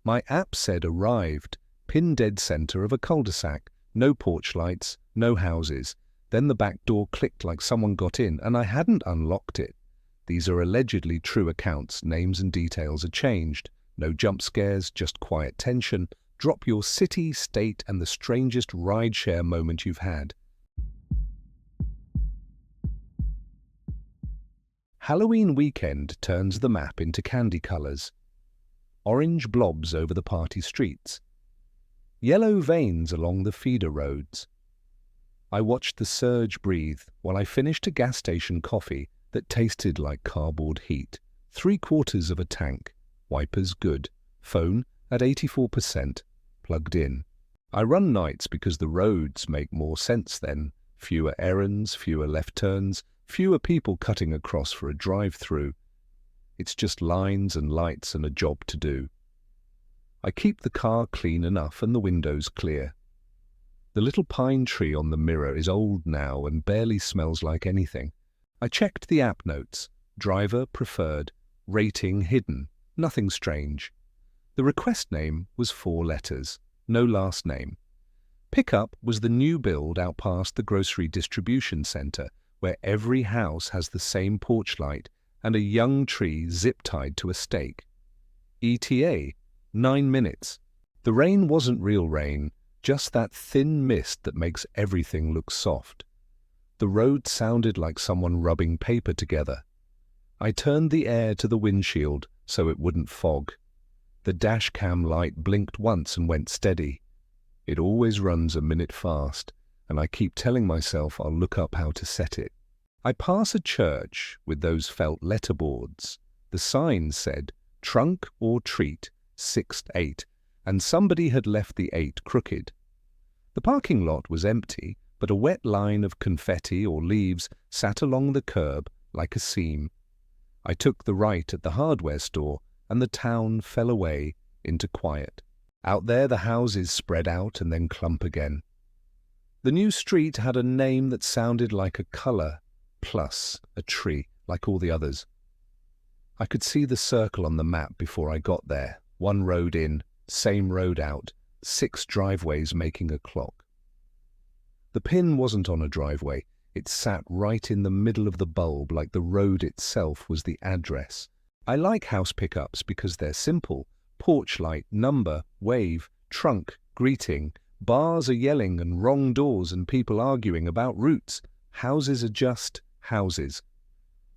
My app said arrived, pin dead center of a cul-de-sac, no porch lights, no houses. Then the back door clicked like someone got in, and I hadn't unlocked it. These are allegedly true accounts. Names and details are changed. No jump scares, just quiet tension. Drop your city, state, and the strangest rideshare moment you've had. Halloween weekend turns the map into candy colors. Orange blobs over the party streets. Yellow veins along the feeder roads. I watched the surge breathe while I finished a gas station coffee that tasted like cardboard heat. 3/4 of a tank. Wipers good. Phone at 84%. Plugged in. I run nights because the roads make more sense then. Fewer errands, fewer left turns, fewer people cutting across for a drive-through. It's just lines and lights and a job to do. I keep the car clean enough and the windows clear. The little pine tree on the mirror is old now and barely smells like anything. I checked the app notes. Driver preferred. Rating hidden. Nothing strange. The request name was 4 letters. No last name. Pickup was the new build out past the grocery distribution center, where every house has the same porch light and a young tree zip-tied to a stake. ETA, 9 minutes. The rain wasn't real rain, just that thin mist that makes everything look soft. The road sounded like someone rubbing paper together. I turned the air to the windshield so it wouldn't fog. The dash cam light blinked once and went steady. It always runs a minute fast, and I keep telling myself I'll look up how to set it. I pass a church with those felt letterboards. The sign said, trunk or treat, 6th 8, and somebody had left the 8 crooked. The parking lot was empty, but a wet line of confetti or leaves sat along the curb like a seam. I took the right at the hardware store, and the town fell away into quiet. Out there the houses spread out and then clump again. The new street had a name that sounded like a color, plus a tree, like all the others. I could see the circle on the map before I got there. 1 road in, same road out, 6 driveways making a clock. The pin wasn't on a driveway. It sat right in the middle of the bulb like the road itself was the address. I like house pickups because they're simple. Porch light, number, wave, trunk, greeting. Bars are yelling and wrong doors and people arguing about routes. Houses are just houses.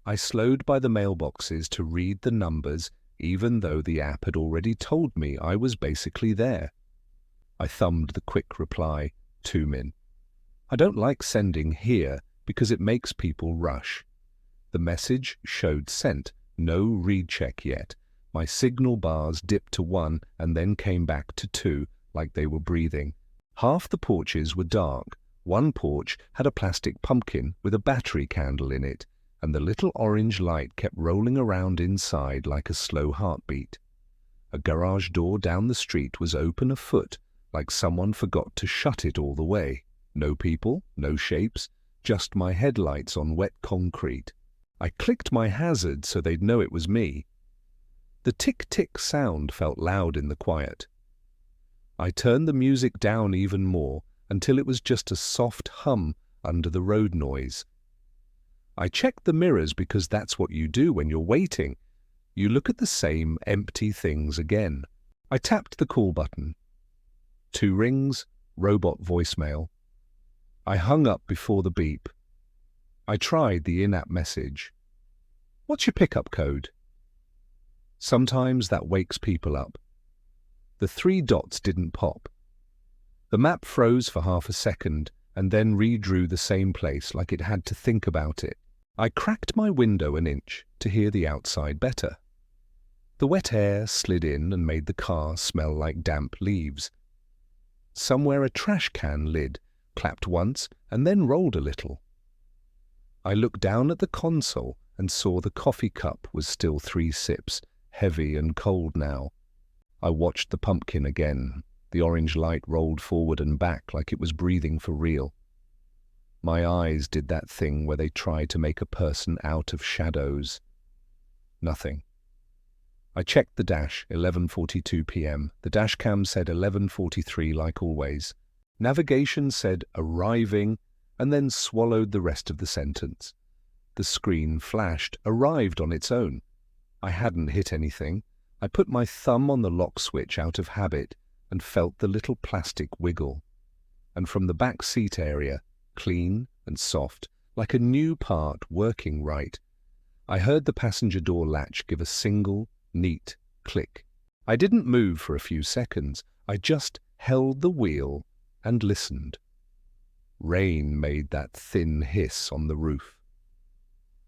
I slowed by the mailboxes to read the numbers, even though the app had already told me I was basically there. I thumbed the quick reply, 2 min. I don't like sending here because it makes people rush. The message showed sent, no read check yet. My signal bars dipped to 1 and then came back to 2, like they were breathing. Half the porches were dark. One porch had a plastic pumpkin with a battery candle in it, and the little orange light kept rolling around inside like a slow heartbeat. A garage door down the street was open a foot, like someone forgot to shut it all the way. No people, no shapes, just my headlights on wet concrete. I clicked my hazard so they'd know it was me. The tick-tick sound felt loud in the quiet. I turned the music down even more until it was just a soft hum under the road noise. I checked the mirrors because that's what you do when you're waiting. You look at the same empty things again. I tapped the call button. 2 rings, robot voicemail. I hung up before the beep. I tried the in-app message. What's your pickup code? Sometimes that wakes people up. The 3 dots didn't pop. The map froze for half a second and then redrew the same place like it had to think about it. I cracked my window an inch to hear the outside better. The wet air slid in and made the car smell like damp leaves. Somewhere a trash can lid clapped once and then rolled a little. I looked down at the console and saw the coffee cup was still 3 sips, heavy and cold now. I watched the pumpkin again. The orange light rolled forward and back like it was breathing for real. My eyes did that thing where they try to make a person out of shadows. Nothing. I checked the dash, 11:42 p.m. The dash cam said 11:43 like always. Navigation said arriving and then swallowed the rest of the sentence. The screen flashed, arrived on its own. I hadn't hit anything. I put my thumb on the lock switch out of habit and felt the little plastic wiggle. And from the back seat area, clean and soft, like a new part working right, I heard the passenger door latch give a single, neat click. I didn't move for a few seconds. I just held the wheel and listened. Rain made that thin hiss on the roof.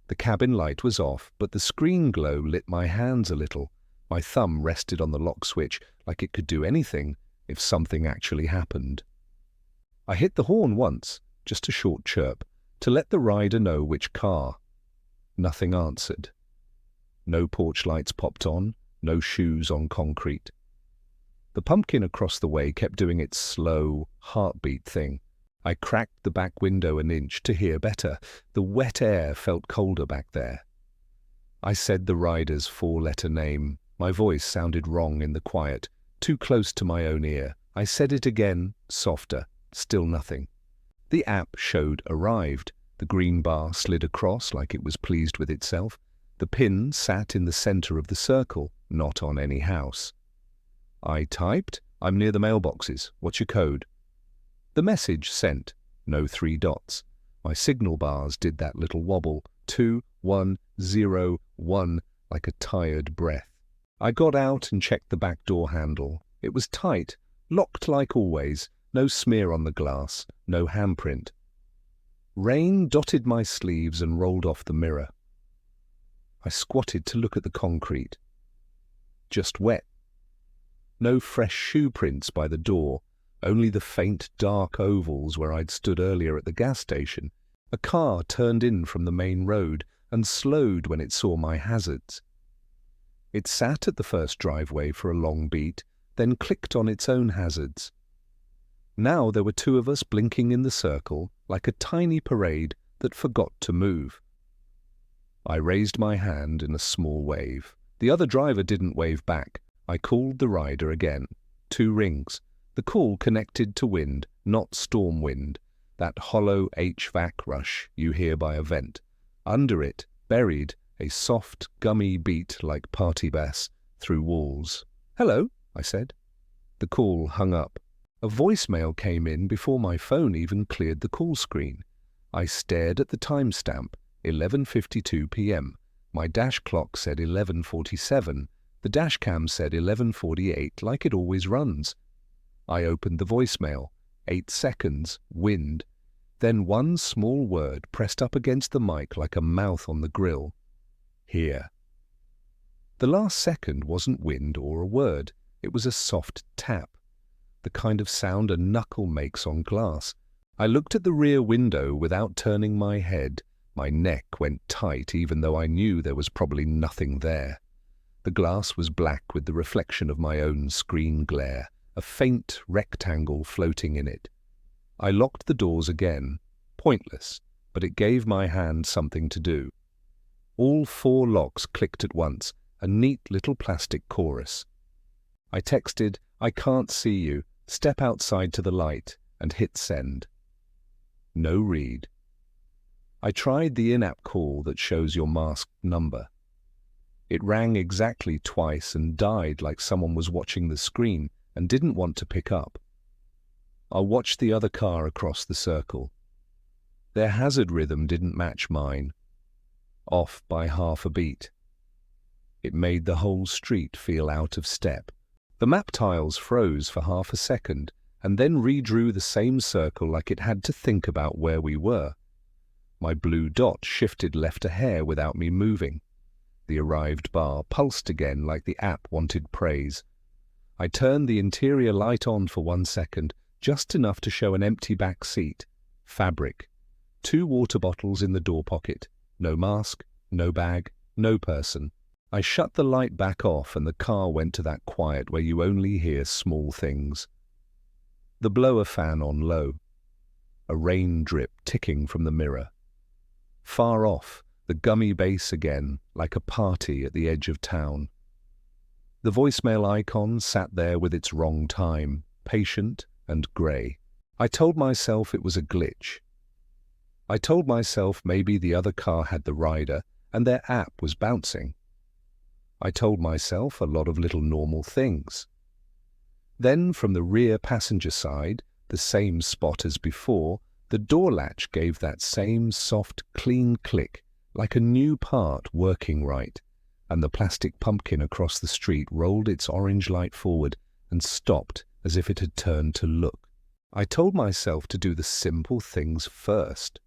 The cabin light was off, but the screen glow lit my hands a little. My thumb rested on the lock switch like it could do anything if something actually happened. I hit the horn once, just a short chirp, to let the rider know which car. Nothing answered. No porch lights popped on, no shoes on concrete. The pumpkin across the way kept doing its slow, heartbeat thing. I cracked the back window an inch to hear better. The wet air felt colder back there. I said the rider's four-letter name. My voice sounded wrong in the quiet, too close to my own ear. I said it again, softer, still nothing. The app showed arrived. The green bar slid across like it was pleased with itself. The pin sat in the center of the circle, not on any house. I typed, "I'm near the mailboxes. What's your code?" The message sent, no 3 dots. My signal bars did that little wobble, 2, 1, 0, 1, like a tired breath. I got out and checked the back door handle. It was tight, locked like always, no smear on the glass, no handprint. Rain dotted my sleeves and rolled off the mirror. I squatted to look at the concrete. Just wet. No fresh shoe prints by the door, only the faint dark ovals where I'd stood earlier at the gas station. A car turned in from the main road and slowed when it saw my hazards. It sat at the first driveway for a long beat, then clicked on its own hazards. Now there were 2 of us blinking in the circle like a tiny parade that forgot to move. I raised my hand in a small wave. The other driver didn't wave back. I called the rider again. 2 rings. The call connected to wind, not storm wind, that hollow HVAC rush you hear by a vent. Under it, buried, a soft, gummy beat like party bass through walls. "Hello," I said. The call hung up. A voicemail came in before my phone even cleared the call screen. I stared at the timestamp, 11:52 p.m. My dash clock said 11:47. The dash cam said 11:48 like it always runs. I opened the voicemail. 8 seconds, wind. Then one small word pressed up against the mic like a mouth on the grill. Here. The last second wasn't wind or a word. It was a soft tap, the kind of sound a knuckle makes on glass. I looked at the rear window without turning my head. My neck went tight even though I knew there was probably nothing there. The glass was black with the reflection of my own screen glare, a faint rectangle floating in it. I locked the doors again. Pointless, but it gave my hand something to do. All 4 locks clicked at once, a neat little plastic chorus. I texted, "I can't see you. Step outside to the light," and hit send. No read. I tried the in-app call that shows your masked number. It rang exactly twice and died like someone was watching the screen and didn't want to pick up. I watched the other car across the circle. Their hazard rhythm didn't match mine. Off by half a beat. It made the whole street feel out of step. The map tiles froze for half a second and then redrew the same circle like it had to think about where we were. My blue dot shifted left a hair without me moving. The arrived bar pulsed again like the app wanted praise. I turned the interior light on for 1 second, just enough to show an empty back seat. Fabric. 2 water bottles in the door pocket. No mask, no bag, no person. I shut the light back off and the car went to that quiet where you only hear small things. The blower fan on low. A rain drip ticking from the mirror. Far off, the gummy bass again, like a party at the edge of town. The voicemail icon sat there with its wrong time, patient and grey. I told myself it was a glitch. I told myself maybe the other car had the rider and their app was bouncing. I told myself a lot of little normal things. Then from the rear passenger side, the same spot as before, the door latch gave that same soft, clean click, like a new part working right, and the plastic pumpkin across the street rolled its orange light forward and stopped as if it had turned to look. I told myself to do the simple things first.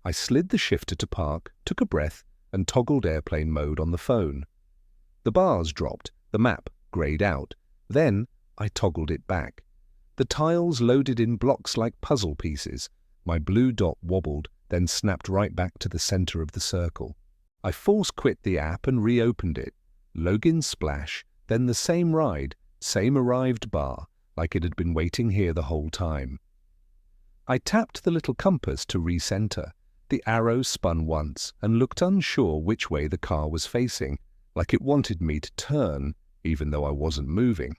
I slid the shifter to park, took a breath, and toggled airplane mode on the phone. The bars dropped, the map greyed out. Then I toggled it back. The tiles loaded in blocks like puzzle pieces. My blue dot wobbled, then snapped right back to the center of the circle. I force quit the app and reopened it. Login splash, then the same ride, same arrived bar, like it had been waiting here the whole time. I tapped the little compass to recenter. The arrow spun once and looked unsure which way the car was facing, like it wanted me to turn, even though I wasn't moving.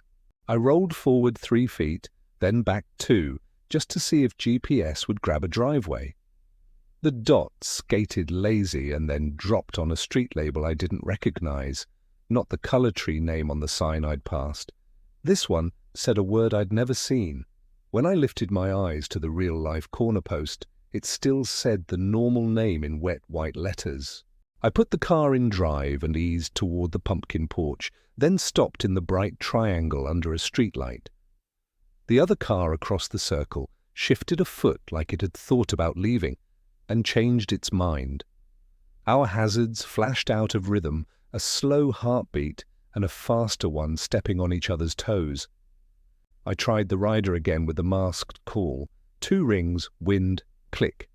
I rolled forward 3 feet, then back 2, just to see if GPS would grab a driveway. The dot skated lazy and then dropped on a street label I didn't recognize, not the color tree name on the sign I'd passed. This one said a word I'd never seen. When I lifted my eyes to the real-life corner post, it still said the normal name in wet white letters. I put the car in drive and eased toward the pumpkin porch, then stopped in the bright triangle under a streetlight. The other car across the circle shifted a foot like it had thought about leaving, and changed its mind. Our hazards flashed out of rhythm, a slow heartbeat and a faster one stepping on each other's toes. I tried the rider again with the masked call. 2 rings, wind, click.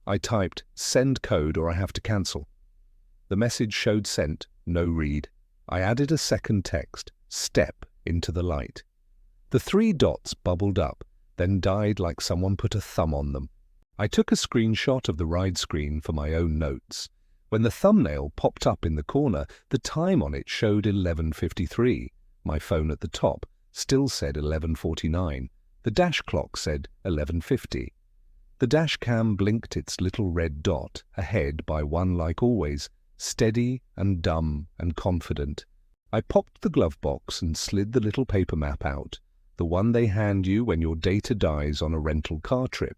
I typed, send code or I have to cancel. The message showed sent, no read. I added a second text, step, into the light. The 3 dots bubbled up, then died like someone put a thumb on them. I took a screenshot of the ride screen for my own notes. When the thumbnail popped up in the corner, the time on it showed 11:53. My phone at the top still said 11:49. The dash clock said 11:50. The dash cam blinked its little red dot, ahead by 1 like always, steady and dumb and confident. I popped the glove box and slid the little paper map out, the one they hand you when your data dies on a rental car trip.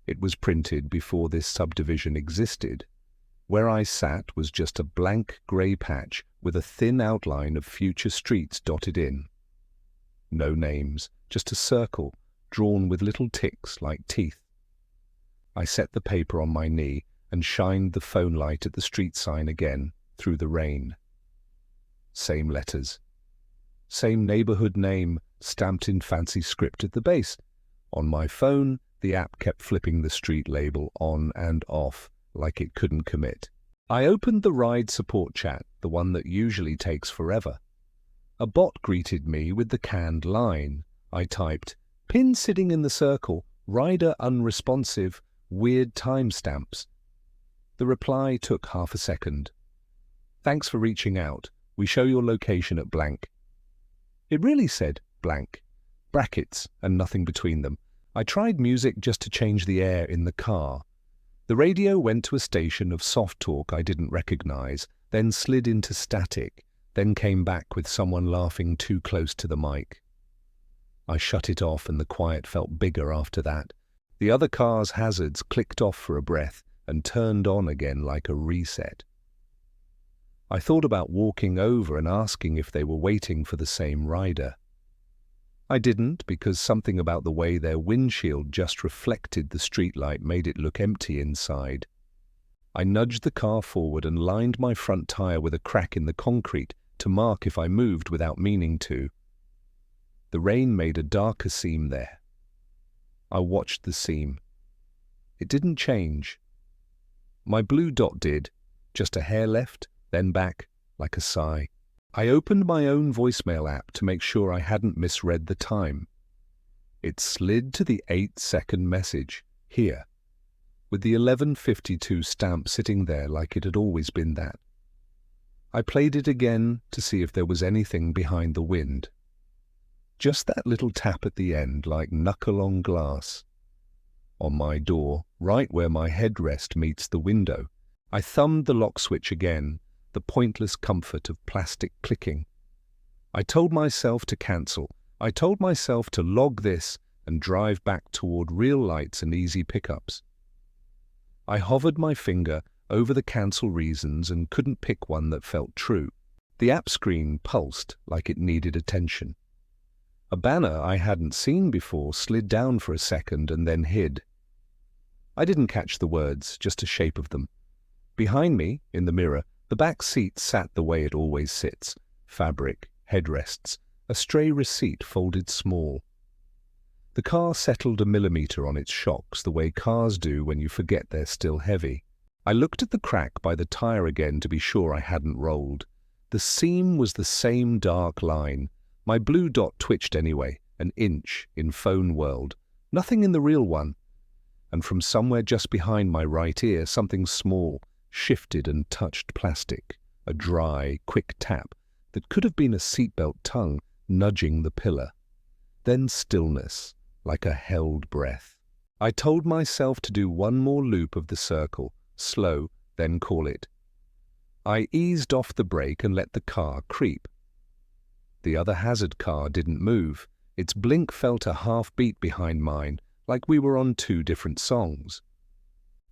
It was printed before this subdivision existed. Where I sat was just a blank grey patch with a thin outline of future streets dotted in. No names, just a circle, drawn with little ticks like teeth. I set the paper on my knee and shined the phone light at the street sign again, through the rain. Same letters. Same neighborhood name, stamped in fancy script at the base. On my phone, the app kept flipping the street label on and off, like it couldn't commit. I opened the ride support chat, the one that usually takes forever. A bot greeted me with the canned line. I typed, pin sitting in the circle, rider unresponsive, weird timestamps. The reply took half a second. Thanks for reaching out. We show your location at blank. It really said blank. Brackets and nothing between them. I tried music just to change the air in the car. The radio went to a station of soft talk I didn't recognize, then slid into static, then came back with someone laughing too close to the mic. I shut it off and the quiet felt bigger after that. The other car's hazards clicked off for a breath and turned on again like a reset. I thought about walking over and asking if they were waiting for the same rider. I didn't, because something about the way their windshield just reflected the streetlight made it look empty inside. I nudged the car forward and lined my front tire with a crack in the concrete to mark if I moved without meaning to. The rain made a darker seam there. I watched the seam. It didn't change. My blue dot did, just a hair left, then back, like a sigh. I opened my own voicemail app to make sure I hadn't misread the time. It slid to the 8-second message, here, with the 11:52 stamp sitting there like it had always been that. I played it again to see if there was anything behind the wind. Just that little tap at the end, like knuckle on glass. On my door, right where my headrest meets the window, I thumbed the lock switch again, the pointless comfort of plastic clicking. I told myself to cancel. I told myself to log this and drive back toward real lights and easy pickups. I hovered my finger over the cancel reasons and couldn't pick one that felt true. The app screen pulsed like it needed attention. A banner I hadn't seen before slid down for a second and then hid. I didn't catch the words, just a shape of them. Behind me, in the mirror, the back seat sat the way it always sits. Fabric, headrests, a stray receipt folded small. The car settled a millimeter on its shocks the way cars do when you forget they're still heavy. I looked at the crack by the tire again to be sure I hadn't rolled. The seam was the same dark line. My blue dot twitched anyway, an inch in phone world. Nothing in the real one. And from somewhere just behind my right ear, something small shifted and touched plastic. A dry, quick tap that could have been a seatbelt tongue nudging the pillar. Then stillness, like a held breath. I told myself to do one more loop of the circle, slow, then call it. I eased off the brake and let the car creep. The other hazard car didn't move. Its blink felt a half beat behind mine, like we were on two different songs.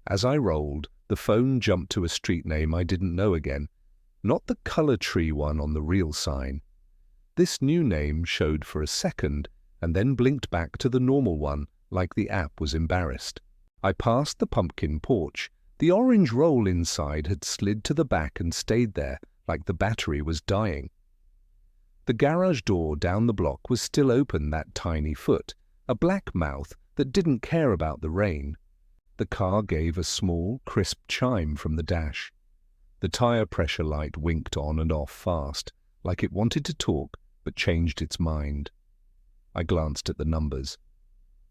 As I rolled, the phone jumped to a street name I didn't know again, not the color tree one on the real sign. This new name showed for a second and then blinked back to the normal one, like the app was embarrassed. I passed the pumpkin porch. The orange roll inside had slid to the back and stayed there, like the battery was dying. The garage door down the block was still open that tiny foot, a black mouth that didn't care about the rain. The car gave a small, crisp chime from the dash. The tire pressure light winked on and off fast, like it wanted to talk but changed its mind. I glanced at the numbers.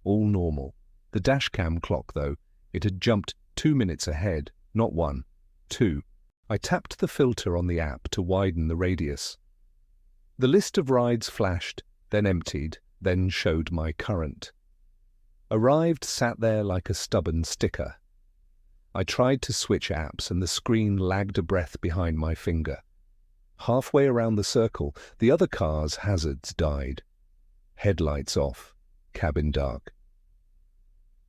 All normal. The dashcam clock, though, it had jumped 2 minutes ahead, not 1, 2. I tapped the filter on the app to widen the radius. The list of rides flashed, then emptied, then showed my current. Arrived sat there like a stubborn sticker. I tried to switch apps and the screen lagged a breath behind my finger. Halfway around the circle, the other car's hazards died. Headlights off, cabin dark.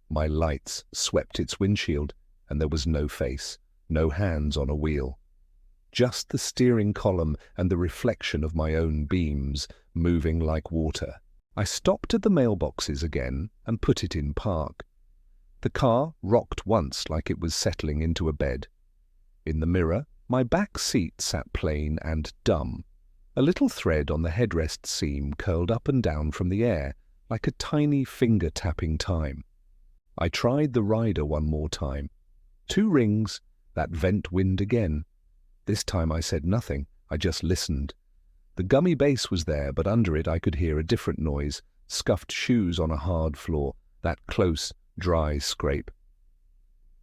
My lights swept its windshield, and there was no face, no hands on a wheel. Just the steering column and the reflection of my own beams moving like water. I stopped at the mailboxes again and put it in park. The car rocked once like it was settling into a bed. In the mirror, my back seat sat plain and dumb. A little thread on the headrest seam curled up and down from the air, like a tiny finger tapping time. I tried the rider one more time. 2 rings, that vent wind again. This time I said nothing, I just listened. The gummy bass was there, but under it I could hear a different noise, scuffed shoes on a hard floor, that close, dry scrape.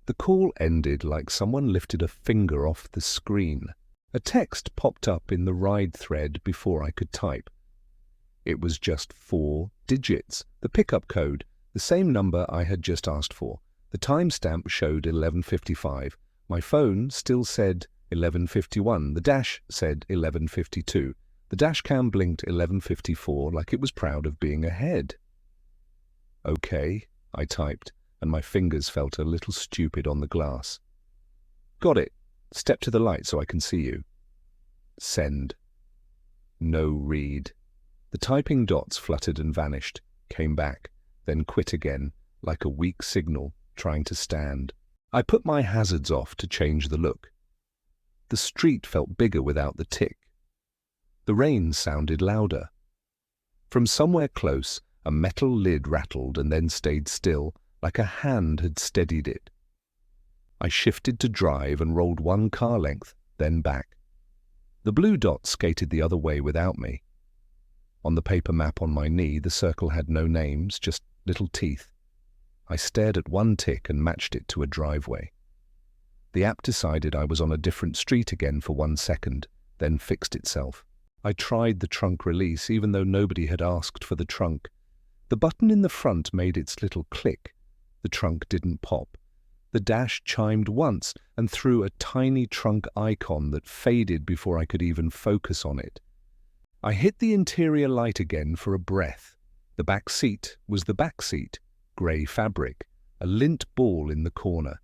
The call ended like someone lifted a finger off the screen. A text popped up in the ride thread before I could type. It was just 4 digits, the pickup code, the same number I had just asked for. The timestamp showed 11:55. My phone still said 11:51. The dash said 11:52. The dashcam blinked 11:54 like it was proud of being ahead. "Okay," I typed, and my fingers felt a little stupid on the glass. "Got it. Step to the light so I can see you." Send. No read. The typing dots fluttered and vanished, came back, then quit again, like a weak signal trying to stand. I put my hazards off to change the look. The street felt bigger without the tick. The rain sounded louder. From somewhere close, a metal lid rattled and then stayed still, like a hand had steadied it. I shifted to drive and rolled 1 car length, then back. The blue dot skated the other way without me. On the paper map on my knee, the circle had no names, just little teeth. I stared at 1 tick and matched it to a driveway. The app decided I was on a different street again for 1 second, then fixed itself. I tried the trunk release even though nobody had asked for the trunk. The button in the front made its little click. The trunk didn't pop. The dash chimed once and threw a tiny trunk icon that faded before I could even focus on it. I hit the interior light again for a breath. The back seat was the back seat, grey fabric, a lint ball in the corner.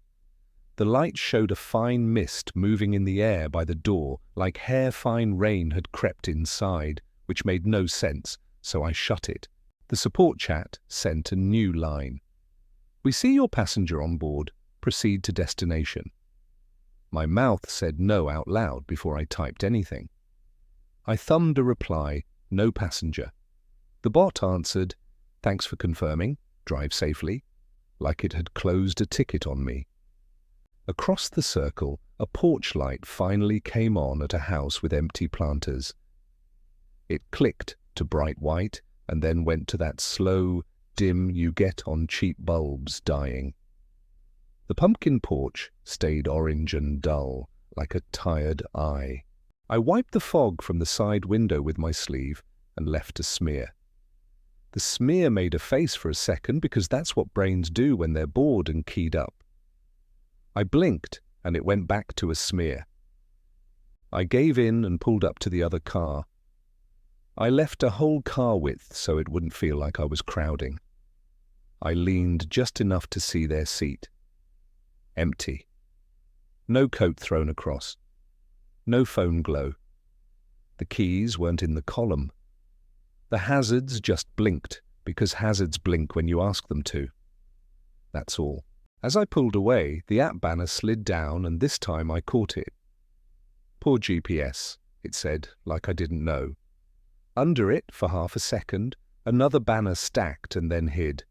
The light showed a fine mist moving in the air by the door, like hair-fine rain had crept inside, which made no sense, so I shut it. The support chat sent a new line. "We see your passenger on board. Proceed to destination." My mouth said no out loud before I typed anything. I thumbed a reply, "No passenger." The bot answered, "Thanks for confirming. Drive safely," like it had closed a ticket on me. Across the circle, a porch light finally came on at a house with empty planters. It clicked to bright white and then went to that slow, dim you get on cheap bulbs dying. The pumpkin porch stayed orange and dull, like a tired eye. I wiped the fog from the side window with my sleeve and left a smear. The smear made a face for a second because that's what brains do when they're bored and keyed up. I blinked, and it went back to a smear. I gave in and pulled up to the other car. I left a whole car width so it wouldn't feel like I was crowding. I leaned just enough to see their seat. Empty. No coat thrown across. No phone glow. The keys weren't in the column. The hazards just blinked, because hazards blink when you ask them to. That's all. As I pulled away, the app banner slid down and this time I caught it. "Poor GPS," it said, like I didn't know. Under it, for half a second, another banner stacked and then hid.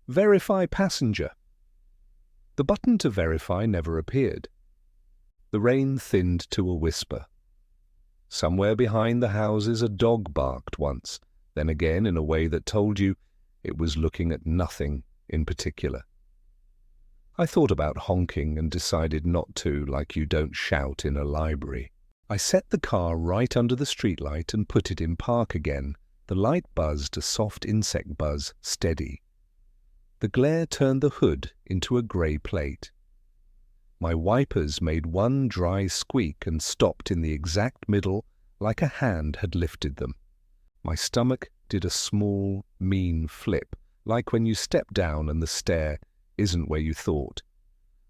"Verify passenger." The button to verify never appeared. The rain thinned to a whisper. Somewhere behind the houses a dog barked once, then again in a way that told you it was looking at nothing in particular. I thought about honking and decided not to, like you don't shout in a library. I set the car right under the streetlight and put it in park again. The light buzzed a soft insect buzz, steady. The glare turned the hood into a grey plate. My wipers made one dry squeak and stopped in the exact middle, like a hand had lifted them. My stomach did a small, mean flip, like when you step down and the stair isn't where you thought.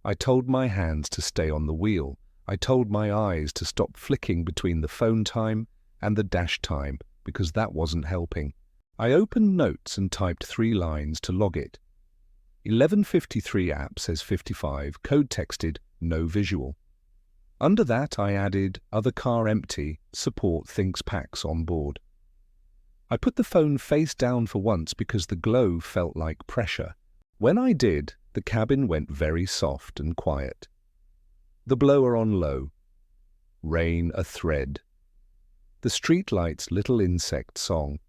I told my hands to stay on the wheel. I told my eyes to stop flicking between the phone time and the dash time, because that wasn't helping. I opened Notes and typed 3 lines to log it. 11:53 app says 55, code texted, no visual. Under that I added, other car empty, support thinks packs on board. I put the phone face down for once because the glow felt like pressure. When I did, the cabin went very soft and quiet. The blower on low. Rain a thread. The streetlight's little insect song.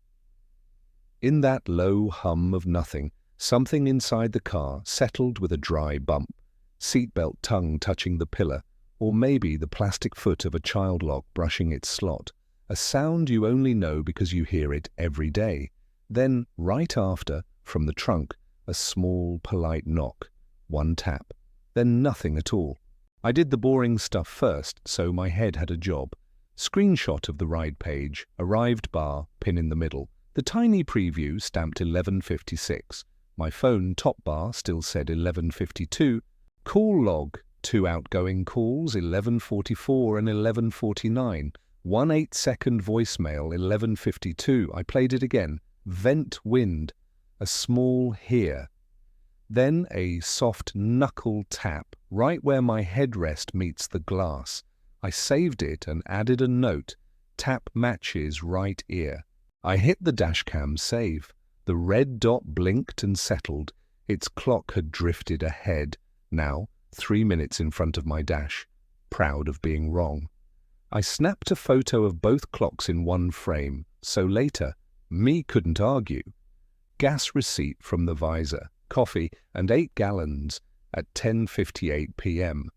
In that low hum of nothing, something inside the car settled with a dry bump, seatbelt tongue touching the pillar, or maybe the plastic foot of a child lock brushing its slot, a sound you only know because you hear it every day. Then, right after, from the trunk, a small, polite knock, 1 tap, then nothing at all. I did the boring stuff first, so my head had a job. Screenshot of the ride page, arrived bar, pin in the middle, the tiny preview stamped 11:56. My phone top bar still said 11:52. Call log, 2 outgoing calls, 11:44 and 11:49. 1 8-second voicemail, 11:52. I played it again. Vent wind. A small here. Then a soft knuckle tap, right where my headrest meets the glass. I saved it and added a note. Tap matches right ear. I hit the dashcam save. The red dot blinked and settled. Its clock had drifted ahead. Now, 3 minutes in front of my dash. Proud of being wrong. I snapped a photo of both clocks in one frame, so later, me couldn't argue. Gas receipt from the visor, coffee and 8 gallons at 10:58 p.m.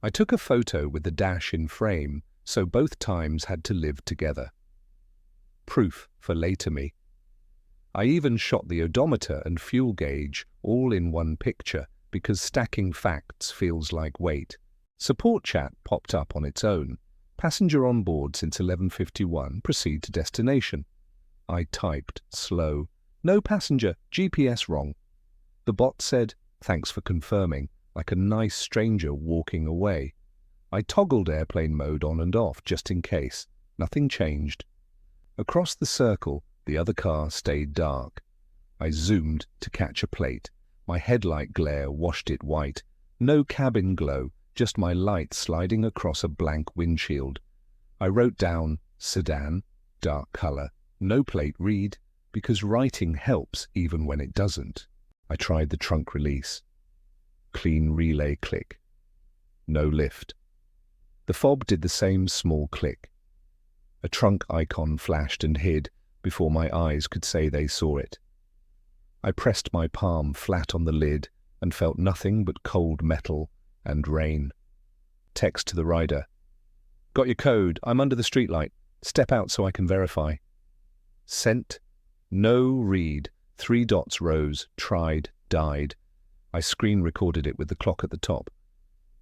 I took a photo with the dash in frame, so both times had to live together. Proof for later me. I even shot the odometer and fuel gauge all in one picture because stacking facts feels like weight. Support chat popped up on its own. Passenger on board since 11:51, proceed to destination. I typed, slow, no passenger, GPS wrong. The bot said, thanks for confirming, like a nice stranger walking away. I toggled airplane mode on and off just in case. Nothing changed. Across the circle, the other car stayed dark. I zoomed to catch a plate. My headlight glare washed it white. No cabin glow, just my light sliding across a blank windshield. I wrote down, sedan, dark color, no plate read, because writing helps even when it doesn't. I tried the trunk release. Clean relay click. No lift. The fob did the same small click. A trunk icon flashed and hid before my eyes could say they saw it. I pressed my palm flat on the lid and felt nothing but cold metal and rain. Text to the rider. Got your code. I'm under the streetlight. Step out so I can verify. Sent. No read. 3 dots rose. Tried. Died. I screen recorded it with the clock at the top.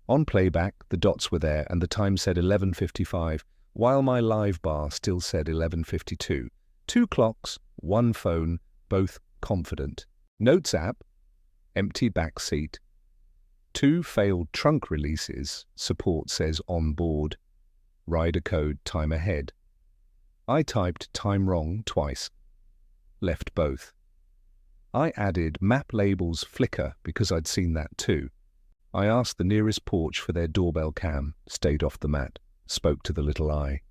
On playback, the dots were there and the time said 11:55, while my live bar still said 11:52. 2 clocks, 1 phone, both confident. Notes app, empty back seat. 2 failed trunk releases, support says on board. Rider code time ahead. I typed time wrong twice. Left both. I added map labels flicker because I'd seen that too. I asked the nearest porch for their doorbell cam, stayed off the mat, spoke to the little eye.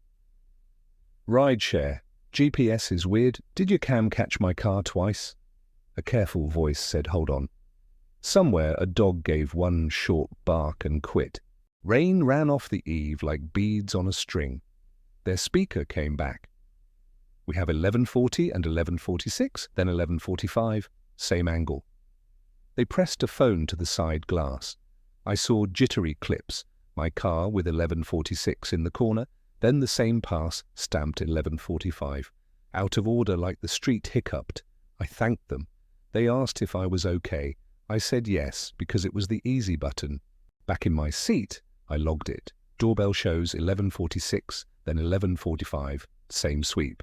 Rideshare. GPS is weird. Did your cam catch my car twice? A careful voice said, hold on. Somewhere a dog gave one short bark and quit. Rain ran off the eave like beads on a string. Their speaker came back. We have 11:40 and 11:46, then 11:45, same angle. They pressed a phone to the side glass. I saw jittery clips, my car with 11:46 in the corner, then the same pass stamped 11:45. Out of order like the street hiccuped. I thanked them. They asked if I was okay. I said yes, because it was the easy button. Back in my seat, I logged it. Doorbell shows 11:46, then 11:45, same sweep.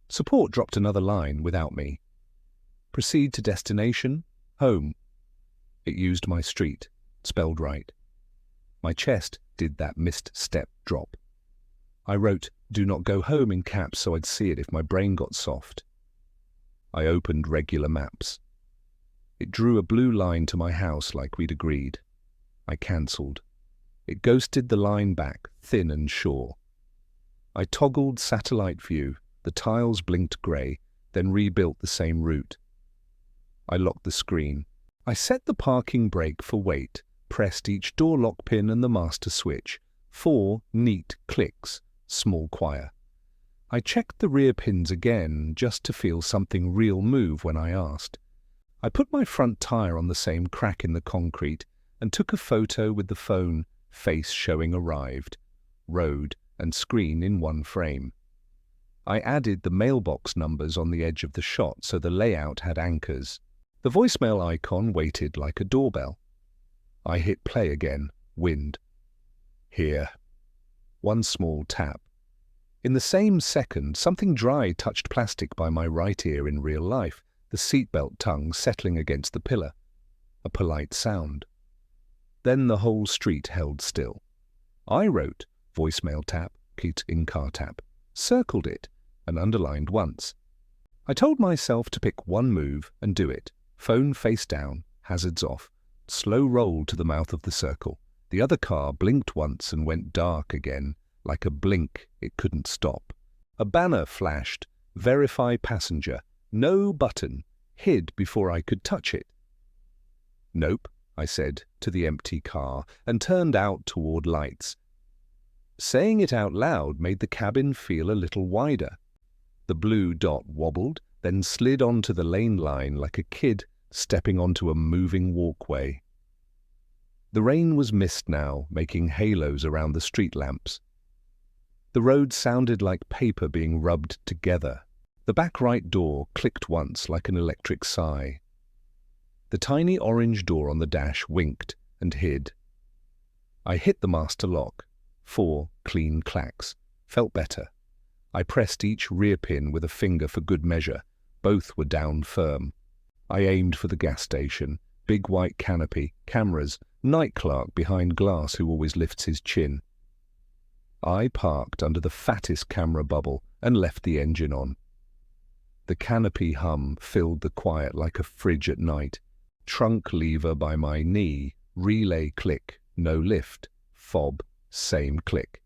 Support dropped another line without me. Proceed to destination, home. It used my street, spelled right. My chest did that missed step drop. I wrote, do not go home in caps so I'd see it if my brain got soft. I opened regular maps. It drew a blue line to my house like we'd agreed. I cancelled. It ghosted the line back, thin and sure. I toggled satellite view. The tiles blinked grey, then rebuilt the same route. I locked the screen. I set the parking brake for wait, pressed each door lock pin and the master switch. 4 neat clicks, small choir. I checked the rear pins again just to feel something real move when I asked. I put my front tire on the same crack in the concrete and took a photo with the phone, face showing arrived, road and screen in one frame. I added the mailbox numbers on the edge of the shot so the layout had anchors. The voicemail icon waited like a doorbell. I hit play again, wind. Here. One small tap. In the same second, something dry touched plastic by my right ear in real life, the seatbelt tongue settling against the pillar. A polite sound. Then the whole street held still. I wrote, voicemail tap, Pete in-car tap, circled it, and underlined once. I told myself to pick one move and do it. Phone face down, hazards off, slow roll to the mouth of the circle. The other car blinked once and went dark again, like a blink it couldn't stop. A banner flashed, verify passenger, no button, hid before I could touch it. Nope, I said to the empty car and turned out toward lights. Saying it out loud made the cabin feel a little wider. The blue dot wobbled, then slid onto the lane line like a kid stepping onto a moving walkway. The rain was mist now, making halos around the street lamps. The road sounded like paper being rubbed together. The back right door clicked once like an electric sigh. The tiny orange door on the dash winked and hid. I hit the master lock. 4 clean clacks. Felt better. I pressed each rear pin with a finger for good measure. Both were down firm. I aimed for the gas station. Big white canopy, cameras, night clerk behind glass who always lifts his chin. I parked under the fattest camera bubble and left the engine on. The canopy hum filled the quiet like a fridge at night. Trunk lever by my knee, relay click, no lift, fob, same click.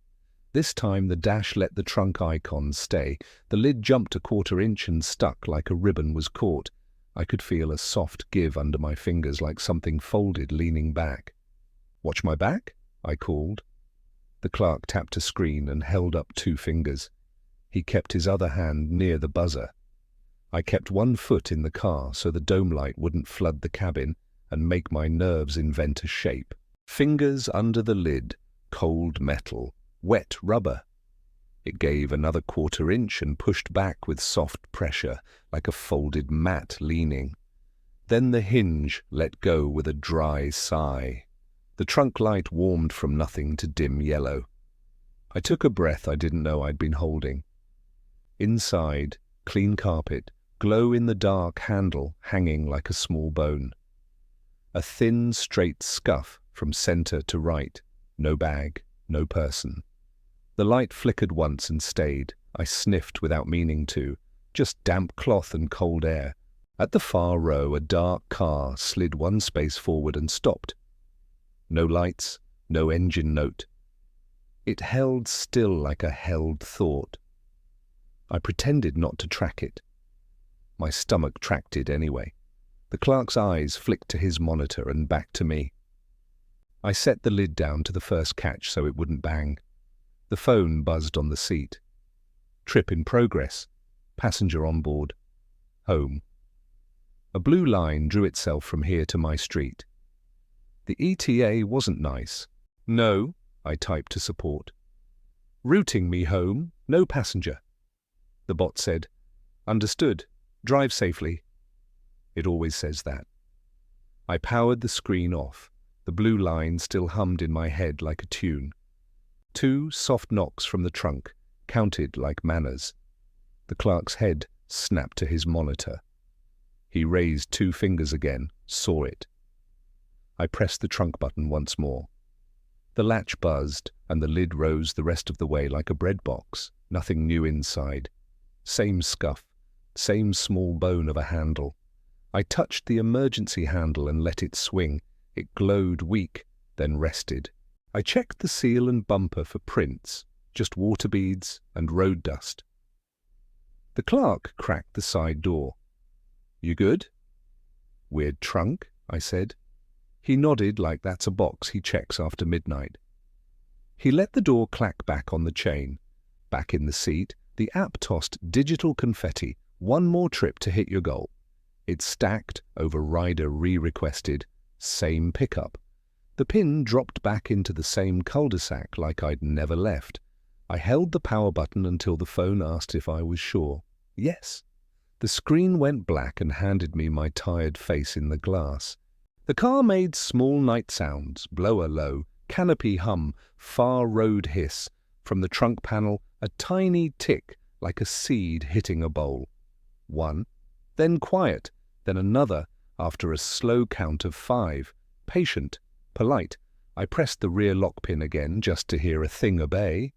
This time the dash let the trunk icon stay. The lid jumped a 1/4 inch and stuck like a ribbon was caught. I could feel a soft give under my fingers like something folded leaning back. "Watch my back?" I called. The clerk tapped a screen and held up 2 fingers. He kept his other hand near the buzzer. I kept 1 foot in the car so the dome light wouldn't flood the cabin and make my nerves invent a shape. Fingers under the lid, cold metal, wet rubber. It gave another 1/4 inch and pushed back with soft pressure, like a folded mat leaning. Then the hinge let go with a dry sigh. The trunk light warmed from nothing to dim yellow. I took a breath I didn't know I'd been holding. Inside, clean carpet, glow-in-the-dark handle hanging like a small bone. A thin, straight scuff from center to right. No bag, no person. The light flickered once and stayed. I sniffed without meaning to. Just damp cloth and cold air. At the far row, a dark car slid 1 space forward and stopped. No lights, no engine note. It held still like a held thought. I pretended not to track it. My stomach tracked it anyway. The clerk's eyes flicked to his monitor and back to me. I set the lid down to the first catch so it wouldn't bang. The phone buzzed on the seat. Trip in progress. Passenger on board. Home. A blue line drew itself from here to my street. The ETA wasn't nice. "No," I typed to support. "Routing me home, no passenger." The bot said, "Understood. Drive safely." It always says that. I powered the screen off. The blue line still hummed in my head like a tune. 2 soft knocks from the trunk, counted like manners. The clerk's head snapped to his monitor. He raised 2 fingers again, saw it. I pressed the trunk button once more. The latch buzzed, and the lid rose the rest of the way like a bread box. Nothing new inside. Same scuff, same small bone of a handle. I touched the emergency handle and let it swing. It glowed weak, then rested. I checked the seal and bumper for prints, just water beads and road dust. The clerk cracked the side door. "You good?" "Weird trunk," I said. He nodded like that's a box he checks after midnight. He let the door clack back on the chain. Back in the seat, the app tossed digital confetti. 1 more trip to hit your goal. It stacked over rider re-requested. Same pickup. The pin dropped back into the same cul-de-sac like I'd never left. I held the power button until the phone asked if I was sure. Yes. The screen went black and handed me my tired face in the glass. The car made small night sounds, blower low, canopy hum, far road hiss. From the trunk panel, a tiny tick like a seed hitting a bowl. 1, then quiet, then another, after a slow count of 5. Patient, polite. I pressed the rear lock pin again just to hear a thing obey.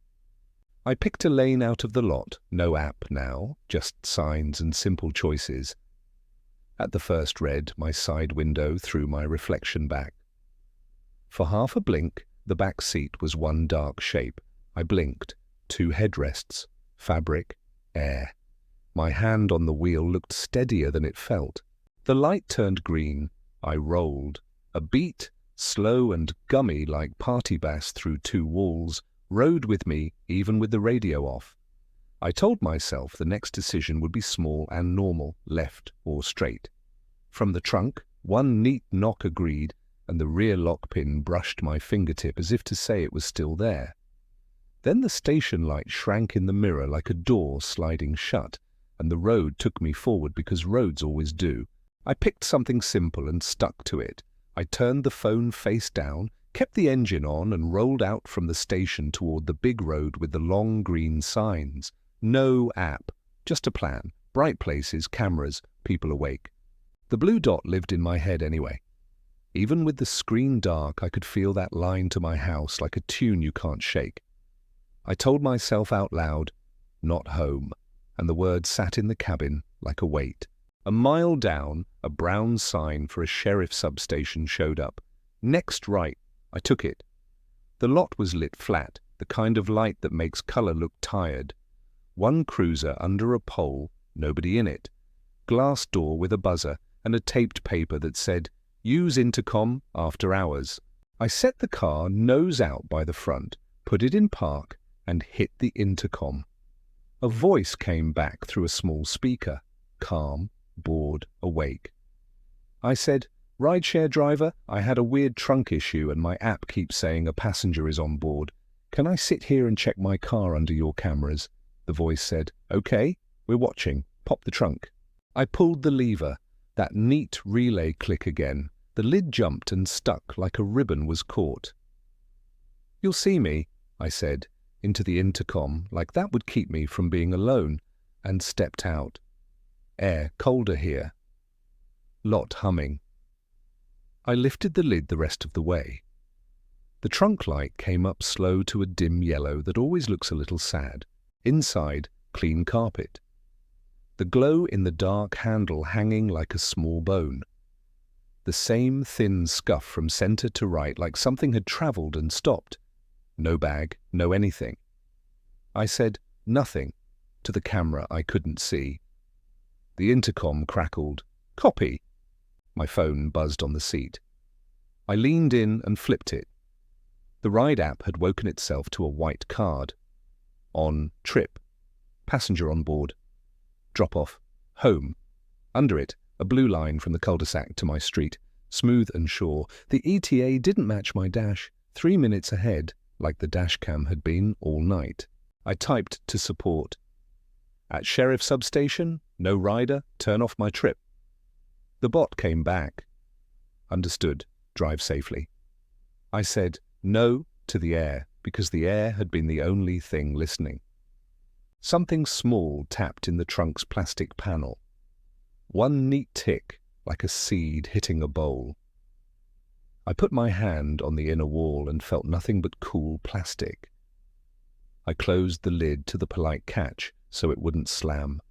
I picked a lane out of the lot, no app now, just signs and simple choices. At the first red, my side window threw my reflection back. For half a blink, the back seat was one dark shape. I blinked. 2 headrests, fabric, air. My hand on the wheel looked steadier than it felt. The light turned green. I rolled. A beat, slow and gummy like party bass through 2 walls, rode with me even with the radio off. I told myself the next decision would be small and normal, left or straight. From the trunk, 1 neat knock agreed, and the rear lock pin brushed my fingertip as if to say it was still there. Then the station light shrank in the mirror like a door sliding shut, and the road took me forward because roads always do. I picked something simple and stuck to it. I turned the phone face down, kept the engine on, and rolled out from the station toward the big road with the long green signs. No app, just a plan. Bright places, cameras, people awake. The blue dot lived in my head anyway. Even with the screen dark, I could feel that line to my house like a tune you can't shake. I told myself out loud, "Not home," and the word sat in the cabin like a weight. A mile down, a brown sign for a sheriff substation showed up. Next right. I took it. The lot was lit flat, the kind of light that makes color look tired. One cruiser under a pole, nobody in it. Glass door with a buzzer and a taped paper that said, "Use intercom after hours." I set the car nose out by the front, put it in park, and hit the intercom. A voice came back through a small speaker, calm, bored, awake. I said, "Rideshare driver, I had a weird trunk issue and my app keeps saying a passenger is on board. Can I sit here and check my car under your cameras?" The voice said, "Okay, we're watching. Pop the trunk." I pulled the lever, that neat relay click again. The lid jumped and stuck like a ribbon was caught. "You'll see me," I said, into the intercom, like that would keep me from being alone, and stepped out. Air colder here. Lot humming. I lifted the lid the rest of the way. The trunk light came up slow to a dim yellow that always looks a little sad. Inside, clean carpet. The glow in the dark handle hanging like a small bone. The same thin scuff from center to right, like something had traveled and stopped. No bag, no anything. I said, "Nothing," to the camera I couldn't see. The intercom crackled. "Copy." My phone buzzed on the seat. I leaned in and flipped it. The ride app had woken itself to a white card. On trip. Passenger on board. Drop off. Home. Under it, a blue line from the cul-de-sac to my street. Smooth and sure. The ETA didn't match my dash. 3 minutes ahead, like the dash cam had been all night. I typed to support. "At sheriff substation, no rider, turn off my trip." The bot came back. "Understood. Drive safely." I said no to the air because the air had been the only thing listening. Something small tapped in the trunk's plastic panel. One neat tick, like a seed hitting a bowl. I put my hand on the inner wall and felt nothing but cool plastic. I closed the lid to the polite catch so it wouldn't slam.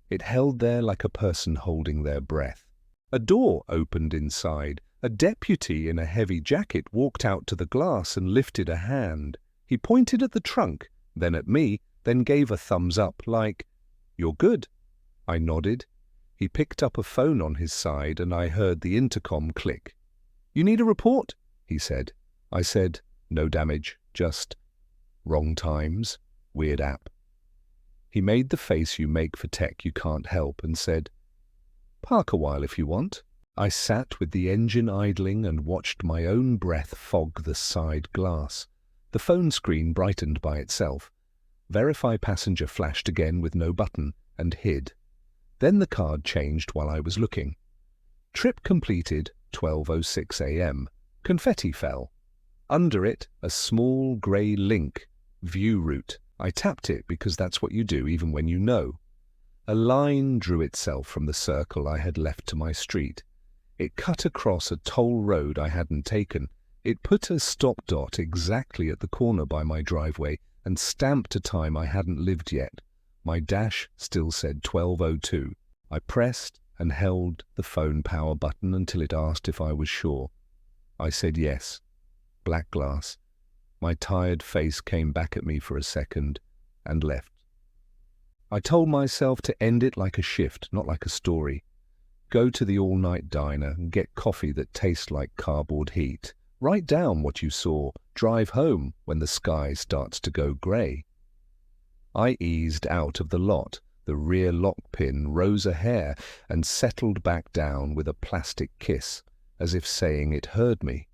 It held there like a person holding their breath. A door opened inside. A deputy in a heavy jacket walked out to the glass and lifted a hand. He pointed at the trunk, then at me, then gave a thumbs up like, "You're good." I nodded. He picked up a phone on his side and I heard the intercom click. "You need a report?" he said. I said, "No damage, just wrong times, weird app." He made the face you make for tech you can't help and said, "Park a while if you want." I sat with the engine idling and watched my own breath fog the side glass. The phone screen brightened by itself. Verify passenger flashed again with no button and hid. Then the card changed while I was looking. Trip completed, 12:06 a.m. Confetti fell. Under it, a small grey link, view route. I tapped it because that's what you do even when you know. A line drew itself from the circle I had left to my street. It cut across a toll road I hadn't taken. It put a stop dot exactly at the corner by my driveway and stamped a time I hadn't lived yet. My dash still said 12:02. I pressed and held the phone power button until it asked if I was sure. I said yes. Black glass. My tired face came back at me for a second and left. I told myself to end it like a shift, not like a story. Go to the all-night diner and get coffee that tastes like cardboard heat. Write down what you saw. Drive home when the sky starts to go grey. I eased out of the lot. The rear lock pin rose a hair and settled back down with a plastic kiss, as if saying it heard me.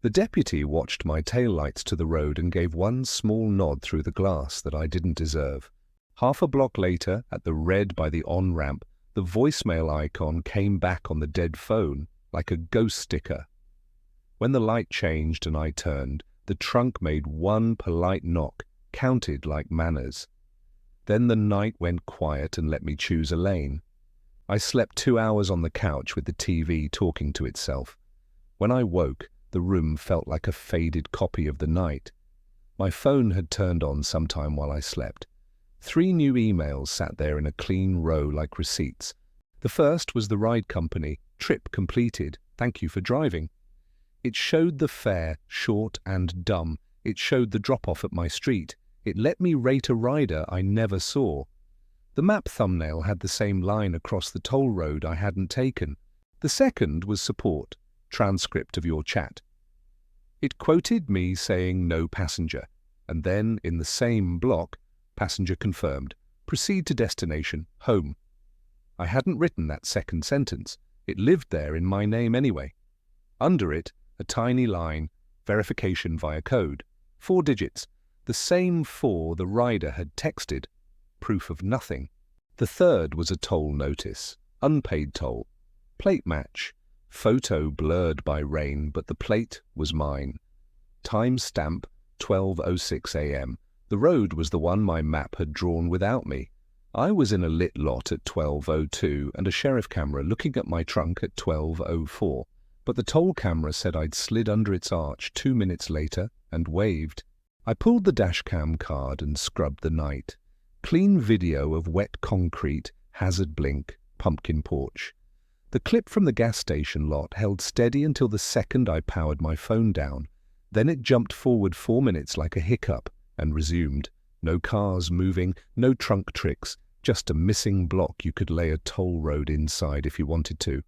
The deputy watched my taillights to the road and gave one small nod through the glass that I didn't deserve. Half a block later, at the red by the on-ramp, the voicemail icon came back on the dead phone, like a ghost sticker. When the light changed and I turned, the trunk made one polite knock, counted like manners. Then the night went quiet and let me choose a lane. I slept 2 hours on the couch with the TV talking to itself. When I woke, the room felt like a faded copy of the night. My phone had turned on sometime while I slept. 3 new emails sat there in a clean row like receipts. The first was the ride company. Trip completed. Thank you for driving. It showed the fare, short and dumb. It showed the drop-off at my street. It let me rate a rider I never saw. The map thumbnail had the same line across the toll road I hadn't taken. The second was support, transcript of your chat. It quoted me saying no passenger, and then in the same block, passenger confirmed. Proceed to destination, home. I hadn't written that second sentence. It lived there in my name anyway. Under it, a tiny line, verification via code. 4 digits, the same 4 the rider had texted. Proof of nothing. The third was a toll notice, unpaid toll. Plate match, photo blurred by rain, but the plate was mine. Time stamp, 12:06 a.m. The road was the one my map had drawn without me. I was in a lit lot at 12:02 and a sheriff camera looking at my trunk at 12:04. But the toll camera said I'd slid under its arch 2 minutes later and waved. I pulled the dashcam card and scrubbed the night. Clean video of wet concrete, hazard blink, pumpkin porch. The clip from the gas station lot held steady until the second I powered my phone down. Then it jumped forward 4 minutes like a hiccup and resumed. No cars moving, no trunk tricks, just a missing block you could lay a toll road inside if you wanted to.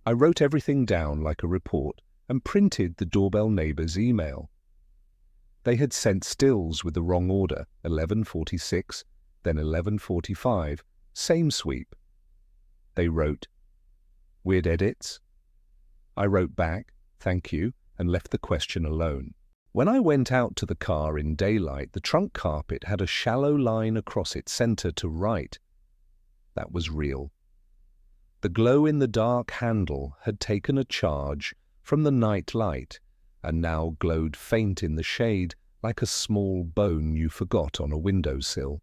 I wrote everything down like a report and printed the doorbell neighbor's email. They had sent stills with the wrong order, 11:46, then 11:45, same sweep. They wrote, "Weird edits?" I wrote back, "Thank you," and left the question alone. When I went out to the car in daylight, the trunk carpet had a shallow line across its center to right. That was real. The glow-in-the-dark handle had taken a charge from the night light and now glowed faint in the shade like a small bone you forgot on a windowsill.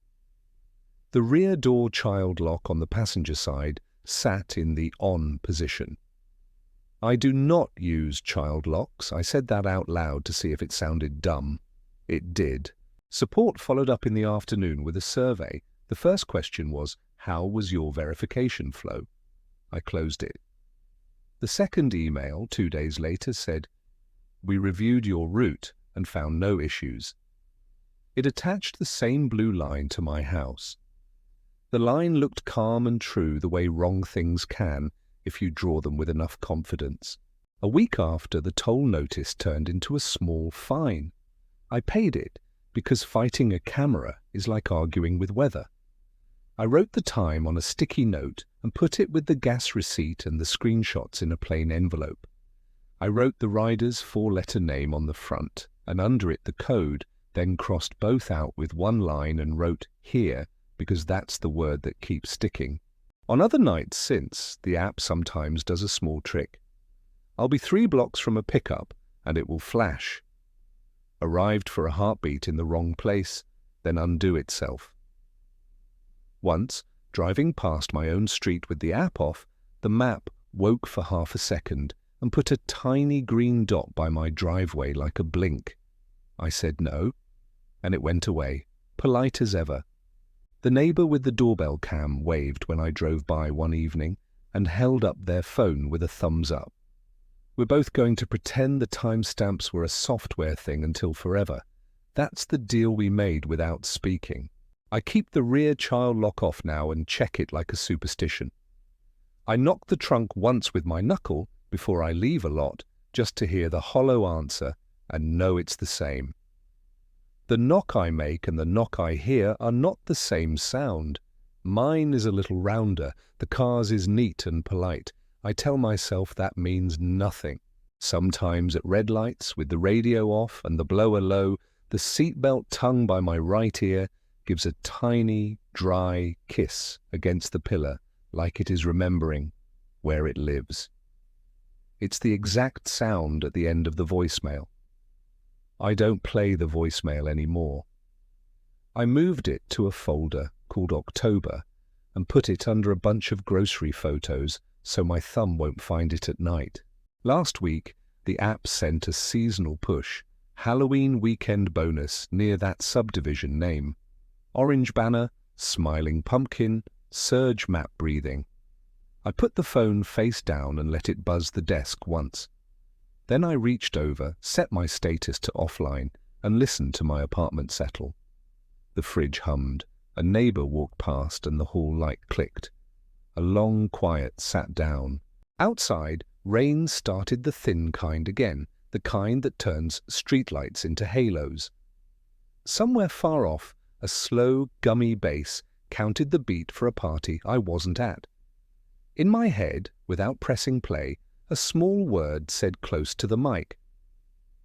The rear door child lock on the passenger side sat in the on position. I do not use child locks. I said that out loud to see if it sounded dumb. It did. Support followed up in the afternoon with a survey. The first question was, how was your verification flow? I closed it. The second email, 2 days later, said, we reviewed your route and found no issues. It attached the same blue line to my house. The line looked calm and true, the way wrong things can if you draw them with enough confidence. A week after, the toll notice turned into a small fine. I paid it because fighting a camera is like arguing with weather. I wrote the time on a sticky note and put it with the gas receipt and the screenshots in a plain envelope. I wrote the rider's 4-letter name on the front and under it the code, then crossed both out with one line and wrote "here" because that's the word that keeps sticking. On other nights since, the app sometimes does a small trick. I'll be 3 blocks from a pickup and it will flash. Arrived for a heartbeat in the wrong place, then undo itself. Once, driving past my own street with the app off, the map woke for half a second and put a tiny green dot by my driveway like a blink. I said no, and it went away, polite as ever. The neighbor with the doorbell cam waved when I drove by one evening and held up their phone with a thumbs up. We're both going to pretend the timestamps were a software thing until forever. That's the deal we made without speaking. I keep the rear child lock off now and check it like a superstition. I knock the trunk once with my knuckle before I leave a lot, just to hear the hollow answer and know it's the same. The knock I make and the knock I hear are not the same sound. Mine is a little rounder, the car's is neat and polite. I tell myself that means nothing. Sometimes at red lights, with the radio off and the blower low, the seatbelt tongue by my right ear gives a tiny, dry kiss against the pillar, like it is remembering where it lives. It's the exact sound at the end of the voicemail. I don't play the voicemail anymore. I moved it to a folder called October and put it under a bunch of grocery photos so my thumb won't find it at night. Last week, the app sent a seasonal push, Halloween weekend bonus near that subdivision name. Orange banner, smiling pumpkin, surge map breathing. I put the phone face down and let it buzz the desk once. Then I reached over, set my status to offline, and listened to my apartment settle. The fridge hummed, a neighbor walked past and the hall light clicked. A long quiet sat down. Outside, rain started the thin kind again, the kind that turns streetlights into halos. Somewhere far off, a slow, gummy bass counted the beat for a party I wasn't at. In my head, without pressing play, a small word said close to the mic,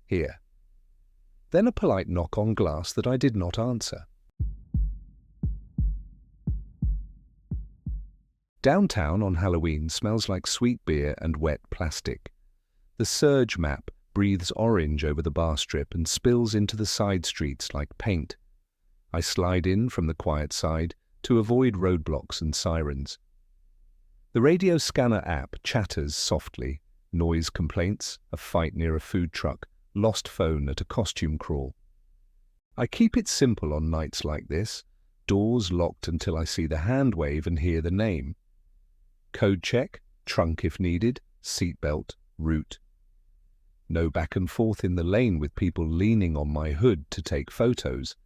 "Here." Then a polite knock on glass that I did not answer. Downtown on Halloween smells like sweet beer and wet plastic. The surge map breathes orange over the bar strip and spills into the side streets like paint. I slide in from the quiet side to avoid roadblocks and sirens. The radio scanner app chatters softly, noise complaints, a fight near a food truck, lost phone at a costume crawl. I keep it simple on nights like this, doors locked until I see the hand wave and hear the name. Code check, trunk if needed, seatbelt, route. No back and forth in the lane with people leaning on my hood to take photos.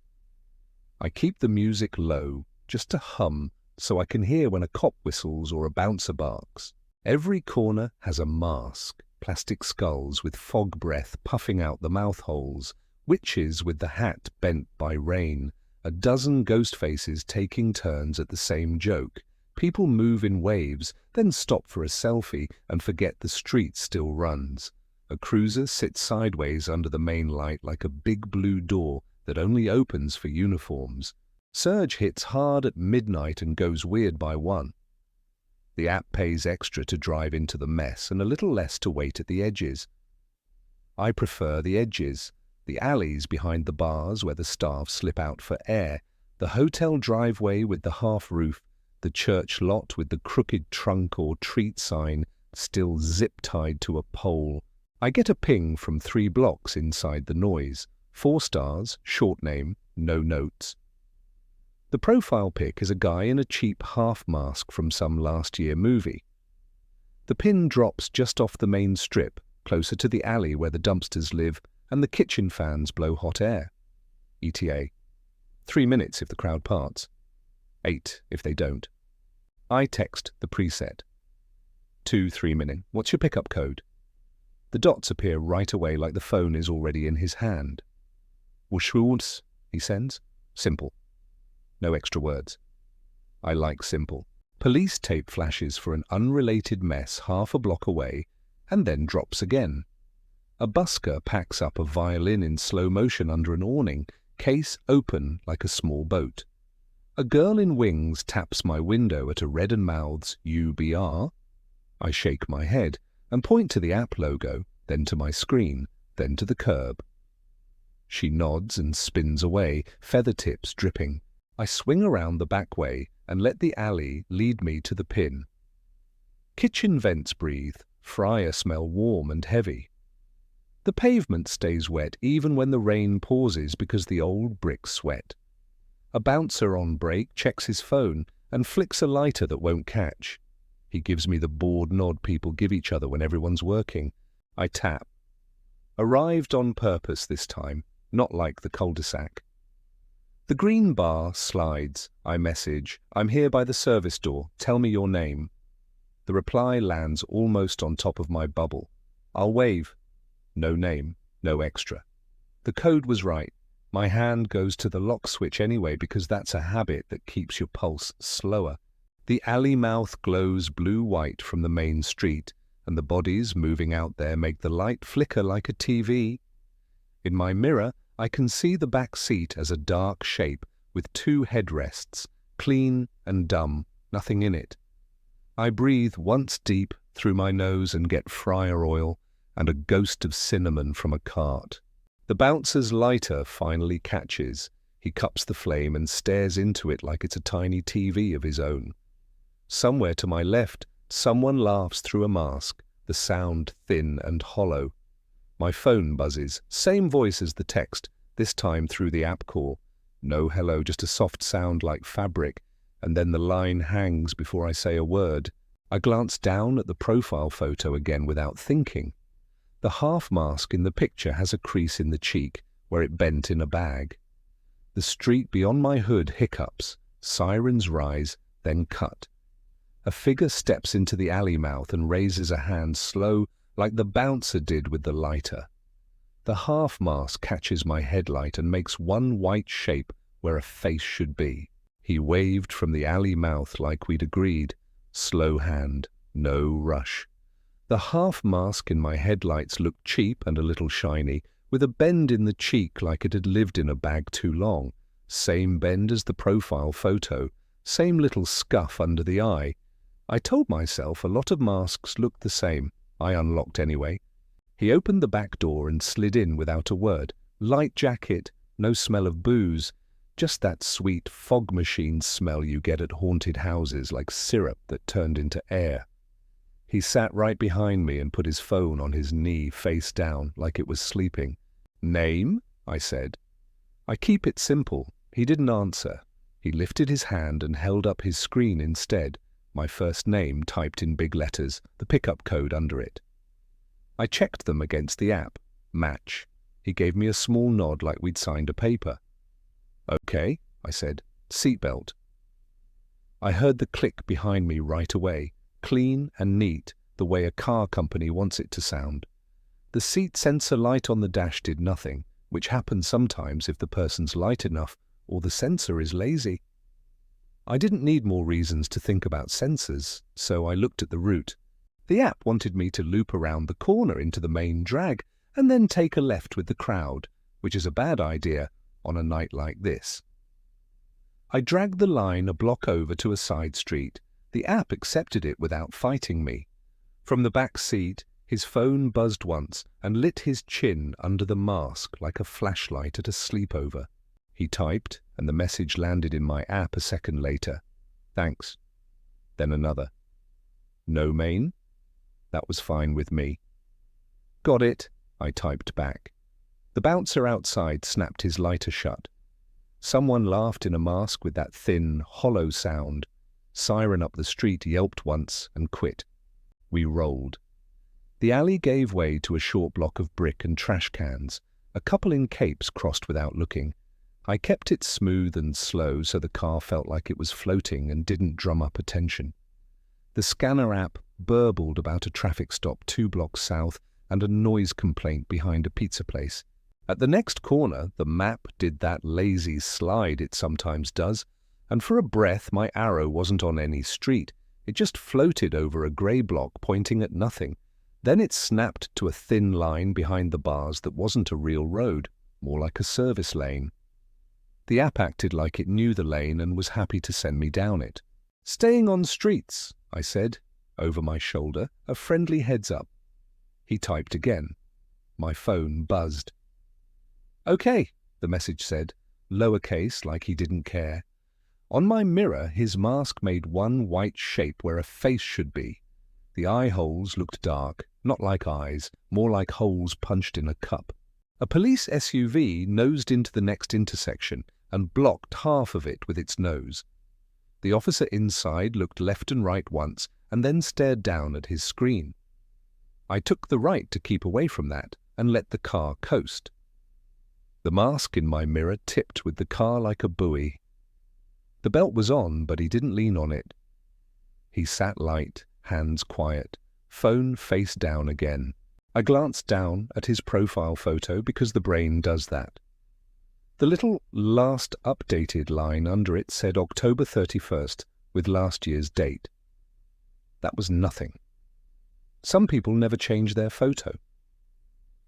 I keep the music low, just a hum, so I can hear when a cop whistles or a bouncer barks. Every corner has a mask, plastic skulls with fog breath puffing out the mouth holes, witches with the hat bent by rain, a dozen ghost faces taking turns at the same joke. People move in waves, then stop for a selfie and forget the street still runs. A cruiser sits sideways under the main light like a big blue door that only opens for uniforms. Surge hits hard at midnight and goes weird by 1. The app pays extra to drive into the mess and a little less to wait at the edges. I prefer the edges, the alleys behind the bars where the staff slip out for air, the hotel driveway with the half roof, the church lot with the crooked trunk or treat sign still zip-tied to a pole. I get a ping from 3 blocks inside the noise. 4 stars, short name, no notes. The profile pic is a guy in a cheap half mask from some last year movie. The pin drops just off the main strip, closer to the alley where the dumpsters live and the kitchen fans blow hot air. ETA. 3 minutes if the crowd parts. 8 if they don't. I text the preset. 2 3-minute. What's your pickup code? The dots appear right away like the phone is already in his hand. Wushwoods, he sends. Simple. No extra words. I like simple. Police tape flashes for an unrelated mess half a block away and then drops again. A busker packs up a violin in slow motion under an awning, case open like a small boat. A girl in wings taps my window at a red and mouths UBR. I shake my head and point to the app logo, then to my screen, then to the curb. She nods and spins away, feather tips dripping. I swing around the back way and let the alley lead me to the pin. Kitchen vents breathe, fryer smell warm and heavy. The pavement stays wet even when the rain pauses because the old bricks sweat. A bouncer on break checks his phone and flicks a lighter that won't catch. He gives me the bored nod people give each other when everyone's working. I tap. Arrived on purpose this time, not like the cul-de-sac. The green bar slides. I message, "I'm here by the service door. Tell me your name." The reply lands almost on top of my bubble. I'll wave. No name, no extra. The code was right. My hand goes to the lock switch anyway because that's a habit that keeps your pulse slower. The alley mouth glows blue-white from the main street, and the bodies moving out there make the light flicker like a TV. In my mirror, I can see the back seat as a dark shape with 2 headrests, clean and dumb, nothing in it. I breathe once deep through my nose and get fryer oil and a ghost of cinnamon from a cart. The bouncer's lighter finally catches. He cups the flame and stares into it like it's a tiny TV of his own. Somewhere to my left, someone laughs through a mask, the sound thin and hollow. My phone buzzes, same voice as the text, this time through the app call. No hello, just a soft sound like fabric, and then the line hangs before I say a word. I glance down at the profile photo again without thinking. The half mask in the picture has a crease in the cheek where it bent in a bag. The street beyond my hood hiccups, sirens rise, then cut. A figure steps into the alley mouth and raises a hand slow like the bouncer did with the lighter. The half mask catches my headlight and makes one white shape where a face should be. He waved from the alley mouth like we'd agreed. Slow hand, no rush. The half mask in my headlights looked cheap and a little shiny, with a bend in the cheek like it had lived in a bag too long. Same bend as the profile photo, same little scuff under the eye. I told myself a lot of masks looked the same. I unlocked anyway. He opened the back door and slid in without a word. Light jacket, no smell of booze, just that sweet fog machine smell you get at haunted houses, like syrup that turned into air. He sat right behind me and put his phone on his knee, face down, like it was sleeping. "Name?" I said. "I keep it simple." He didn't answer. He lifted his hand and held up his screen instead, my first name typed in big letters, the pickup code under it. I checked them against the app. Match. He gave me a small nod like we'd signed a paper. "Okay," I said. "Seatbelt." I heard the click behind me right away, clean and neat, the way a car company wants it to sound. The seat sensor light on the dash did nothing, which happens sometimes if the person's light enough or the sensor is lazy. I didn't need more reasons to think about sensors, so I looked at the route. The app wanted me to loop around the corner into the main drag and then take a left with the crowd, which is a bad idea on a night like this. I dragged the line a block over to a side street. The app accepted it without fighting me. From the back seat, his phone buzzed once and lit his chin under the mask like a flashlight at a sleepover. He typed, and the message landed in my app a second later. "Thanks." Then another. "No main?" That was fine with me. "Got it," I typed back. The bouncer outside snapped his lighter shut. Someone laughed in a mask with that thin, hollow sound. Siren up the street yelped once and quit. We rolled. The alley gave way to a short block of brick and trash cans. A couple in capes crossed without looking. I kept it smooth and slow so the car felt like it was floating and didn't drum up attention. The scanner app burbled about a traffic stop 2 blocks south and a noise complaint behind a pizza place. At the next corner, the map did that lazy slide it sometimes does, and for a breath my arrow wasn't on any street. It just floated over a grey block pointing at nothing. Then it snapped to a thin line behind the bars that wasn't a real road, more like a service lane. The app acted like it knew the lane and was happy to send me down it. "Staying on streets," I said, over my shoulder, a friendly heads up. He typed again. My phone buzzed. "Okay," the message said, lowercase like he didn't care. On my mirror, his mask made one white shape where a face should be. The eye holes looked dark, not like eyes, more like holes punched in a cup. A police SUV nosed into the next intersection and blocked half of it with its nose. The officer inside looked left and right once and then stared down at his screen. I took the right to keep away from that and let the car coast. The mask in my mirror tipped with the car like a buoy. The belt was on, but he didn't lean on it. He sat light, hands quiet, phone face down again. I glanced down at his profile photo because the brain does that. The little last updated line under it said October 31st with last year's date. That was nothing. Some people never change their photo.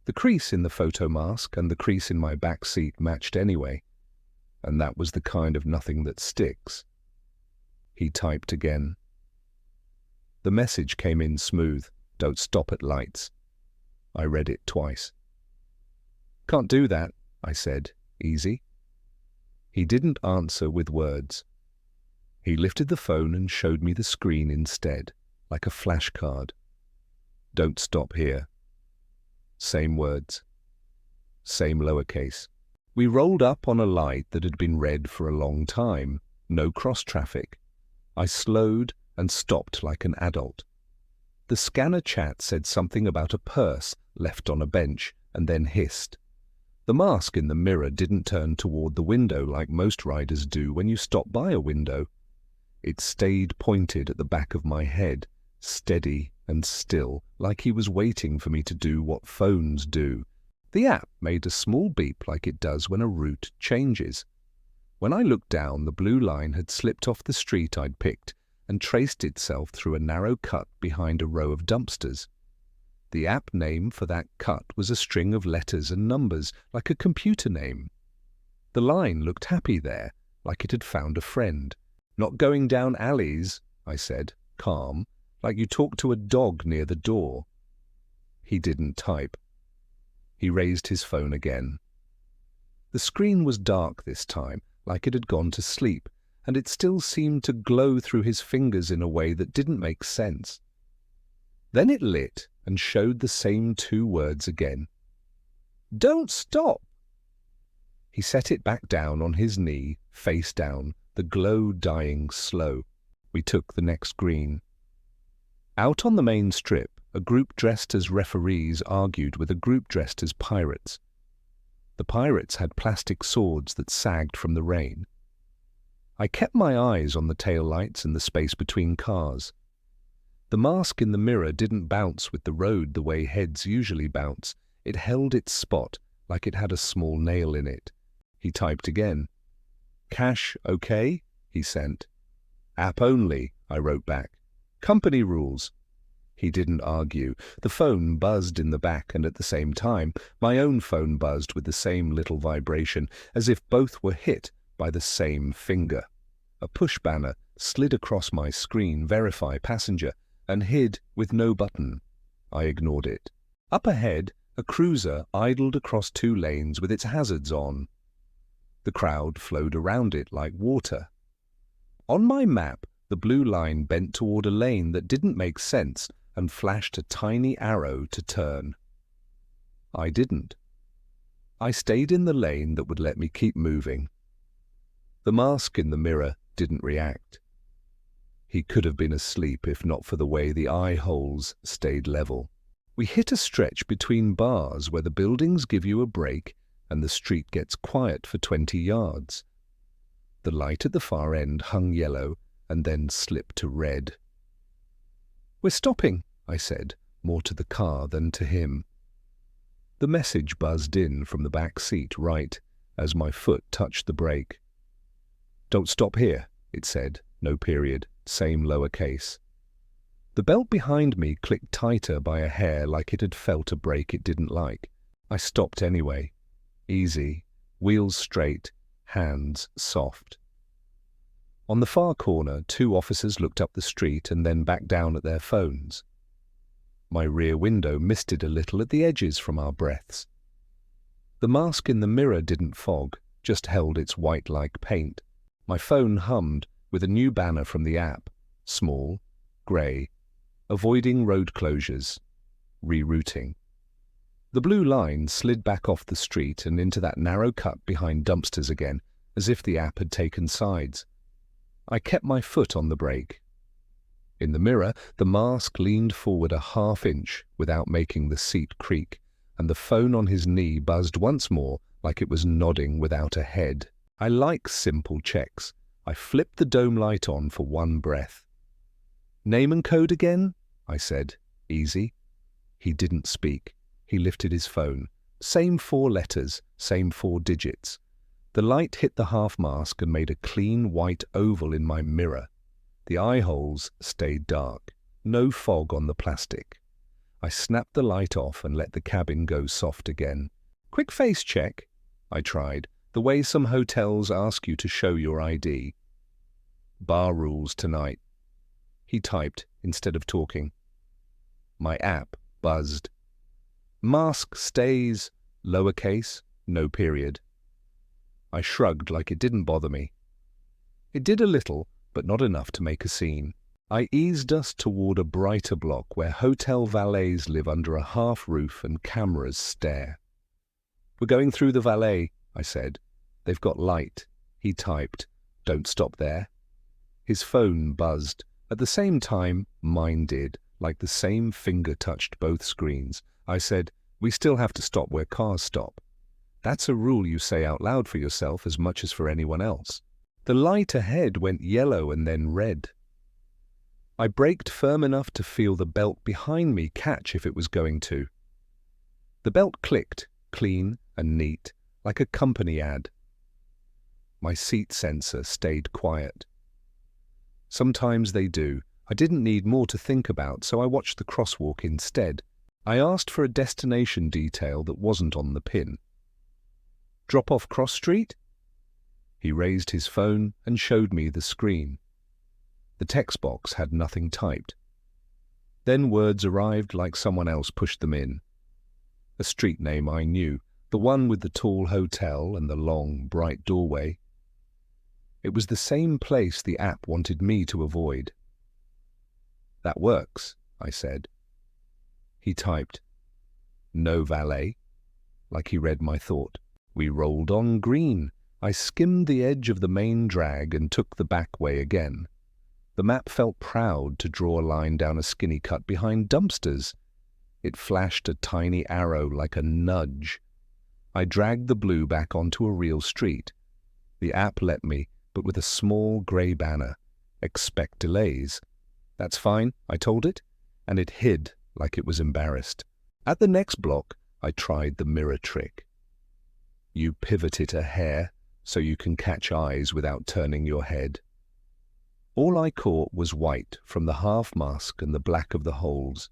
The crease in the photo mask and the crease in my back seat matched anyway, and that was the kind of nothing that sticks. He typed again. The message came in smooth. Don't stop at lights. I read it twice. Can't do that, I said. Easy. He didn't answer with words. He lifted the phone and showed me the screen instead, like a flashcard. Don't stop here. Same words. Same lowercase. We rolled up on a light that had been red for a long time. No cross traffic. I slowed and stopped like an adult. The scanner chat said something about a purse left on a bench and then hissed. The mask in the mirror didn't turn toward the window like most riders do when you stop by a window. It stayed pointed at the back of my head, steady and still, like he was waiting for me to do what phones do. The app made a small beep like it does when a route changes. When I looked down, the blue line had slipped off the street I'd picked and traced itself through a narrow cut behind a row of dumpsters. The app name for that cut was a string of letters and numbers, like a computer name. The line looked happy there, like it had found a friend. Not going down alleys, I said, calm, like you talk to a dog near the door. He didn't type. He raised his phone again. The screen was dark this time, like it had gone to sleep, and it still seemed to glow through his fingers in a way that didn't make sense. Then it lit and showed the same two words again. Don't stop! He set it back down on his knee, face down, the glow dying slow. We took the next green. Out on the main strip, a group dressed as referees argued with a group dressed as pirates. The pirates had plastic swords that sagged from the rain. I kept my eyes on the taillights and the space between cars. The mask in the mirror didn't bounce with the road the way heads usually bounce. It held its spot like it had a small nail in it. He typed again. Cash okay? He sent. App only, I wrote back. Company rules. He didn't argue. The phone buzzed in the back, and at the same time, my own phone buzzed with the same little vibration, as if both were hit by the same finger. A push banner slid across my screen, verify passenger, and hid with no button. I ignored it. Up ahead, a cruiser idled across 2 lanes with its hazards on. The crowd flowed around it like water. On my map, the blue line bent toward a lane that didn't make sense and flashed a tiny arrow to turn. I didn't. I stayed in the lane that would let me keep moving. The mask in the mirror didn't react. He could have been asleep if not for the way the eye holes stayed level. We hit a stretch between bars where the buildings give you a break and the street gets quiet for 20 yards. The light at the far end hung yellow and then slipped to red. We're stopping, I said, more to the car than to him. The message buzzed in from the back seat right as my foot touched the brake. Don't stop here, it said, no period, same lowercase. The belt behind me clicked tighter by a hair like it had felt a brake it didn't like. I stopped anyway. Easy, wheels straight, hands soft. On the far corner, 2 officers looked up the street and then back down at their phones. My rear window misted a little at the edges from our breaths. The mask in the mirror didn't fog, just held its white like paint. My phone hummed with a new banner from the app, small, grey, avoiding road closures, rerouting. The blue line slid back off the street and into that narrow cut behind dumpsters again, as if the app had taken sides. I kept my foot on the brake. In the mirror, the mask leaned forward a ½ inch without making the seat creak, and the phone on his knee buzzed once more like it was nodding without a head. I like simple checks. I flipped the dome light on for one breath. Name and code again? I said. Easy. He didn't speak. He lifted his phone. Same 4 letters, same 4 digits. The light hit the half mask and made a clean white oval in my mirror. The eye holes stayed dark. No fog on the plastic. I snapped the light off and let the cabin go soft again. Quick face check, I tried, the way some hotels ask you to show your ID. Bar rules tonight, he typed instead of talking. My app buzzed. Mask stays, lowercase, no period. I shrugged like it didn't bother me. It did a little, but not enough to make a scene. I eased us toward a brighter block where hotel valets live under a half roof and cameras stare. We're going through the valet, I said. They've got light. He typed, don't stop there. His phone buzzed. At the same time, mine did, like the same finger touched both screens. I said, we still have to stop where cars stop. That's a rule you say out loud for yourself as much as for anyone else. The light ahead went yellow and then red. I braked firm enough to feel the belt behind me catch if it was going to. The belt clicked, clean and neat, like a company ad. My seat sensor stayed quiet. Sometimes they do. I didn't need more to think about, so I watched the crosswalk instead. I asked for a destination detail that wasn't on the pin. Drop off Cross Street? He raised his phone and showed me the screen. The text box had nothing typed. Then words arrived like someone else pushed them in. A street name I knew, the one with the tall hotel and the long, bright doorway. It was the same place the app wanted me to avoid. That works, I said. He typed, no valet, like he read my thought. We rolled on green. I skimmed the edge of the main drag and took the back way again. The map felt proud to draw a line down a skinny cut behind dumpsters. It flashed a tiny arrow like a nudge. I dragged the blue back onto a real street. The app let me, but with a small grey banner. Expect delays. That's fine, I told it, and it hid like it was embarrassed. At the next block, I tried the mirror trick. You pivot it a hair so you can catch eyes without turning your head. All I caught was white from the half mask and the black of the holes.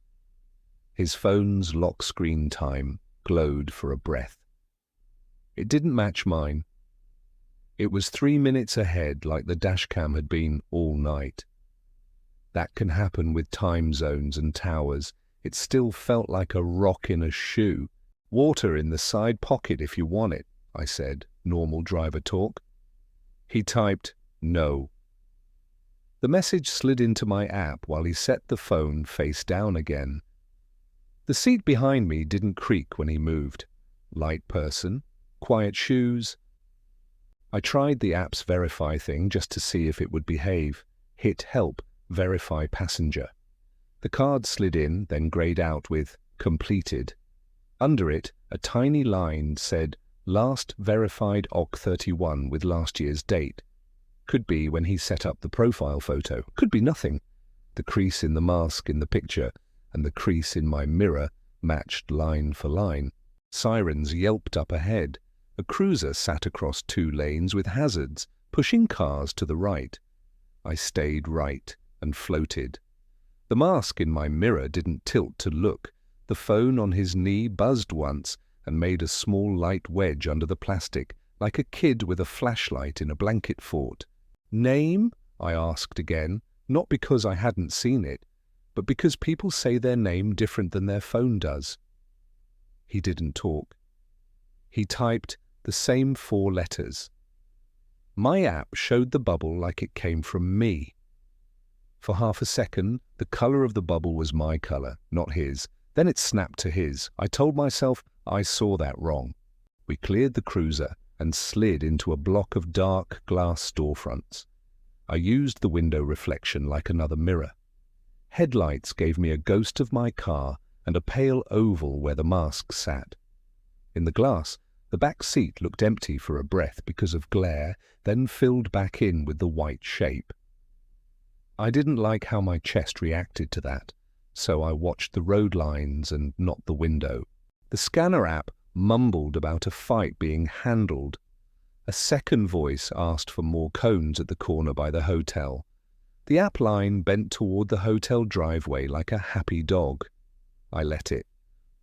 His phone's lock screen time glowed for a breath. It didn't match mine. It was 3 minutes ahead like the dashcam had been all night. That can happen with time zones and towers. It still felt like a rock in a shoe. Water in the side pocket if you want it, I said, normal driver talk. He typed, no. The message slid into my app while he set the phone face down again. The seat behind me didn't creak when he moved. Light person, quiet shoes. I tried the app's verify thing just to see if it would behave. Hit help, verify passenger. The card slid in, then grayed out with completed. Under it, a tiny line said, last verified OC31 with last year's date. Could be when he set up the profile photo. Could be nothing. The crease in the mask in the picture and the crease in my mirror matched line for line. Sirens yelped up ahead. A cruiser sat across 2 lanes with hazards, pushing cars to the right. I stayed right and floated. The mask in my mirror didn't tilt to look. The phone on his knee buzzed once and made a small light wedge under the plastic, like a kid with a flashlight in a blanket fort. Name? I asked again, not because I hadn't seen it, but because people say their name different than their phone does. He didn't talk. He typed the same 4 letters. My app showed the bubble like it came from me. For half a second, the color of the bubble was my color, not his. Then it snapped to his. I told myself I saw that wrong. We cleared the cruiser and slid into a block of dark glass storefronts. I used the window reflection like another mirror. Headlights gave me a ghost of my car and a pale oval where the mask sat. In the glass, the back seat looked empty for a breath because of glare, then filled back in with the white shape. I didn't like how my chest reacted to that, so I watched the road lines and not the window. The scanner app mumbled about a fight being handled. A second voice asked for more cones at the corner by the hotel. The app line bent toward the hotel driveway like a happy dog. I let it.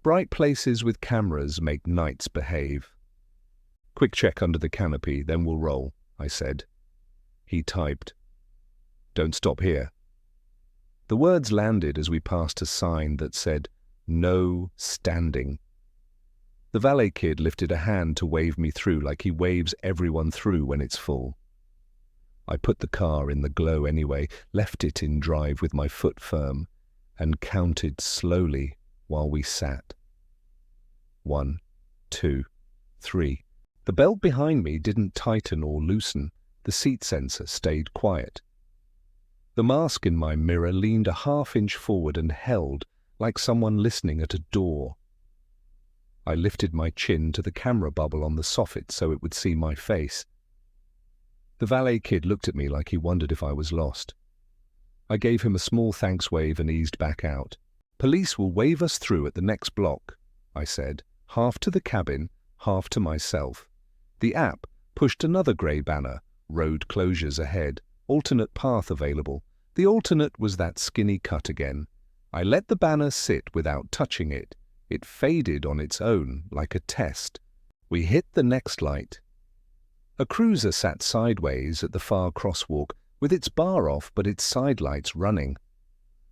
Bright places with cameras make nights behave. Quick check under the canopy, then we'll roll, I said. He typed, "Don't stop here." The words landed as we passed a sign that said, "No standing." The valet kid lifted a hand to wave me through like he waves everyone through when it's full. I put the car in the glow anyway, left it in drive with my foot firm, and counted slowly while we sat. 1, 2, 3. The belt behind me didn't tighten or loosen. The seat sensor stayed quiet. The mask in my mirror leaned a half-inch forward and held, like someone listening at a door. I lifted my chin to the camera bubble on the soffit so it would see my face. The valet kid looked at me like he wondered if I was lost. I gave him a small thanks wave and eased back out. "Police will wave us through at the next block," I said, half to the cabin, half to myself. The app pushed another grey banner, "Road closures ahead, alternate path available." The alternate was that skinny cut again. I let the banner sit without touching it. It faded on its own, like a test. We hit the next light. A cruiser sat sideways at the far crosswalk, with its bar off but its side lights running.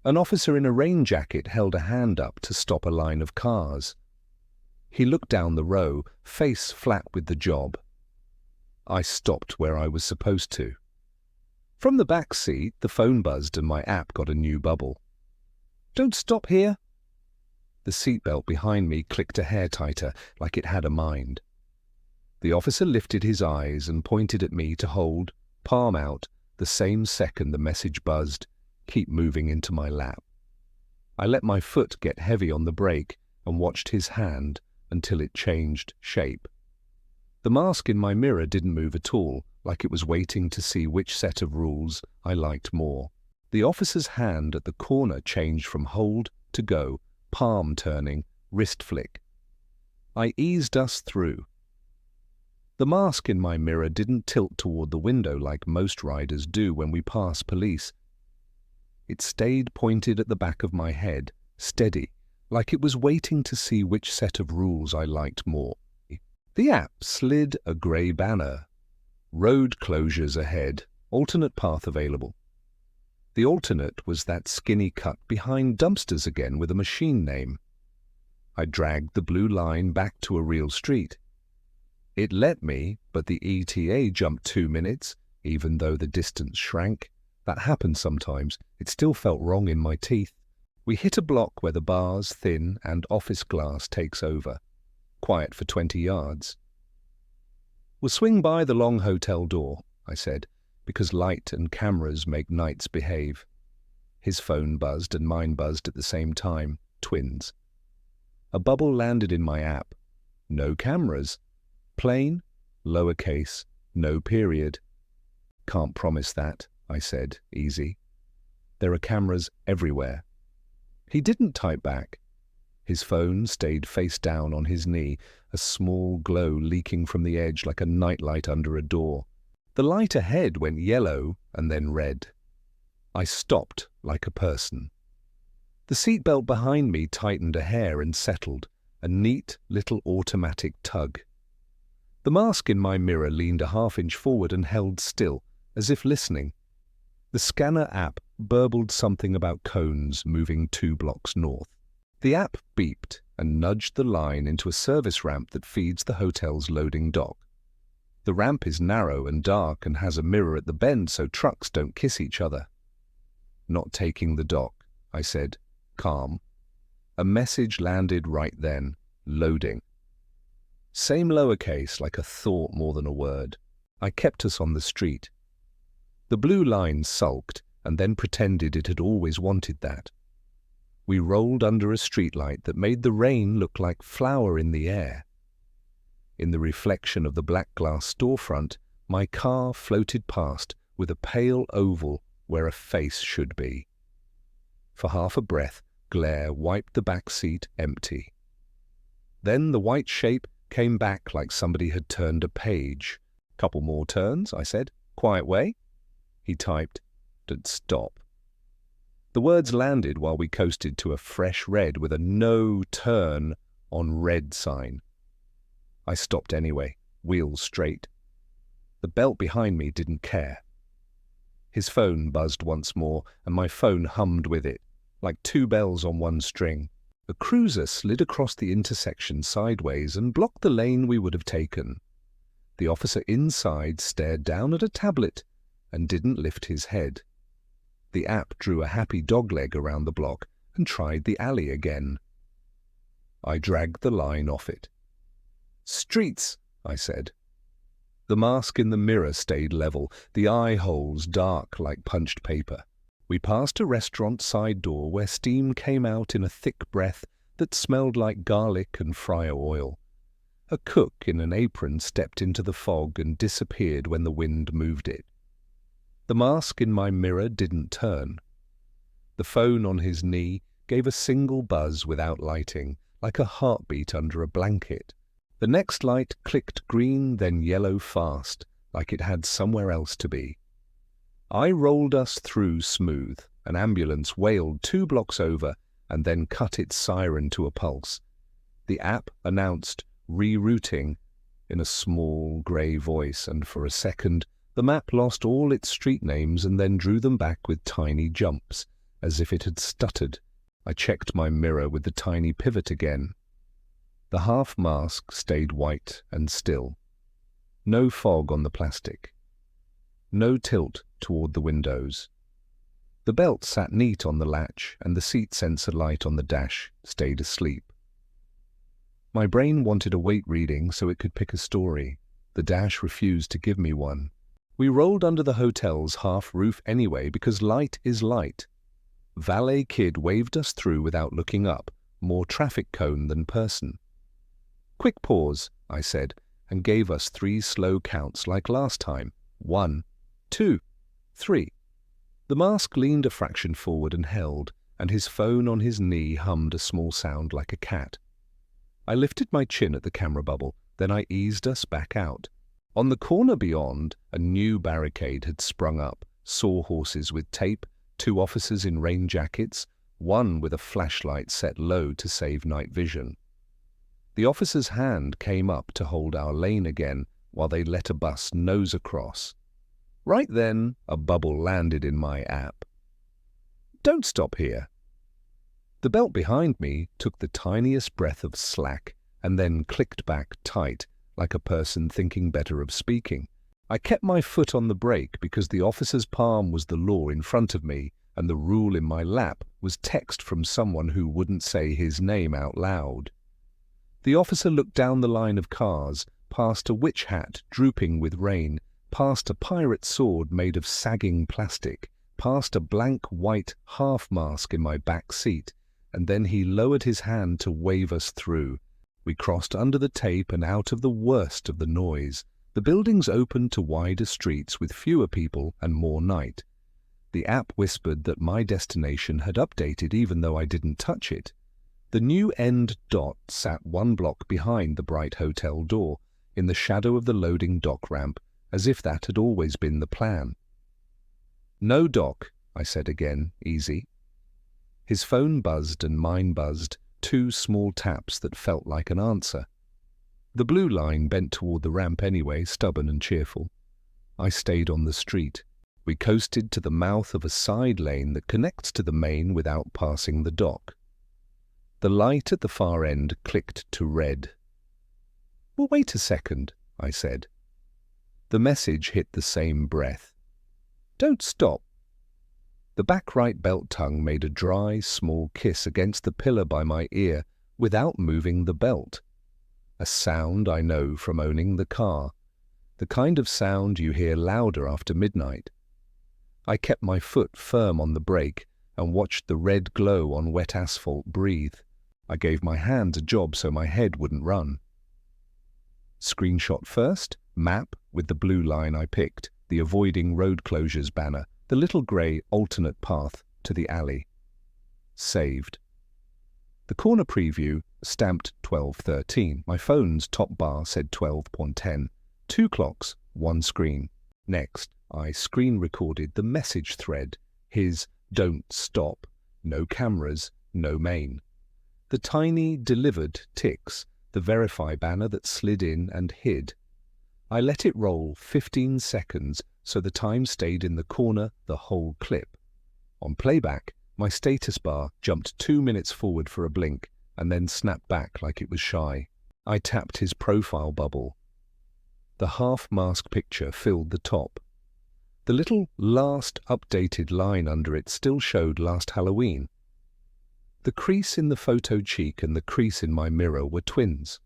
An officer in a rain jacket held a hand up to stop a line of cars. He looked down the row, face flat with the job. I stopped where I was supposed to. From the back seat, the phone buzzed and my app got a new bubble. "Don't stop here." The seatbelt behind me clicked a hair tighter, like it had a mind. The officer lifted his eyes and pointed at me to hold, palm out, the same second the message buzzed, "Keep moving," into my lap. I let my foot get heavy on the brake and watched his hand until it changed shape. The mask in my mirror didn't move at all, like it was waiting to see which set of rules I liked more. The officer's hand at the corner changed from hold to go, palm turning, wrist flick. I eased us through. The mask in my mirror didn't tilt toward the window like most riders do when we pass police. It stayed pointed at the back of my head, steady, like it was waiting to see which set of rules I liked more. The app slid a grey banner. "Road closures ahead, alternate path available." The alternate was that skinny cut behind dumpsters again with a machine name. I dragged the blue line back to a real street. It let me, but the ETA jumped 2 minutes, even though the distance shrank. That happened sometimes. It still felt wrong in my teeth. We hit a block where the bars thin and office glass takes over. Quiet for 20 yards. "We'll swing by the long hotel door," I said, "because light and cameras make nights behave." His phone buzzed and mine buzzed at the same time, twins. A bubble landed in my app. No cameras. Plain, lowercase, no period. "Can't promise that," I said, easy. "There are cameras everywhere." He didn't type back. His phone stayed face down on his knee, a small glow leaking from the edge like a nightlight under a door. The light ahead went yellow and then red. I stopped like a person. The seatbelt behind me tightened a hair and settled, a neat little automatic tug. The mask in my mirror leaned a half-inch forward and held still, as if listening. The scanner app burbled something about cones moving 2 blocks north. The app beeped and nudged the line into a service ramp that feeds the hotel's loading dock. The ramp is narrow and dark and has a mirror at the bend so trucks don't kiss each other. "Not taking the dock," I said, calm. A message landed right then, "Loading." Same lowercase, like a thought more than a word. I kept us on the street. The blue line sulked and then pretended it had always wanted that. We rolled under a streetlight that made the rain look like flour in the air. In the reflection of the black glass storefront, my car floated past with a pale oval where a face should be. For half a breath, glare wiped the back seat empty. Then the white shape came back like somebody had turned a page. "Couple more turns," I said. "Quiet way." He typed, "Don't stop." The words landed while we coasted to a fresh red with a no turn on red sign. I stopped anyway, wheels straight. The belt behind me didn't care. His phone buzzed once more, and my phone hummed with it, like two bells on one string. A cruiser slid across the intersection sideways and blocked the lane we would have taken. The officer inside stared down at a tablet and didn't lift his head. The app drew a happy dogleg around the block and tried the alley again. I dragged the line off it. "Streets," I said. The mask in the mirror stayed level, the eye holes dark like punched paper. We passed a restaurant side door where steam came out in a thick breath that smelled like garlic and fryer oil. A cook in an apron stepped into the fog and disappeared when the wind moved it. The mask in my mirror didn't turn. The phone on his knee gave a single buzz without lighting, like a heartbeat under a blanket. The next light clicked green, then yellow fast, like it had somewhere else to be. I rolled us through smooth. An ambulance wailed 2 blocks over and then cut its siren to a pulse. The app announced rerouting in a small grey voice, and for a second the map lost all its street names and then drew them back with tiny jumps, as if it had stuttered. I checked my mirror with the tiny pivot again. The half mask stayed white and still. No fog on the plastic. No tilt toward the windows. The belt sat neat on the latch, and the seat sensor light on the dash stayed asleep. My brain wanted a weight reading so it could pick a story. The dash refused to give me one. We rolled under the hotel's half-roof anyway because light is light. Valet Kid waved us through without looking up, more traffic cone than person. "Quick pause," I said, and gave us 3 slow counts like last time. 1, 2, 3. The mask leaned a fraction forward and held, and his phone on his knee hummed a small sound like a cat. I lifted my chin at the camera bubble, then I eased us back out. On the corner beyond, a new barricade had sprung up, sawhorses with tape, 2 officers in rain jackets, one with a flashlight set low to save night vision. The officer's hand came up to hold our lane again while they let a bus nose across. Right then, a bubble landed in my app. "Don't stop here." The belt behind me took the tiniest breath of slack and then clicked back tight, like a person thinking better of speaking. I kept my foot on the brake because the officer's palm was the law in front of me, and the rule in my lap was text from someone who wouldn't say his name out loud. The officer looked down the line of cars, past a witch hat drooping with rain, past a pirate sword made of sagging plastic, past a blank white half mask in my back seat, and then he lowered his hand to wave us through. We crossed under the tape and out of the worst of the noise. The buildings opened to wider streets with fewer people and more night. The app whispered that my destination had updated even though I didn't touch it. The new end dot sat 1 block behind the bright hotel door, in the shadow of the loading dock ramp, as if that had always been the plan. "No dock," I said again, easy. His phone buzzed and mine buzzed, 2 small taps that felt like an answer. The blue line bent toward the ramp anyway, stubborn and cheerful. I stayed on the street. We coasted to the mouth of a side lane that connects to the main without passing the dock. The light at the far end clicked to red. "Well, wait a second," I said. The message hit the same breath. "Don't stop." The back right belt tongue made a dry, small kiss against the pillar by my ear without moving the belt. A sound I know from owning the car, the kind of sound you hear louder after midnight. I kept my foot firm on the brake and watched the red glow on wet asphalt breathe. I gave my hands a job so my head wouldn't run. Screenshot first, map with the blue line I picked, the avoiding road closures banner, the little grey alternate path to the alley. Saved. The corner preview stamped 12:13. My phone's top bar said 12:10. 2 clocks, 1 screen. Next, I screen recorded the message thread, his Don't stop. No cameras, no main. The tiny delivered ticks, the verify banner that slid in and hid. I let it roll 15 seconds so the time stayed in the corner the whole clip. On playback, my status bar jumped 2 minutes forward for a blink and then snapped back like it was shy. I tapped his profile bubble. The half-mask picture filled the top. The little last updated line under it still showed last Halloween. The crease in the photo cheek and the crease in my mirror were twins.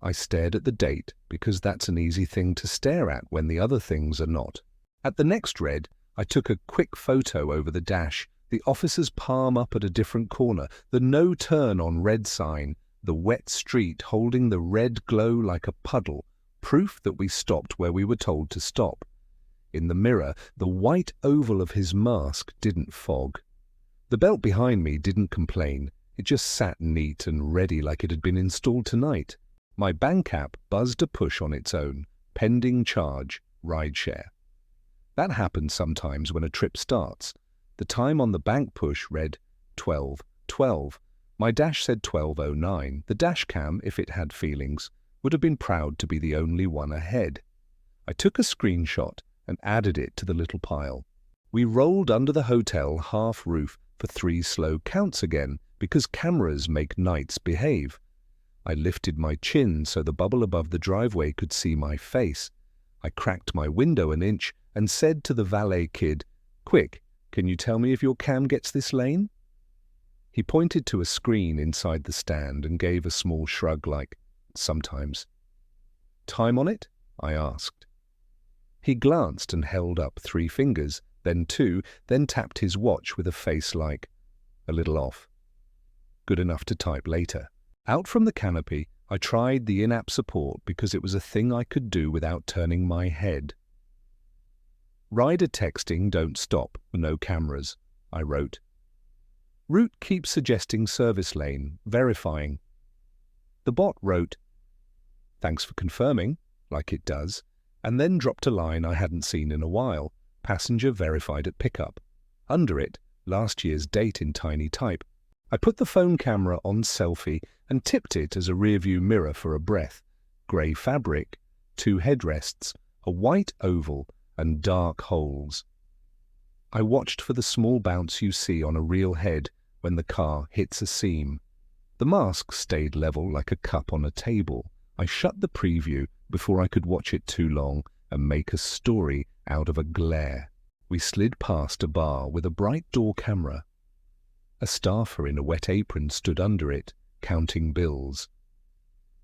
I stared at the date because that's an easy thing to stare at when the other things are not. At the next red, I took a quick photo over the dash, the officer's palm up at a different corner, the no turn on red sign, the wet street holding the red glow like a puddle, proof that we stopped where we were told to stop. In the mirror, the white oval of his mask didn't fog. The belt behind me didn't complain. It just sat neat and ready like it had been installed tonight. My bank app buzzed a push on its own. Pending charge, Rideshare. That happens sometimes when a trip starts. The time on the bank push read 12:12. My dash said 12:09. The dash cam, if it had feelings, would have been proud to be the only one ahead. I took a screenshot and added it to the little pile. We rolled under the hotel half roof for 3 slow counts again because cameras make nights behave. I lifted my chin so the bubble above the driveway could see my face. I cracked my window an inch and said to the valet kid, "Quick, can you tell me if your cam gets this lane?" He pointed to a screen inside the stand and gave a small shrug like, "Sometimes." "Time on it?" I asked. He glanced and held up 3 fingers, then 2, then tapped his watch with a face like, "A little off." Good enough to type later. Out from the canopy, I tried the in-app support because it was a thing I could do without turning my head. "Rider texting, don't stop, no cameras," I wrote. "Route keeps suggesting service lane, verifying." The bot wrote, "Thanks for confirming," like it does, and then dropped a line I hadn't seen in a while, "Passenger verified at pickup." Under it, last year's date in tiny type. I put the phone camera on selfie and tipped it as a rearview mirror for a breath. Grey fabric, 2 headrests, a white oval, and dark holes. I watched for the small bounce you see on a real head when the car hits a seam. The mask stayed level like a cup on a table. I shut the preview before I could watch it too long and make a story out of a glare. We slid past a bar with a bright door camera. A staffer in a wet apron stood under it, counting bills.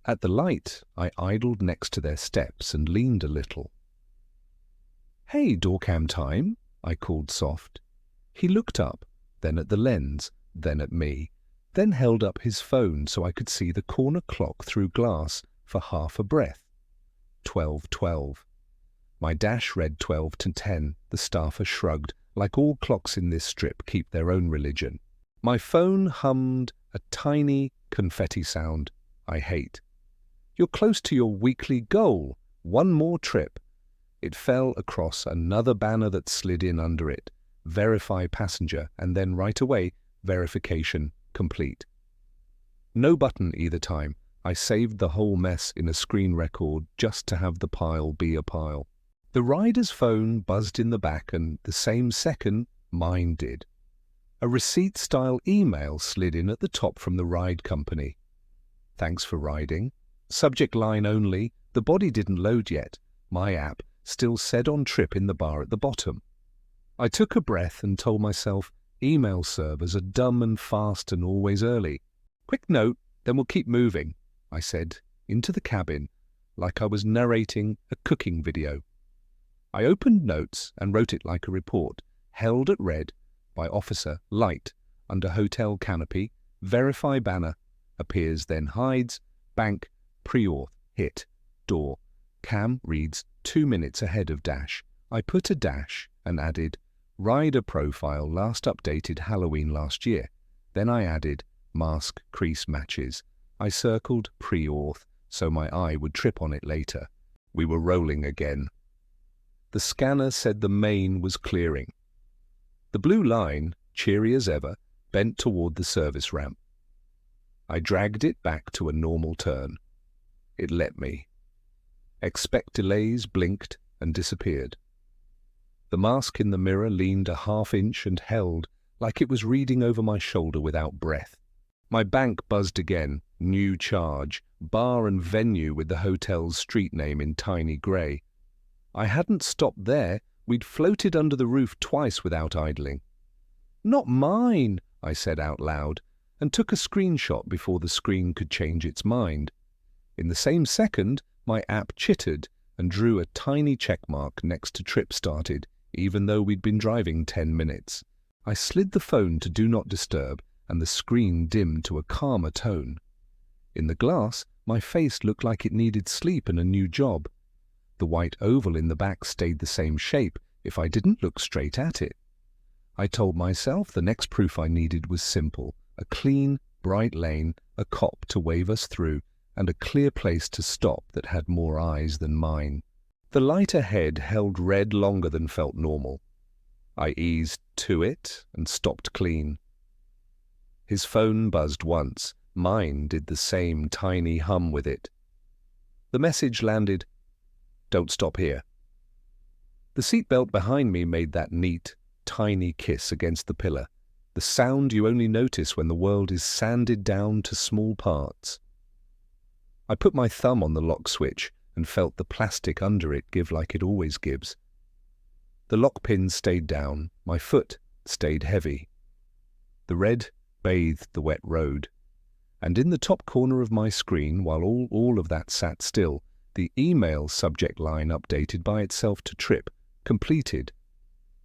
At the light, I idled next to their steps and leaned a little. "Hey, doorcam time," I called soft. He looked up, then at the lens, then at me, then held up his phone so I could see the corner clock through glass for half a breath. 12:12. My dash read 12 to 10. The staffer shrugged, like all clocks in this strip keep their own religion. My phone hummed a tiny confetti sound I hate. "You're close to your weekly goal. 1 more trip." It fell across another banner that slid in under it. Verify passenger, and then right away, verification complete. No button either time. I saved the whole mess in a screen record just to have the pile be a pile. The rider's phone buzzed in the back and the same second, mine did. A receipt-style email slid in at the top from the ride company. "Thanks for riding." Subject line only. The body didn't load yet. My app still said on trip in the bar at the bottom. I took a breath and told myself email servers are dumb and fast and always early. "Quick note, then we'll keep moving," I said, into the cabin, like I was narrating a cooking video. I opened notes and wrote it like a report, held at red, by officer, light, under hotel canopy, verify banner, appears then hides, bank, pre-auth, hit, door, cam reads 2 minutes ahead of dash. I put a dash and added, rider profile last updated Halloween last year. Then I added, mask crease matches. I circled pre-auth so my eye would trip on it later. We were rolling again. The scanner said the main was clearing. The blue line, cheery as ever, bent toward the service ramp. I dragged it back to a normal turn. It let me. Expect delays blinked and disappeared. The mask in the mirror leaned a half-inch and held, like it was reading over my shoulder without breath. My bank buzzed again, new charge, bar and venue with the hotel's street name in tiny grey. I hadn't stopped there, we'd floated under the roof twice without idling. "Not mine," I said out loud, and took a screenshot before the screen could change its mind. In the same second, my app chittered and drew a tiny checkmark next to trip started, even though we'd been driving 10 minutes. I slid the phone to Do Not Disturb, and the screen dimmed to a calmer tone. In the glass, my face looked like it needed sleep and a new job. The white oval in the back stayed the same shape if I didn't look straight at it. I told myself the next proof I needed was simple: a clean, bright lane, a cop to wave us through, and a clear place to stop that had more eyes than mine. The light ahead held red longer than felt normal. I eased to it and stopped clean. His phone buzzed once. Mine did the same tiny hum with it. The message landed, "Don't stop here." The seatbelt behind me made that neat, tiny kiss against the pillar, the sound you only notice when the world is sanded down to small parts. I put my thumb on the lock switch and felt the plastic under it give like it always gives. The lock pin stayed down, my foot stayed heavy. The red bathed the wet road, and in the top corner of my screen, while all of that sat still, the email subject line updated by itself to trip, completed,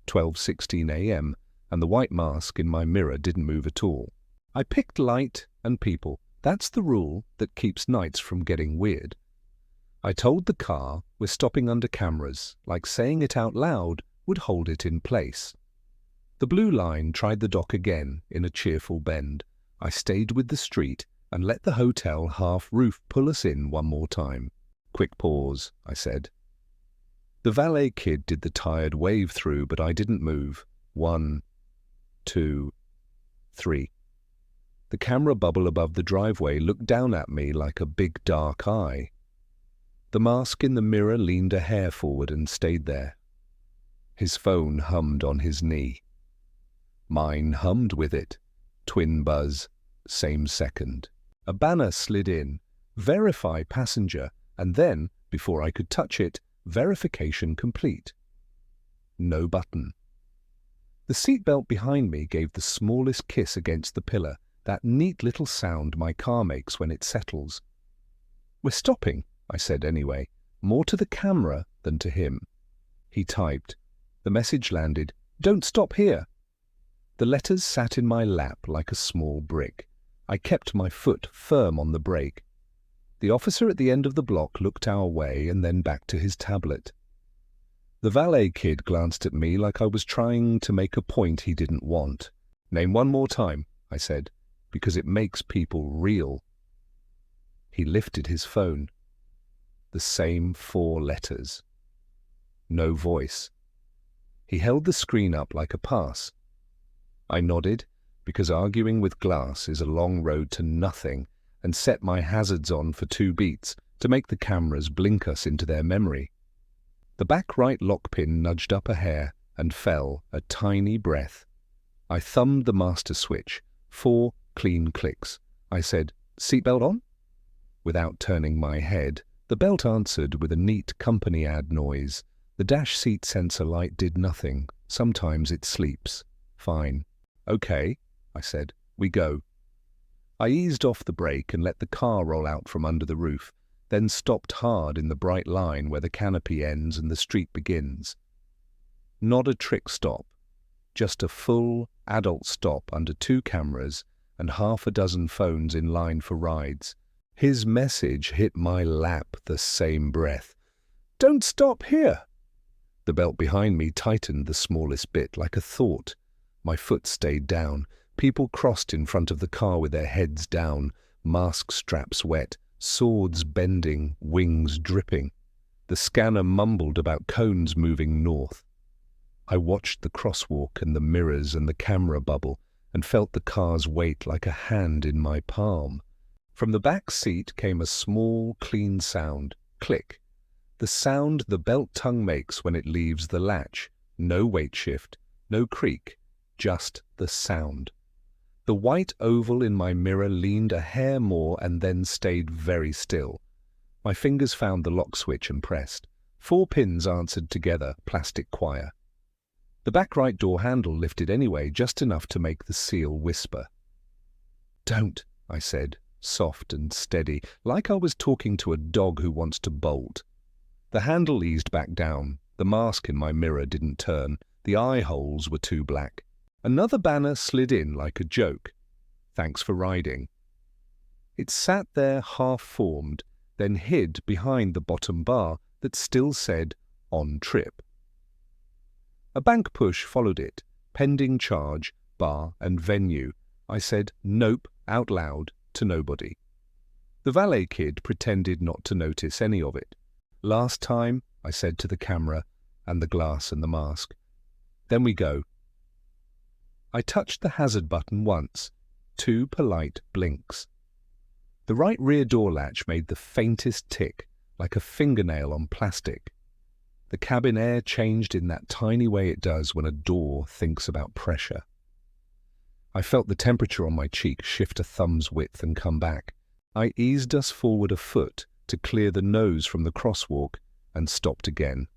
12:16 a.m., and the white mask in my mirror didn't move at all. I picked light and people. That's the rule that keeps nights from getting weird. I told the car we're stopping under cameras, like saying it out loud would hold it in place. The blue line tried the dock again in a cheerful bend. I stayed with the street and let the hotel half-roof pull us in one more time. "Quick pause," I said. The valet kid did the tired wave through, but I didn't move. 1, 2, 3. The camera bubble above the driveway looked down at me like a big dark eye. The mask in the mirror leaned a hair forward and stayed there. His phone hummed on his knee. Mine hummed with it. Twin buzz, same second. A banner slid in, "Verify passenger," and then, before I could touch it, "Verification complete." No button. The seatbelt behind me gave the smallest kiss against the pillar, that neat little sound my car makes when it settles. "We're stopping," I said anyway, more to the camera than to him. He typed. The message landed, "Don't stop here." The letters sat in my lap like a small brick. I kept my foot firm on the brake. The officer at the end of the block looked our way and then back to his tablet. The valet kid glanced at me like I was trying to make a point he didn't want. "Name one more time," I said, "because it makes people real." He lifted his phone. The same 4 letters. No voice. He held the screen up like a pass. I nodded, because arguing with glass is a long road to nothing, and set my hazards on for 2 beats to make the cameras blink us into their memory. The back right lock pin nudged up a hair and fell a tiny breath. I thumbed the master switch. 4 clean clicks. I said, "Seatbelt on?" Without turning my head, the belt answered with a neat company ad noise. The dash seat sensor light did nothing. Sometimes it sleeps. Fine. "Okay," I said. "We go." I eased off the brake and let the car roll out from under the roof, then stopped hard in the bright line where the canopy ends and the street begins. Not a trick stop, just a full adult stop under 2 cameras and half a dozen phones in line for rides. His message hit my lap the same breath. "Don't stop here." The belt behind me tightened the smallest bit, like a thought. My foot stayed down. People crossed in front of the car with their heads down, mask straps wet, swords bending, wings dripping. The scanner mumbled about cones moving north. I watched the crosswalk and the mirrors and the camera bubble and felt the car's weight like a hand in my palm. From the back seat came a small, clean sound. Click. The sound the belt tongue makes when it leaves the latch. No weight shift, no creak, just the sound. The white oval in my mirror leaned a hair more and then stayed very still. My fingers found the lock switch and pressed. 4 pins answered together, plastic choir. The back right door handle lifted anyway, just enough to make the seal whisper. "Don't," I said, soft and steady, like I was talking to a dog who wants to bolt. The handle eased back down. The mask in my mirror didn't turn. The eye holes were too black. Another banner slid in like a joke. "Thanks for riding." It sat there half-formed, then hid behind the bottom bar that still said, "On trip." A bank push followed it, pending charge, bar and venue. I said "nope" out loud to nobody. The valet kid pretended not to notice any of it. "Last time," I said to the camera and the glass and the mask. "Then we go." I touched the hazard button once. 2 polite blinks. The right rear door latch made the faintest tick, like a fingernail on plastic. The cabin air changed in that tiny way it does when a door thinks about pressure. I felt the temperature on my cheek shift a thumb's width and come back. I eased us forward a foot to clear the nose from the crosswalk and stopped again.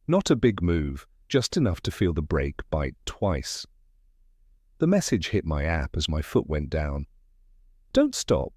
Not a big move, just enough to feel the brake bite twice. The message hit my app as my foot went down. "Don't stop."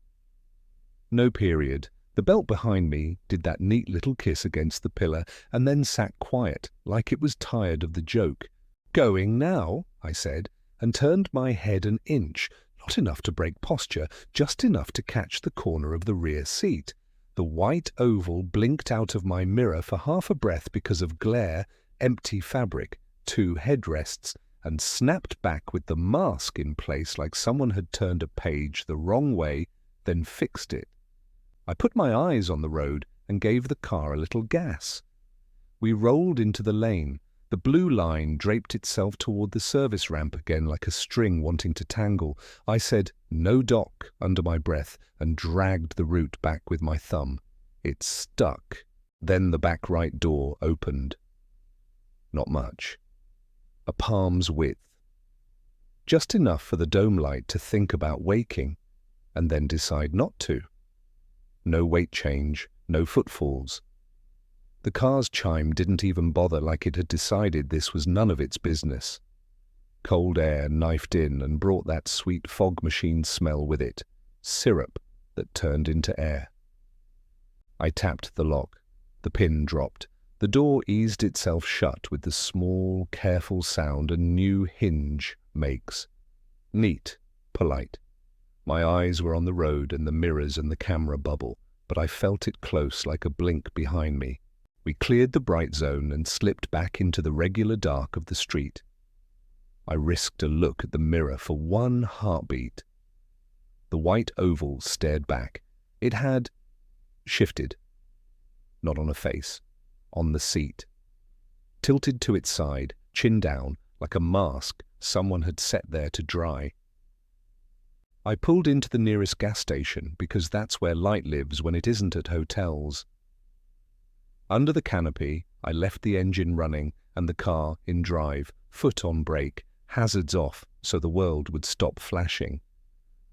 No period. The belt behind me did that neat little kiss against the pillar and then sat quiet, like it was tired of the joke. "Going now," I said, and turned my head an inch, not enough to break posture, just enough to catch the corner of the rear seat. The white oval blinked out of my mirror for half a breath because of glare, empty fabric, 2 headrests, and snapped back with the mask in place like someone had turned a page the wrong way, then fixed it. I put my eyes on the road and gave the car a little gas. We rolled into the lane. The blue line draped itself toward the service ramp again like a string wanting to tangle. I said, "No dock," under my breath and dragged the route back with my thumb. It stuck. Then the back right door opened. Not much. A palm's width. Just enough for the dome light to think about waking and then decide not to. No weight change, no footfalls. The car's chime didn't even bother, like it had decided this was none of its business. Cold air knifed in and brought that sweet fog machine smell with it, syrup that turned into air. I tapped the lock. The pin dropped. The door eased itself shut with the small, careful sound a new hinge makes. Neat, polite. My eyes were on the road and the mirrors and the camera bubble, but I felt it close like a blink behind me. We cleared the bright zone and slipped back into the regular dark of the street. I risked a look at the mirror for one heartbeat. The white oval stared back. It had shifted. Not on a face, on the seat. Tilted to its side, chin down, like a mask someone had set there to dry. I pulled into the nearest gas station because that's where light lives when it isn't at hotels. Under the canopy, I left the engine running and the car in drive, foot on brake, hazards off so the world would stop flashing.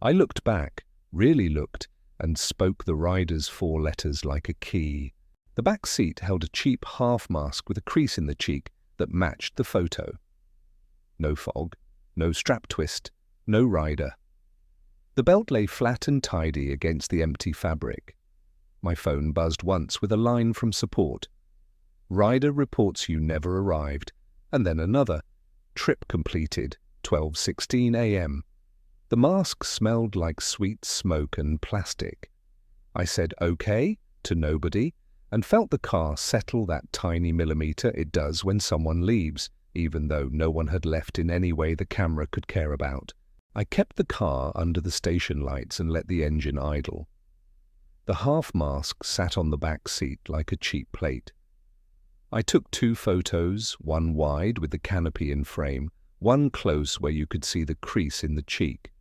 I looked back, really looked, and spoke the rider's 4 letters like a key. The back seat held a cheap half mask with a crease in the cheek that matched the photo. No fog, no strap twist, no rider. The belt lay flat and tidy against the empty fabric. My phone buzzed once with a line from support. "Rider reports you never arrived," and then another. "Trip completed, 12:16 a.m. The mask smelled like sweet smoke and plastic. I said "okay" to nobody and felt the car settle that tiny millimeter it does when someone leaves, even though no one had left in any way the camera could care about. I kept the car under the station lights and let the engine idle. The half mask sat on the back seat like a cheap plate. I took 2 photos, one wide with the canopy in frame, one close where you could see the crease in the cheek.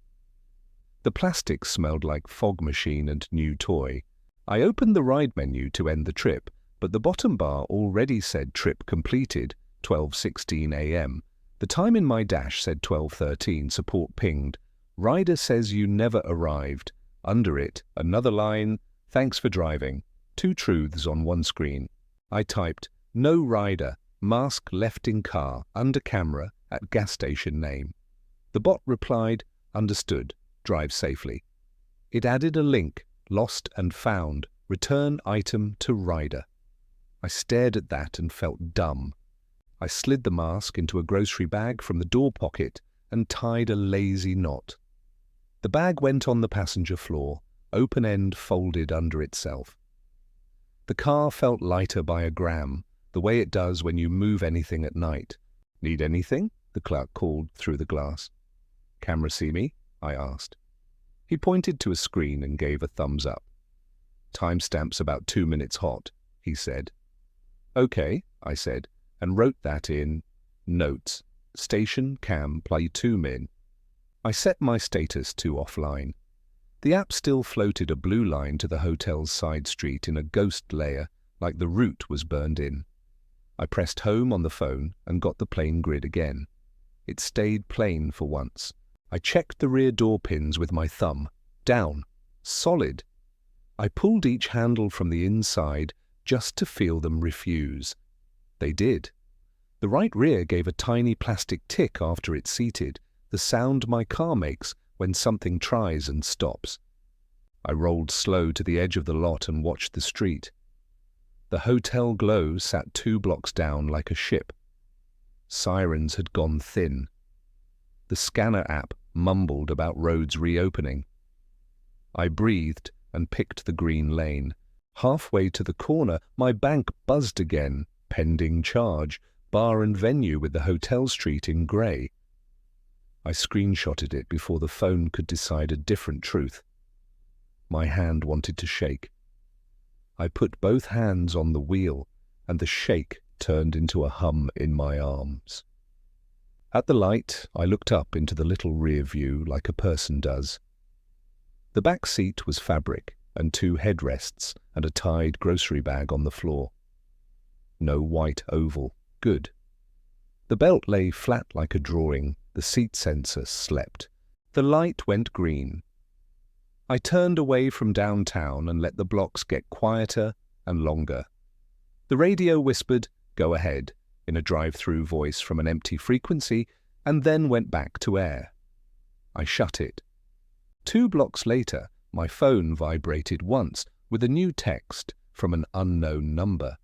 The plastic smelled like fog machine and new toy. I opened the ride menu to end the trip, but the bottom bar already said trip completed, 12:16 a.m. The time in my dash said 12:13, support pinged. Rider says you never arrived. Under it, another line, thanks for driving. 2 truths on one screen. I typed, no rider, mask left in car, under camera, at gas station name. The bot replied, understood, drive safely. It added a link, lost and found, return item to rider. I stared at that and felt dumb. I slid the mask into a grocery bag from the door pocket and tied a lazy knot. The bag went on the passenger floor, open end folded under itself. The car felt lighter by a gram, the way it does when you move anything at night. Need anything? The clerk called through the glass. Camera see me? I asked. He pointed to a screen and gave a thumbs up. Timestamp's about 2 minutes hot, he said. Okay, I said, and wrote that in notes. Station cam play 2 min. I set my status to offline. The app still floated a blue line to the hotel's side street in a ghost layer, like the route was burned in. I pressed home on the phone and got the plain grid again. It stayed plain for once. I checked the rear door pins with my thumb. Down. Solid. I pulled each handle from the inside just to feel them refuse. They did. The right rear gave a tiny plastic tick after it seated, the sound my car makes when something tries and stops. I rolled slow to the edge of the lot and watched the street. The hotel glow sat 2 blocks down like a ship. Sirens had gone thin. The scanner app mumbled about roads reopening. I breathed and picked the green lane. Halfway to the corner, my bank buzzed again, pending charge, bar and venue with the hotel street in grey. I screenshotted it before the phone could decide a different truth. My hand wanted to shake. I put both hands on the wheel, and the shake turned into a hum in my arms. At the light, I looked up into the little rear view like a person does. The back seat was fabric, and 2 headrests and a tied grocery bag on the floor. No white oval. Good. The belt lay flat like a drawing. The seat sensor slept. The light went green. I turned away from downtown and let the blocks get quieter and longer. The radio whispered, "Go ahead," in a drive-through voice from an empty frequency, and then went back to air. I shut it. 2 blocks later, my phone vibrated once with a new text from an unknown number.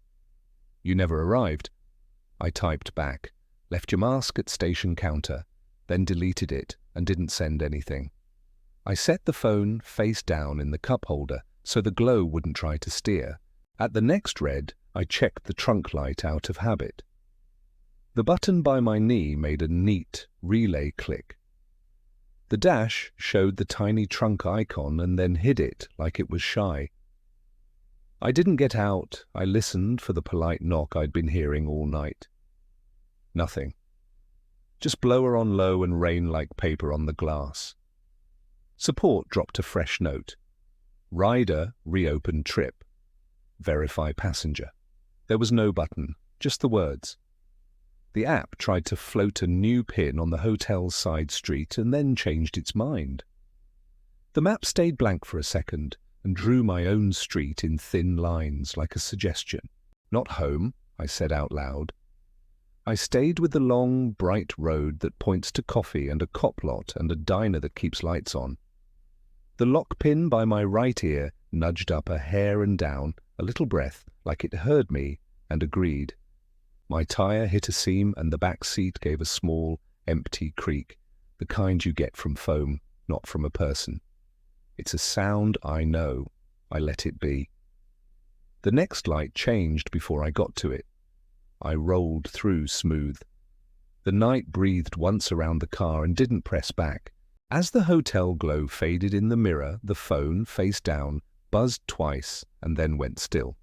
"You never arrived." I typed back, "Left your mask at station counter," then deleted it and didn't send anything. I set the phone face down in the cup holder so the glow wouldn't try to steer. At the next red, I checked the trunk light out of habit. The button by my knee made a neat relay click. The dash showed the tiny trunk icon and then hid it like it was shy. I didn't get out. I listened for the polite knock I'd been hearing all night. Nothing. Just blower on low and rain like paper on the glass. Support dropped a fresh note. Rider reopened trip. Verify passenger. There was no button, just the words. The app tried to float a new pin on the hotel's side street and then changed its mind. The map stayed blank for a second and drew my own street in thin lines like a suggestion. "Not home," I said out loud. I stayed with the long, bright road that points to coffee and a cop lot and a diner that keeps lights on. The lock pin by my right ear nudged up a hair and down, a little breath, like it heard me, and agreed. My tire hit a seam and the back seat gave a small, empty creak, the kind you get from foam, not from a person. It's a sound I know. I let it be. The next light changed before I got to it. I rolled through smooth. The night breathed once around the car and didn't press back. As the hotel glow faded in the mirror, the phone, face down, buzzed twice and then went still.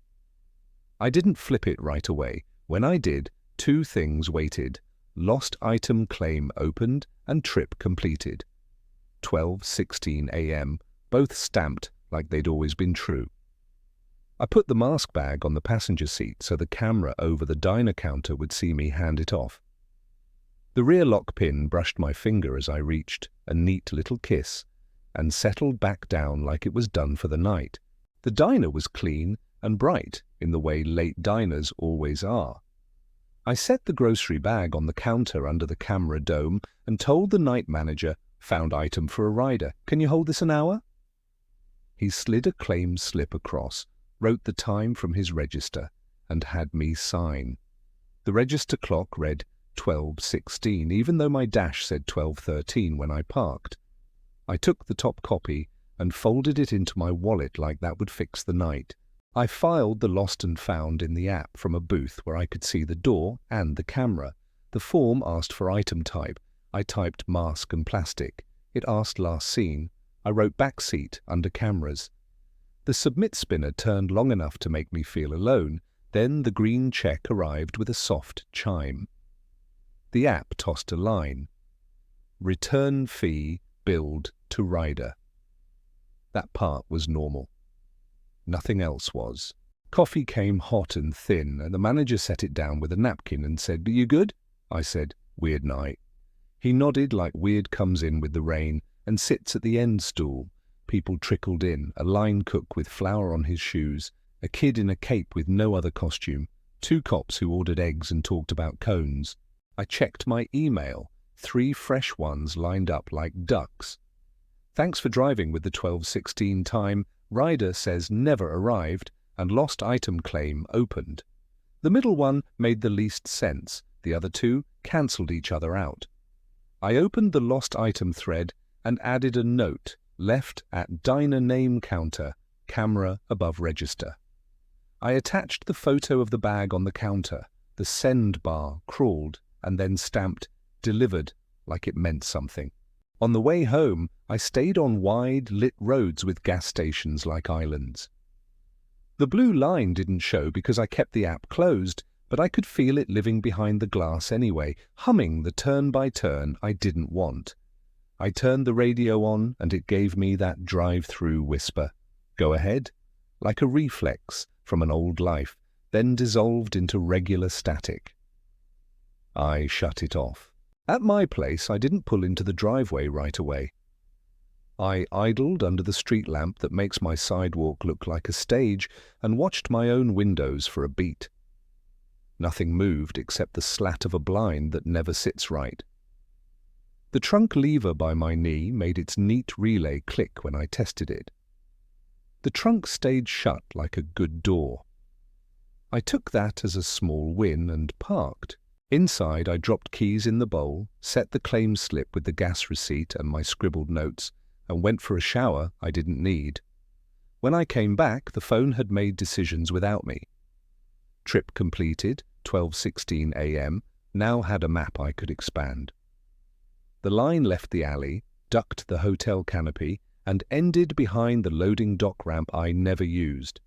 I didn't flip it right away. When I did, two things waited. Lost item claim opened and trip completed. 12:16 a.m., both stamped like they'd always been true. I put the mask bag on the passenger seat so the camera over the diner counter would see me hand it off. The rear lock pin brushed my finger as I reached, a neat little kiss, and settled back down like it was done for the night. The diner was clean and bright in the way late diners always are. I set the grocery bag on the counter under the camera dome and told the night manager, "Found item for a rider. Can you hold this an hour?" He slid a claim slip across, wrote the time from his register, and had me sign. The register clock read 12:16, even though my dash said 12:13 when I parked. I took the top copy and folded it into my wallet like that would fix the night. I filed the lost and found in the app from a booth where I could see the door and the camera. The form asked for item type. I typed mask and plastic. It asked last seen. I wrote back seat under cameras. The submit spinner turned long enough to make me feel alone. Then the green check arrived with a soft chime. The app tossed a line. Return fee billed to rider. That part was normal. Nothing else was. Coffee came hot and thin, and the manager set it down with a napkin and said, "You good?" I said, "Weird night." He nodded like weird comes in with the rain and sits at the end stool. People trickled in, a line cook with flour on his shoes, a kid in a cape with no other costume, two cops who ordered eggs and talked about cones. I checked my email, 3 fresh ones lined up like ducks. Thanks for driving with the 12:16 time. Rider says never arrived and lost item claim opened. The middle one made the least sense. The other two cancelled each other out. I opened the lost item thread and added a note left at diner name counter, camera above register. I attached the photo of the bag on the counter. The send bar crawled and then stamped delivered like it meant something. On the way home, I stayed on wide, lit roads with gas stations like islands. The blue line didn't show because I kept the app closed, but I could feel it living behind the glass anyway, humming the turn-by-turn I didn't want. I turned the radio on and it gave me that drive-through whisper. Go ahead, like a reflex from an old life, then dissolved into regular static. I shut it off. At my place, I didn't pull into the driveway right away. I idled under the street lamp that makes my sidewalk look like a stage and watched my own windows for a beat. Nothing moved except the slat of a blind that never sits right. The trunk lever by my knee made its neat relay click when I tested it. The trunk stayed shut like a good door. I took that as a small win and parked. Inside, I dropped keys in the bowl, set the claim slip with the gas receipt and my scribbled notes, and went for a shower I didn't need. When I came back, the phone had made decisions without me. Trip completed, 12:16 a.m., now had a map I could expand. The line left the alley, ducked the hotel canopy, and ended behind the loading dock ramp I never used.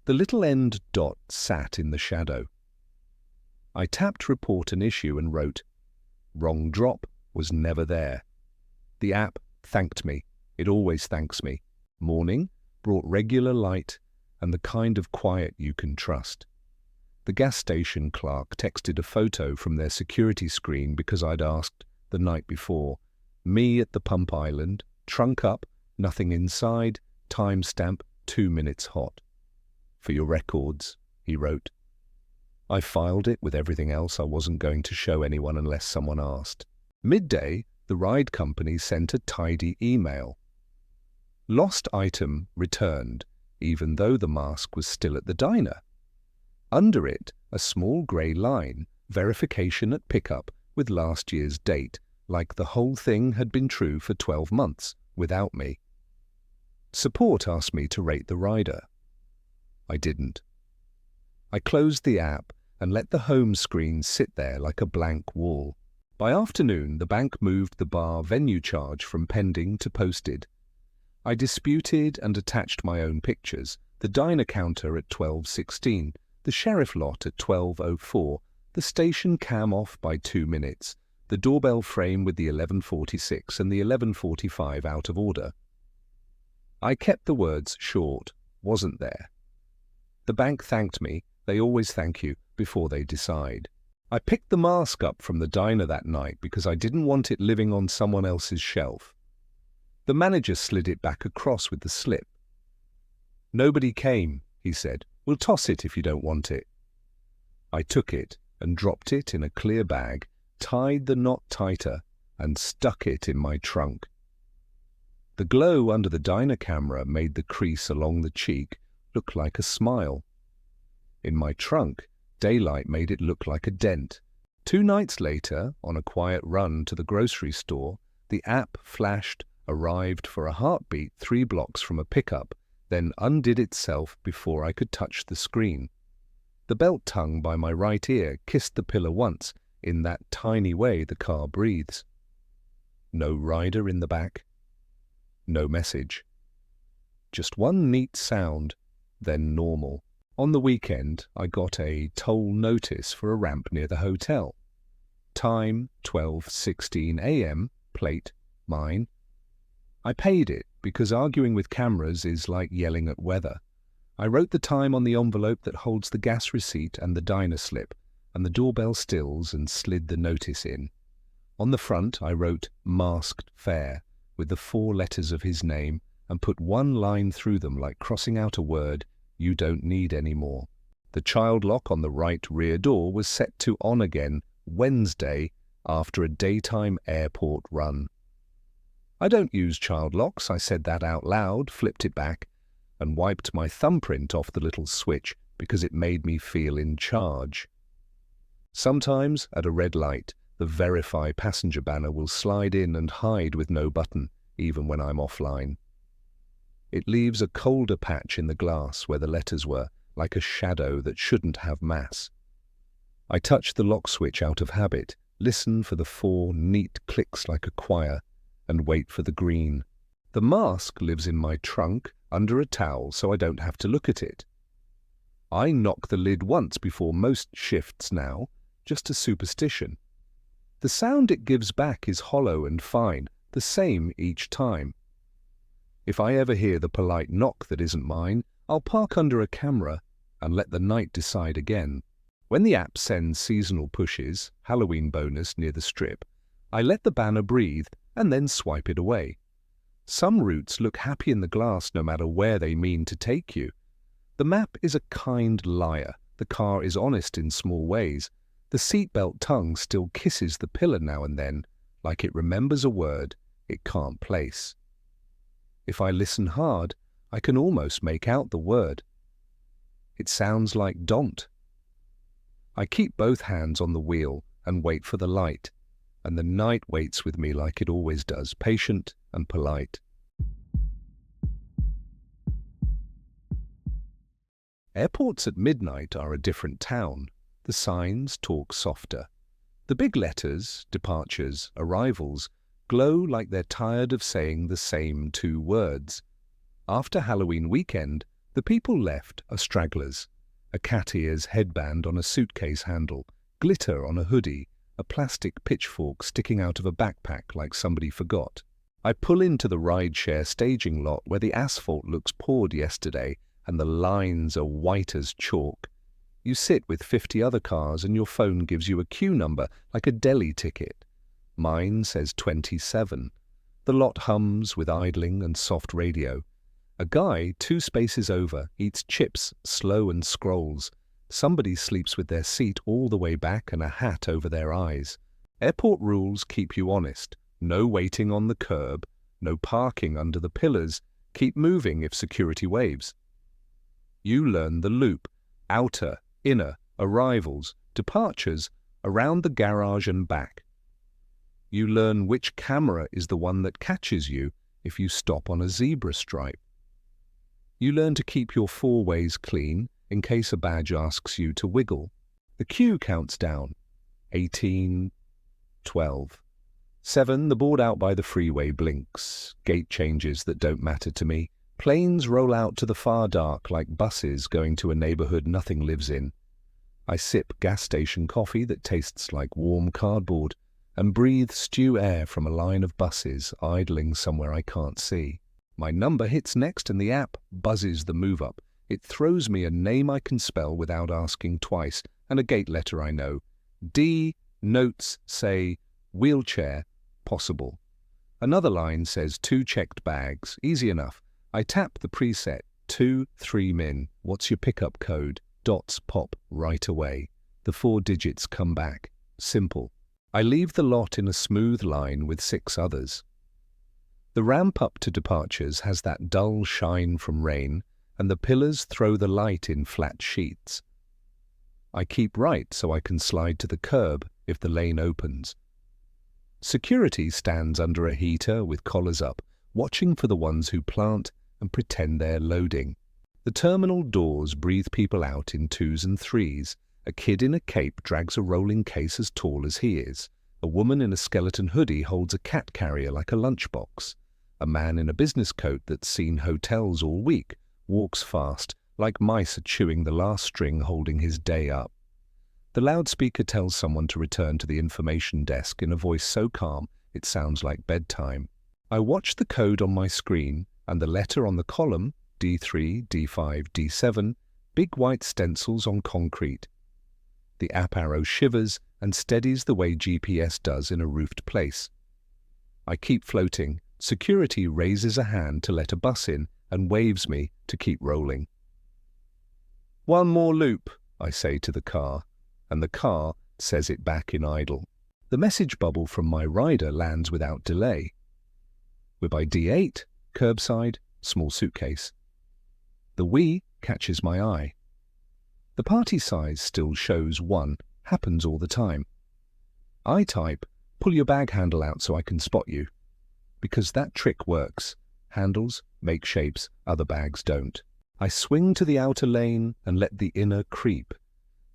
The little end dot sat in the shadow. I tapped report an issue and wrote, "Wrong drop was never there." The app thanked me. It always thanks me. Morning brought regular light and the kind of quiet you can trust. The gas station clerk texted a photo from their security screen because I'd asked the night before. Me at the pump island, trunk up, nothing inside, timestamp 2 minutes hot. "For your records," he wrote. I filed it with everything else I wasn't going to show anyone unless someone asked. Midday, the ride company sent a tidy email. Lost item returned, even though the mask was still at the diner. Under it, a small grey line, verification at pickup with last year's date, like the whole thing had been true for 12 months, without me. Support asked me to rate the rider. I didn't. I closed the app and let the home screen sit there like a blank wall. By afternoon, the bank moved the bar venue charge from pending to posted. I disputed and attached my own pictures, the diner counter at 12:16, the the sheriff lot at 12:04, the station cam off by 2 minutes, the doorbell frame with the 11:46 and the 11:45 out of order. I kept the words short, wasn't there. The bank thanked me, they always thank you, before they decide. I picked the mask up from the diner that night because I didn't want it living on someone else's shelf. The manager slid it back across with the slip. "Nobody came," he said. "We'll toss it if you don't want it." I took it and dropped it in a clear bag, tied the knot tighter, and stuck it in my trunk. The glow under the diner camera made the crease along the cheek look like a smile. In my trunk, daylight made it look like a dent. 2 nights later, on a quiet run to the grocery store, the app flashed, arrived for a heartbeat 3 blocks from a pickup, then undid itself before I could touch the screen. The belt tongue by my right ear kissed the pillar once, in that tiny way the car breathes. No rider in the back. No message. Just one neat sound, then normal. On the weekend, I got a toll notice for a ramp near the hotel. Time 12:16 a.m., plate mine. I paid it because arguing with cameras is like yelling at weather. I wrote the time on the envelope that holds the gas receipt and the diner slip, and the doorbell stills and slid the notice in. On the front, I wrote "Masked Fare" with the 4 letters of his name and put 1 line through them like crossing out a word you don't need anymore. The child lock on the right rear door was set to on again Wednesday after a daytime airport run. I don't use child locks, I said that out loud, flipped it back, and wiped my thumbprint off the little switch because it made me feel in charge. Sometimes, at a red light, the Verify passenger banner will slide in and hide with no button, even when I'm offline. It leaves a colder patch in the glass where the letters were, like a shadow that shouldn't have mass. I touch the lock switch out of habit, listen for the 4 neat clicks like a choir, and wait for the green. The mask lives in my trunk, under a towel, so I don't have to look at it. I knock the lid once before most shifts now, just a superstition. The sound it gives back is hollow and fine, the same each time. If I ever hear the polite knock that isn't mine, I'll park under a camera and let the night decide again. When the app sends seasonal pushes, Halloween bonus near the strip, I let the banner breathe and then swipe it away. Some routes look happy in the glass no matter where they mean to take you. The map is a kind liar. The car is honest in small ways. The seatbelt tongue still kisses the pillar now and then, like it remembers a word it can't place. If I listen hard, I can almost make out the word. It sounds like don't. I keep both hands on the wheel and wait for the light, and the night waits with me like it always does, patient and polite. Airports at midnight are a different town. The signs talk softer. The big letters, departures, arrivals, glow like they're tired of saying the same 2 words. After Halloween weekend, the people left are stragglers. A cat ears headband on a suitcase handle, glitter on a hoodie, a plastic pitchfork sticking out of a backpack like somebody forgot. I pull into the Rideshare staging lot where the asphalt looks poured yesterday and the lines are white as chalk. You sit with 50 other cars and your phone gives you a queue number like a deli ticket. Mine says 27. The lot hums with idling and soft radio. A guy 2 spaces over eats chips slow and scrolls. Somebody sleeps with their seat all the way back and a hat over their eyes. Airport rules keep you honest. No waiting on the curb, no parking under the pillars, keep moving if security waves. You learn the loop, outer, inner, arrivals, departures, around the garage and back. You learn which camera is the one that catches you if you stop on a zebra stripe. You learn to keep your 4 ways clean in case a badge asks you to wiggle. The queue counts down. 18, 12. 7, the board out by the freeway blinks. Gate changes that don't matter to me. Planes roll out to the far dark like buses going to a neighborhood nothing lives in. I sip gas station coffee that tastes like warm cardboard and breathe stew air from a line of buses idling somewhere I can't see. My number hits next and the app buzzes the move up. It throws me a name I can spell without asking twice and a gate letter I know. D, notes say, wheelchair, possible. Another line says 2 checked bags, easy enough. I tap the preset, 2, 3 min, what's your pickup code? Dots pop right away. The 4 digits come back, simple. I leave the lot in a smooth line with 6 others. The ramp up to departures has that dull shine from rain, and the pillars throw the light in flat sheets. I keep right so I can slide to the curb if the lane opens. Security stands under a heater with collars up, watching for the ones who plant and pretend they're loading. The terminal doors breathe people out in 2s and 3s. A kid in a cape drags a rolling case as tall as he is. A woman in a skeleton hoodie holds a cat carrier like a lunchbox. A man in a business coat that's seen hotels all week walks fast, like mice are chewing the last string holding his day up. The loudspeaker tells someone to return to the information desk in a voice so calm it sounds like bedtime. I watch the code on my screen and the letter on the column, D3, D5, D7, big white stencils on concrete. The app arrow shivers and steadies the way GPS does in a roofed place. I keep floating. Security raises a hand to let a bus in and waves me to keep rolling. One more loop, I say to the car, and the car says it back in idle. The message bubble from my rider lands without delay. We're by D8, curbside, small suitcase. The we catches my eye. The party size still shows 1, happens all the time. I type, pull your bag handle out so I can spot you. Because that trick works. Handles make shapes, other bags don't. I swing to the outer lane and let the inner creep.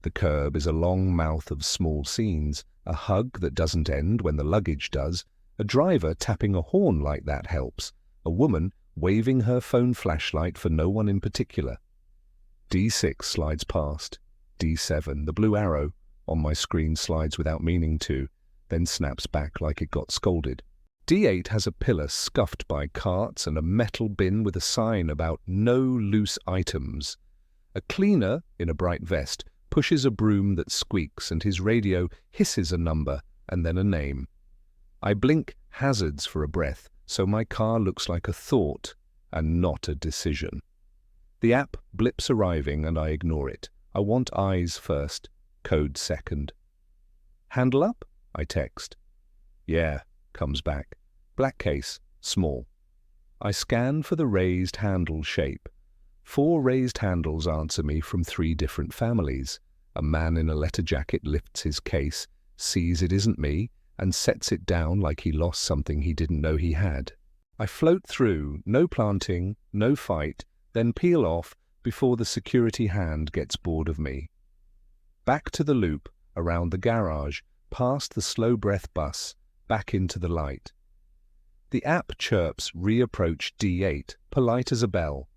The curb is a long mouth of small scenes, a hug that doesn't end when the luggage does. A driver tapping a horn like that helps. A woman waving her phone flashlight for no one in particular. D6 slides past. D7, the blue arrow, on my screen slides without meaning to, then snaps back like it got scolded. D8 has a pillar scuffed by carts and a metal bin with a sign about no loose items. A cleaner, in a bright vest, pushes a broom that squeaks and his radio hisses a number and then a name. I blink hazards for a breath, so my car looks like a thought and not a decision. The app blips arriving and I ignore it. I want eyes first, code second. Handle up? I text. Yeah, comes back. Black case, small. I scan for the raised handle shape. 4 raised handles answer me from 3 different families. A man in a letter jacket lifts his case, sees it isn't me, and sets it down like he lost something he didn't know he had. I float through, no planting, no fight, then peel off before the security hand gets bored of me. Back to the loop, around the garage, past the slow breath bus, back into the light. The app chirps reapproach D8, polite as a bell.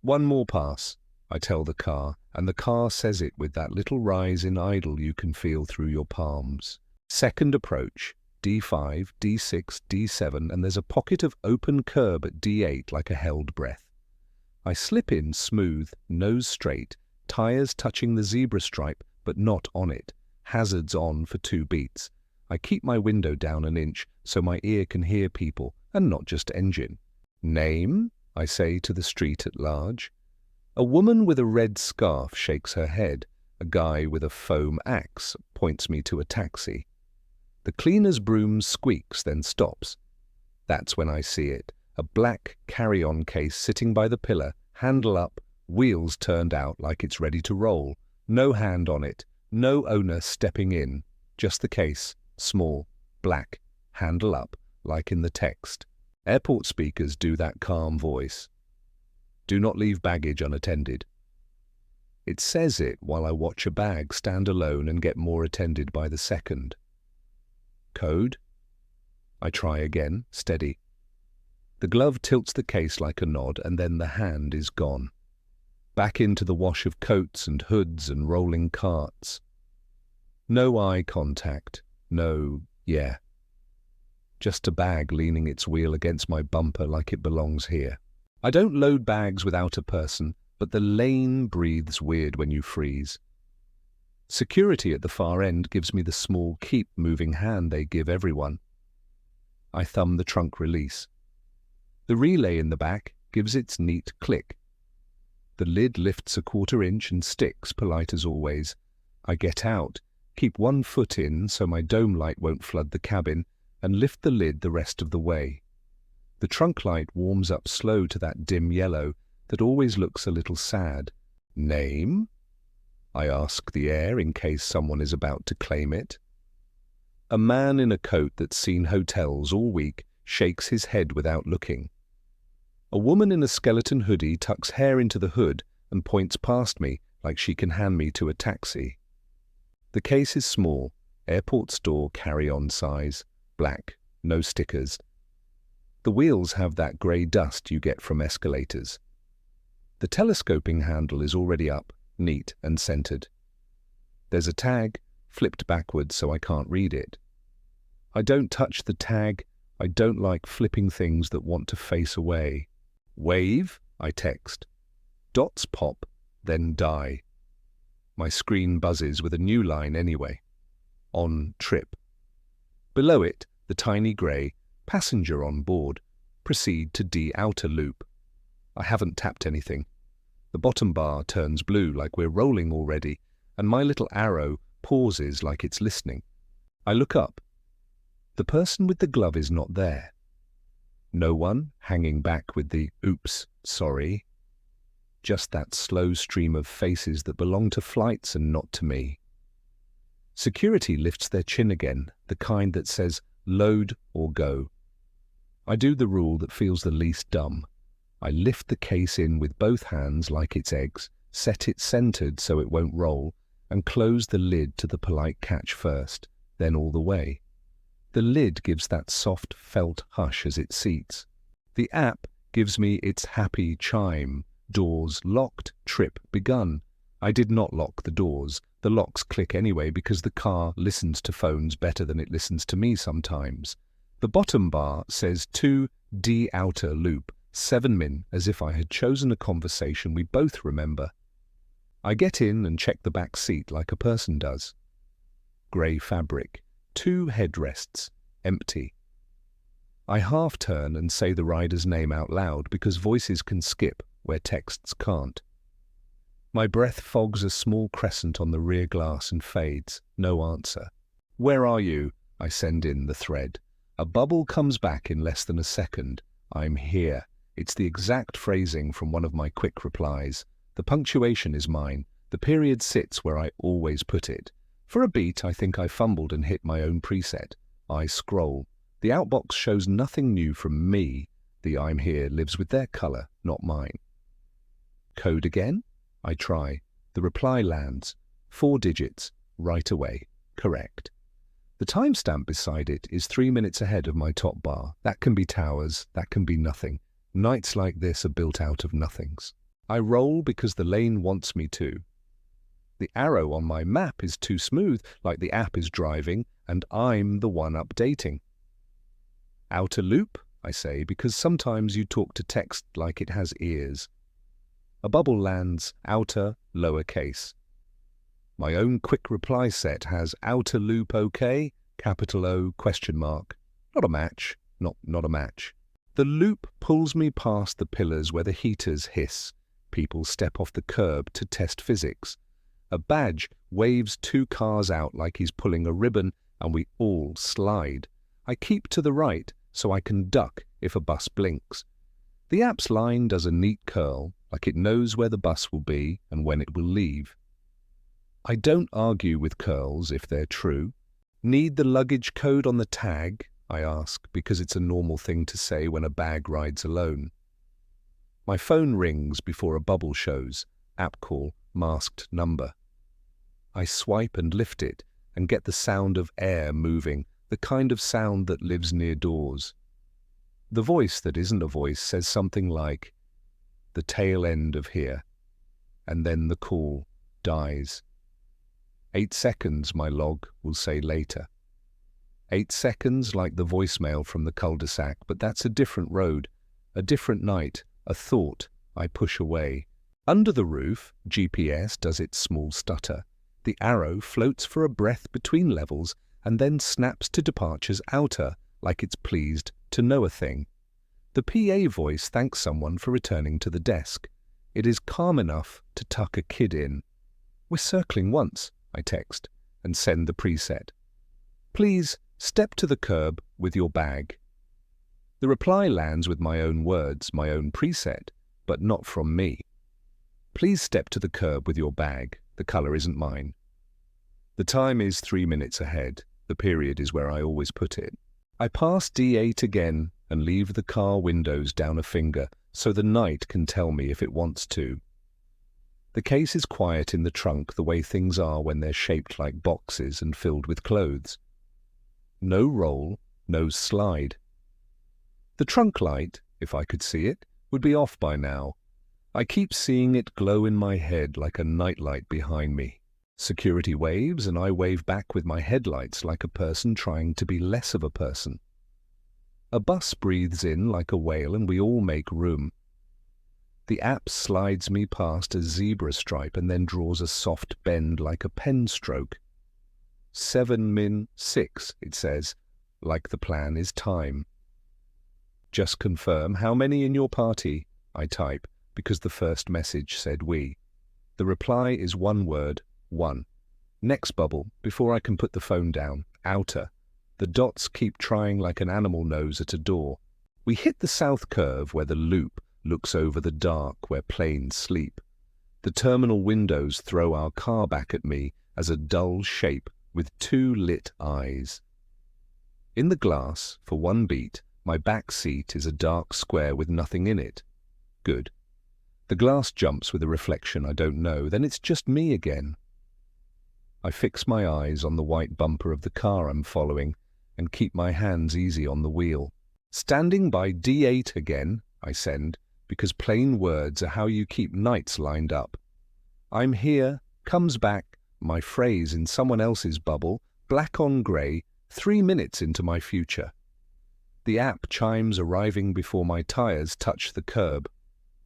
One more pass, I tell the car, and the car says it with that little rise in idle you can feel through your palms. Second approach, D5, D6, D7, and there's a pocket of open curb at D8 like a held breath. I slip in smooth, nose straight, tires touching the zebra stripe but not on it, hazards on for 2 beats. I keep my window down an inch so my ear can hear people and not just engine. Name? I say to the street at large. A woman with a red scarf shakes her head. A guy with a foam axe points me to a taxi. The cleaner's broom squeaks, then stops. That's when I see it. A black carry-on case sitting by the pillar, handle up, wheels turned out like it's ready to roll. No hand on it, no owner stepping in. Just the case, small, black, handle up, like in the text. Airport speakers do that calm voice. Do not leave baggage unattended. It says it while I watch a bag stand alone and get more attended by the second. Code? I try again, steady. The glove tilts the case like a nod, and then the hand is gone. Back into the wash of coats and hoods and rolling carts. No eye contact, yeah. Just a bag leaning its wheel against my bumper like it belongs here. I don't load bags without a person, but the lane breathes weird when you freeze. Security at the far end gives me the small keep moving hand they give everyone. I thumb the trunk release. The relay in the back gives its neat click. The lid lifts a 1/4 inch and sticks, polite as always. I get out, keep one foot in so my dome light won't flood the cabin, and lift the lid the rest of the way. The trunk light warms up slow to that dim yellow that always looks a little sad. Name? I ask the air in case someone is about to claim it. A man in a coat that's seen hotels all week shakes his head without looking. A woman in a skeleton hoodie tucks hair into the hood and points past me like she can hand me to a taxi. The case is small, airport store carry-on size, black, no stickers. The wheels have that grey dust you get from escalators. The telescoping handle is already up, neat and centered. There's a tag, flipped backwards so I can't read it. I don't touch the tag. I don't like flipping things that want to face away. Wave, I text. Dots pop, then die. My screen buzzes with a new line anyway. On trip. Below it, the tiny grey, passenger on board, proceed to de-outer loop. I haven't tapped anything. The bottom bar turns blue like we're rolling already, and my little arrow pauses like it's listening. I look up. The person with the glove is not there. No one hanging back with the oops, sorry. Just that slow stream of faces that belong to flights and not to me. Security lifts their chin again, the kind that says load or go. I do the rule that feels the least dumb. I lift the case in with both hands like it's eggs, set it centered so it won't roll, and close the lid to the polite catch first, then all the way. The lid gives that soft felt hush as it seats. The app gives me its happy chime. Doors locked, trip begun. I did not lock the doors. The locks click anyway because the car listens to phones better than it listens to me sometimes. The bottom bar says 2 de-outer loop, 7 min, as if I had chosen a conversation we both remember. I get in and check the back seat like a person does. Grey fabric, 2 headrests, empty. I half turn and say the rider's name out loud because voices can skip where texts can't. My breath fogs a small crescent on the rear glass and fades. No answer. Where are you? I send in the thread. A bubble comes back in less than a second. I'm here. It's the exact phrasing from one of my quick replies. The punctuation is mine. The period sits where I always put it. For a beat, I think I fumbled and hit my own preset. I scroll. The outbox shows nothing new from me. The I'm here lives with their color, not mine. Code again? I try. The reply lands. 4 digits. Right away. Correct. The timestamp beside it is 3 minutes ahead of my top bar. That can be towers. That can be nothing. Nights like this are built out of nothings. I roll because the lane wants me to. The arrow on my map is too smooth, like the app is driving, and I'm the one updating. Outer loop, I say, because sometimes you talk to text like it has ears. A bubble lands, outer, lowercase. My own quick reply set has outer loop OK, capital O, question mark. Not a match, not a match. The loop pulls me past the pillars where the heaters hiss. People step off the curb to test physics. A badge waves 2 cars out like he's pulling a ribbon, and we all slide. I keep to the right so I can duck if a bus blinks. The app's line does a neat curl, like it knows where the bus will be and when it will leave. I don't argue with curls if they're true. Need the luggage code on the tag? I ask, because it's a normal thing to say when a bag rides alone. My phone rings before a bubble shows. App call, masked number. I swipe and lift it and get the sound of air moving, the kind of sound that lives near doors. The voice that isn't a voice says something like, the tail end of here. and then the call dies. 8 seconds, my log will say later. 8 seconds like the voicemail from the cul-de-sac, but that's a different road, a different night, a thought I push away. Under the roof, GPS does its small stutter. The arrow floats for a breath between levels and then snaps to departures outer, like it's pleased to know a thing. The PA voice thanks someone for returning to the desk. It is calm enough to tuck a kid in. "We're circling once," I text, and send the preset. "Please step to the curb with your bag." The reply lands with my own words, my own preset, but not from me. "Please step to the curb with your bag." The colour isn't mine. The time is 3 minutes ahead. The period is where I always put it. I pass D8 again and leave the car windows down a finger so the night can tell me if it wants to. The case is quiet in the trunk, the way things are when they're shaped like boxes and filled with clothes. No roll, no slide. The trunk light, if I could see it, would be off by now. I keep seeing it glow in my head like a nightlight behind me. Security waves and I wave back with my headlights like a person trying to be less of a person. A bus breathes in like a whale and we all make room. The app slides me past a zebra stripe and then draws a soft bend like a pen stroke. 7-6, it says, like the plan is time. "Just confirm how many in your party," I type, because the first message said we. The reply is one word, 1. Next bubble, before I can put the phone down, outer. The dots keep trying like an animal nose at a door. We hit the south curve where the loop looks over the dark where planes sleep. The terminal windows throw our car back at me as a dull shape with 2 lit eyes. In the glass, for 1 beat, my back seat is a dark square with nothing in it. Good. The glass jumps with a reflection I don't know, then it's just me again. I fix my eyes on the white bumper of the car I'm following and keep my hands easy on the wheel. "Standing by D8 again," I send, because plain words are how you keep nights lined up. "I'm here," comes back, my phrase in someone else's bubble, black on grey, 3 minutes into my future. The app chimes arriving before my tyres touch the curb.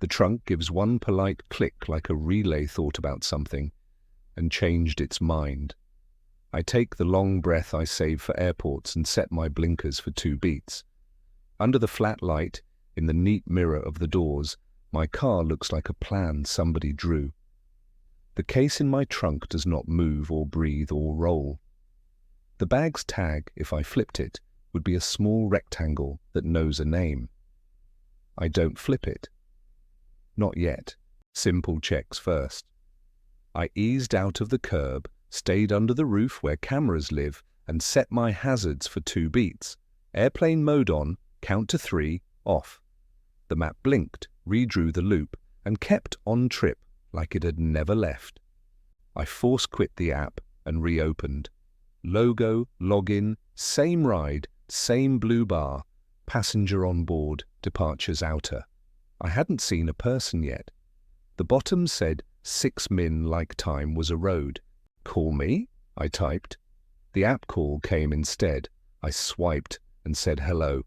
The trunk gives one polite click like a relay thought about something and changed its mind. I take the long breath I save for airports and set my blinkers for 2 beats. Under the flat light, in the neat mirror of the doors, my car looks like a plan somebody drew. The case in my trunk does not move or breathe or roll. The bag's tag, if I flipped it, would be a small rectangle that knows a name. I don't flip it. Not yet. Simple checks first. I eased out of the curb, stayed under the roof where cameras live, and set my hazards for 2 beats. Airplane mode on, count to 3, off. The map blinked, redrew the loop, and kept on trip like it had never left. I force quit the app and reopened. Logo, login, same ride, same blue bar, passenger on board, departures outer. I hadn't seen a person yet. The bottom said 6 min like time was a road. "Call me?" I typed. The app call came instead. I swiped and said hello.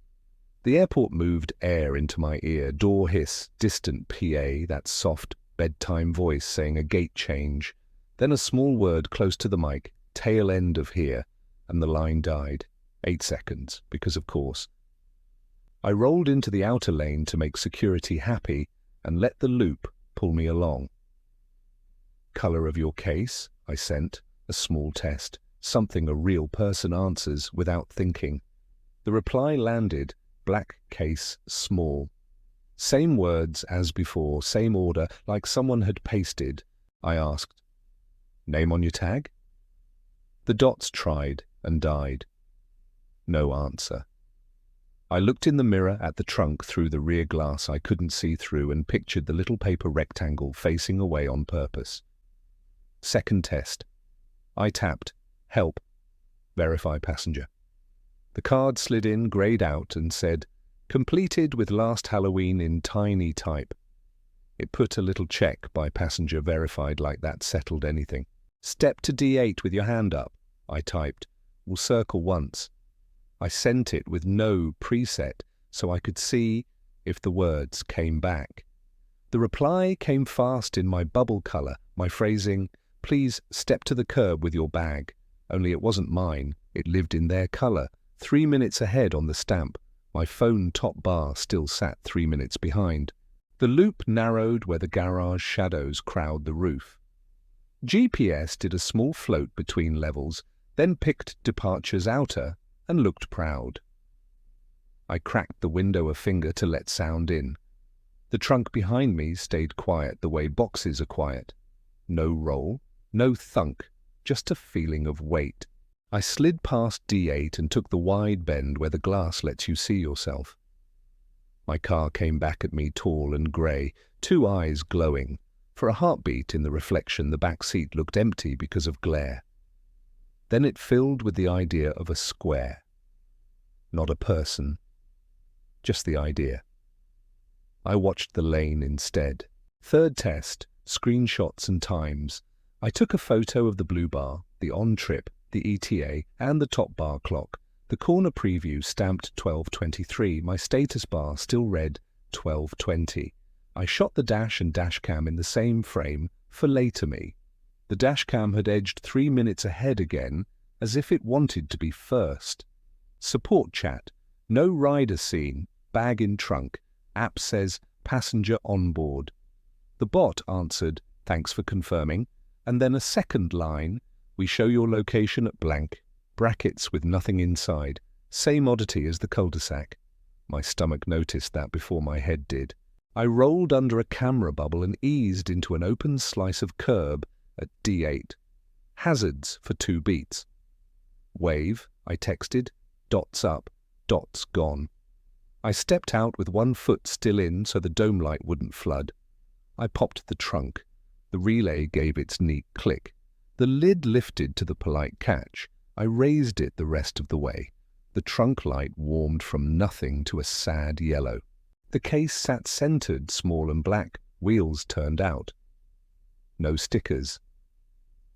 The airport moved air into my ear, door hiss, distant PA, that soft bedtime voice saying a gate change. Then a small word close to the mic, tail end of here, and the line died. 8 seconds, because of course. I rolled into the outer lane to make security happy and let the loop pull me along. "Colour of your case," I sent, a small test, something a real person answers without thinking. The reply landed, black case, small. Same words as before, same order, like someone had pasted. I asked, "Name on your tag?" The dots tried and died. No answer. I looked in the mirror at the trunk through the rear glass I couldn't see through and pictured the little paper rectangle facing away on purpose. Second test. I tapped, "Help. Verify passenger." The card slid in, grayed out, and said, "Completed with last Halloween" in tiny type. It put a little check by passenger verified like that settled anything. Step to D8 with your hand up, I typed. We'll circle once. I sent it with no preset so I could see if the words came back. The reply came fast in my bubble color, my phrasing, please step to the curb with your bag. Only it wasn't mine, it lived in their color, 3 minutes ahead on the stamp. My phone top bar still sat 3 minutes behind. The loop narrowed where the garage shadows crowd the roof. GPS did a small float between levels, then picked departures outer and looked proud. I cracked the window a finger to let sound in. The trunk behind me stayed quiet the way boxes are quiet. No roll, no thunk, just a feeling of weight. I slid past D8 and took the wide bend where the glass lets you see yourself. My car came back at me tall and grey, 2 eyes glowing. For a heartbeat in the reflection, the back seat looked empty because of glare. Then it filled with the idea of a square. Not a person, just the idea. I watched the lane instead. Third test, screenshots and times. I took a photo of the blue bar, the on-trip, the ETA, and the top bar clock. The corner preview stamped 12:23. My status bar still read 12:20. I shot the dash and dash cam in the same frame for later me. The dash cam had edged 3 minutes ahead again, as if it wanted to be first. Support chat. No rider seen. Bag in trunk. App says passenger on board. The bot answered, thanks for confirming, and then a second line, we show your location at blank, brackets with nothing inside, same oddity as the cul-de-sac. My stomach noticed that before my head did. I rolled under a camera bubble and eased into an open slice of curb at D8. Hazards for 2 beats. Wave, I texted, dots up, dots gone. I stepped out with 1 foot still in so the dome light wouldn't flood. I popped the trunk. The relay gave its neat click. The lid lifted to the polite catch. I raised it the rest of the way. The trunk light warmed from nothing to a sad yellow. The case sat centered, small and black, wheels turned out. No stickers.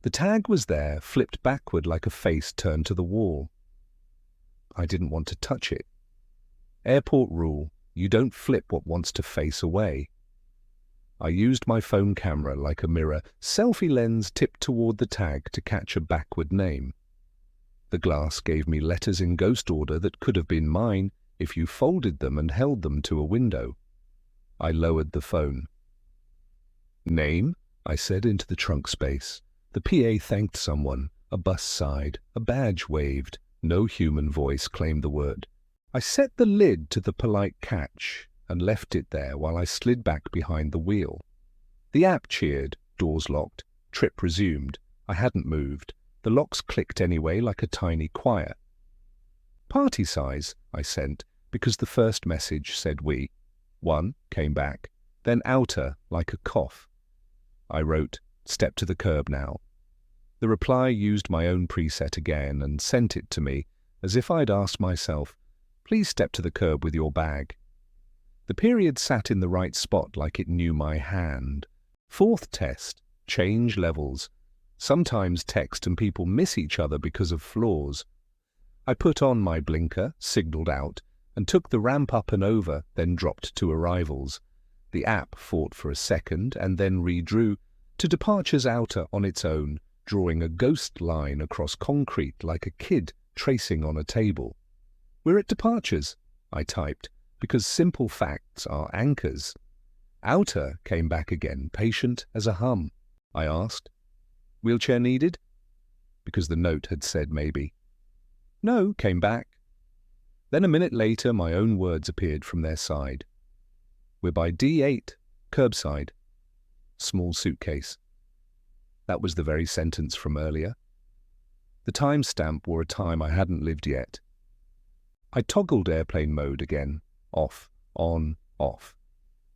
The tag was there, flipped backward like a face turned to the wall. I didn't want to touch it. Airport rule, you don't flip what wants to face away. I used my phone camera like a mirror, selfie lens tipped toward the tag to catch a backward name. The glass gave me letters in ghost order that could have been mine if you folded them and held them to a window. I lowered the phone. Name? I said into the trunk space. The PA thanked someone. A bus sighed. A badge waved. No human voice claimed the word. I set the lid to the polite catch and left it there while I slid back behind the wheel. The app cheered, doors locked, trip resumed. I hadn't moved. The locks clicked anyway like a tiny choir. Party size, I sent, because the first message said we. 1 came back, then outer like a cough. I wrote, step to the curb now. The reply used my own preset again and sent it to me as if I'd asked myself, please step to the curb with your bag. The period sat in the right spot like it knew my hand. Fourth test, change levels. Sometimes text and people miss each other because of flaws. I put on my blinker, signaled out, and took the ramp up and over, then dropped to arrivals. The app fought for a second and then redrew to departures outer on its own, drawing a ghost line across concrete like a kid tracing on a table. We're at departures, I typed, because simple facts are anchors. Outer came back again, patient as a hum. I asked, wheelchair needed? Because the note had said maybe. No, came back. Then a minute later, my own words appeared from their side. We're by D8, curbside. Small suitcase. That was the very sentence from earlier. The timestamp wore a time I hadn't lived yet. I toggled airplane mode again. Off, on, off.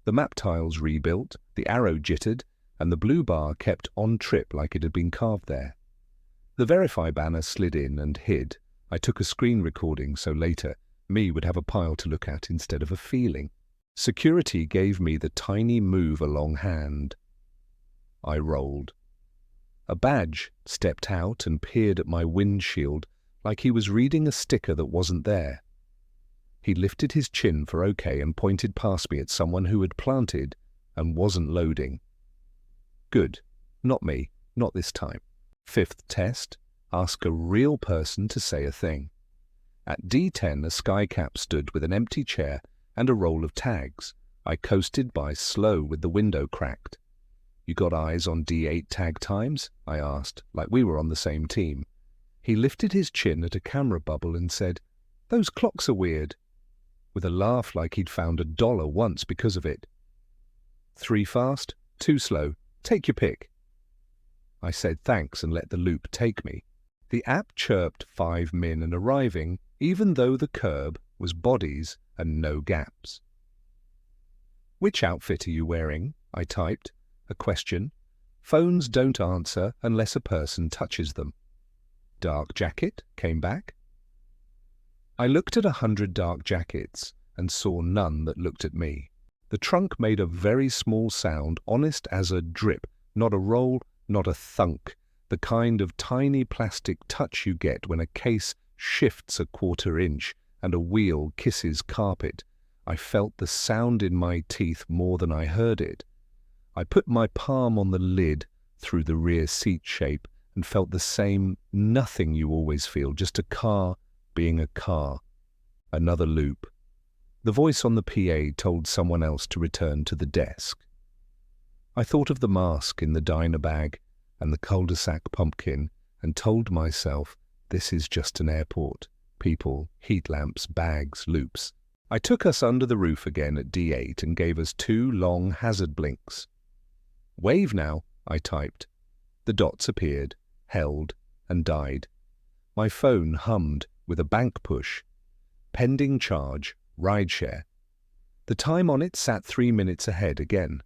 The map tiles rebuilt, the arrow jittered, and the blue bar kept on trip like it had been carved there. The verify banner slid in and hid. I took a screen recording so later me would have a pile to look at instead of a feeling. Security gave me the tiny move along hand. I rolled. A badge stepped out and peered at my windshield like he was reading a sticker that wasn't there. He lifted his chin for okay and pointed past me at someone who had planted and wasn't loading. Good. Not me. Not this time. Fifth test. Ask a real person to say a thing. At D10, a skycap stood with an empty chair and a roll of tags. I coasted by slow with the window cracked. You got eyes on D8 tag times? I asked, like we were on the same team. He lifted his chin at a camera bubble and said, "Those clocks are weird," with a laugh like he'd found $1 once because of it. 3 fast, 2 slow, take your pick. I said thanks and let the loop take me. The app chirped 5 min and arriving, even though the curb was bodies and no gaps. Which outfit are you wearing? I typed. A question. Phones don't answer unless a person touches them. Dark jacket came back. I looked at 100 dark jackets and saw none that looked at me. The trunk made a very small sound, honest as a drip, not a roll, not a thunk, the kind of tiny plastic touch you get when a case shifts a 1/4 inch and a wheel kisses carpet. I felt the sound in my teeth more than I heard it. I put my palm on the lid through the rear seat shape and felt the same nothing you always feel, just a car being a car. Another loop. The voice on the PA told someone else to return to the desk. I thought of the mask in the diner bag and the cul-de-sac pumpkin and told myself, this is just an airport. People, heat lamps, bags, loops. I took us under the roof again at D8 and gave us 2 long hazard blinks. Wave now, I typed. The dots appeared, held, and died. My phone hummed with a bank push. Pending charge, Rideshare. The time on it sat 3 minutes ahead again.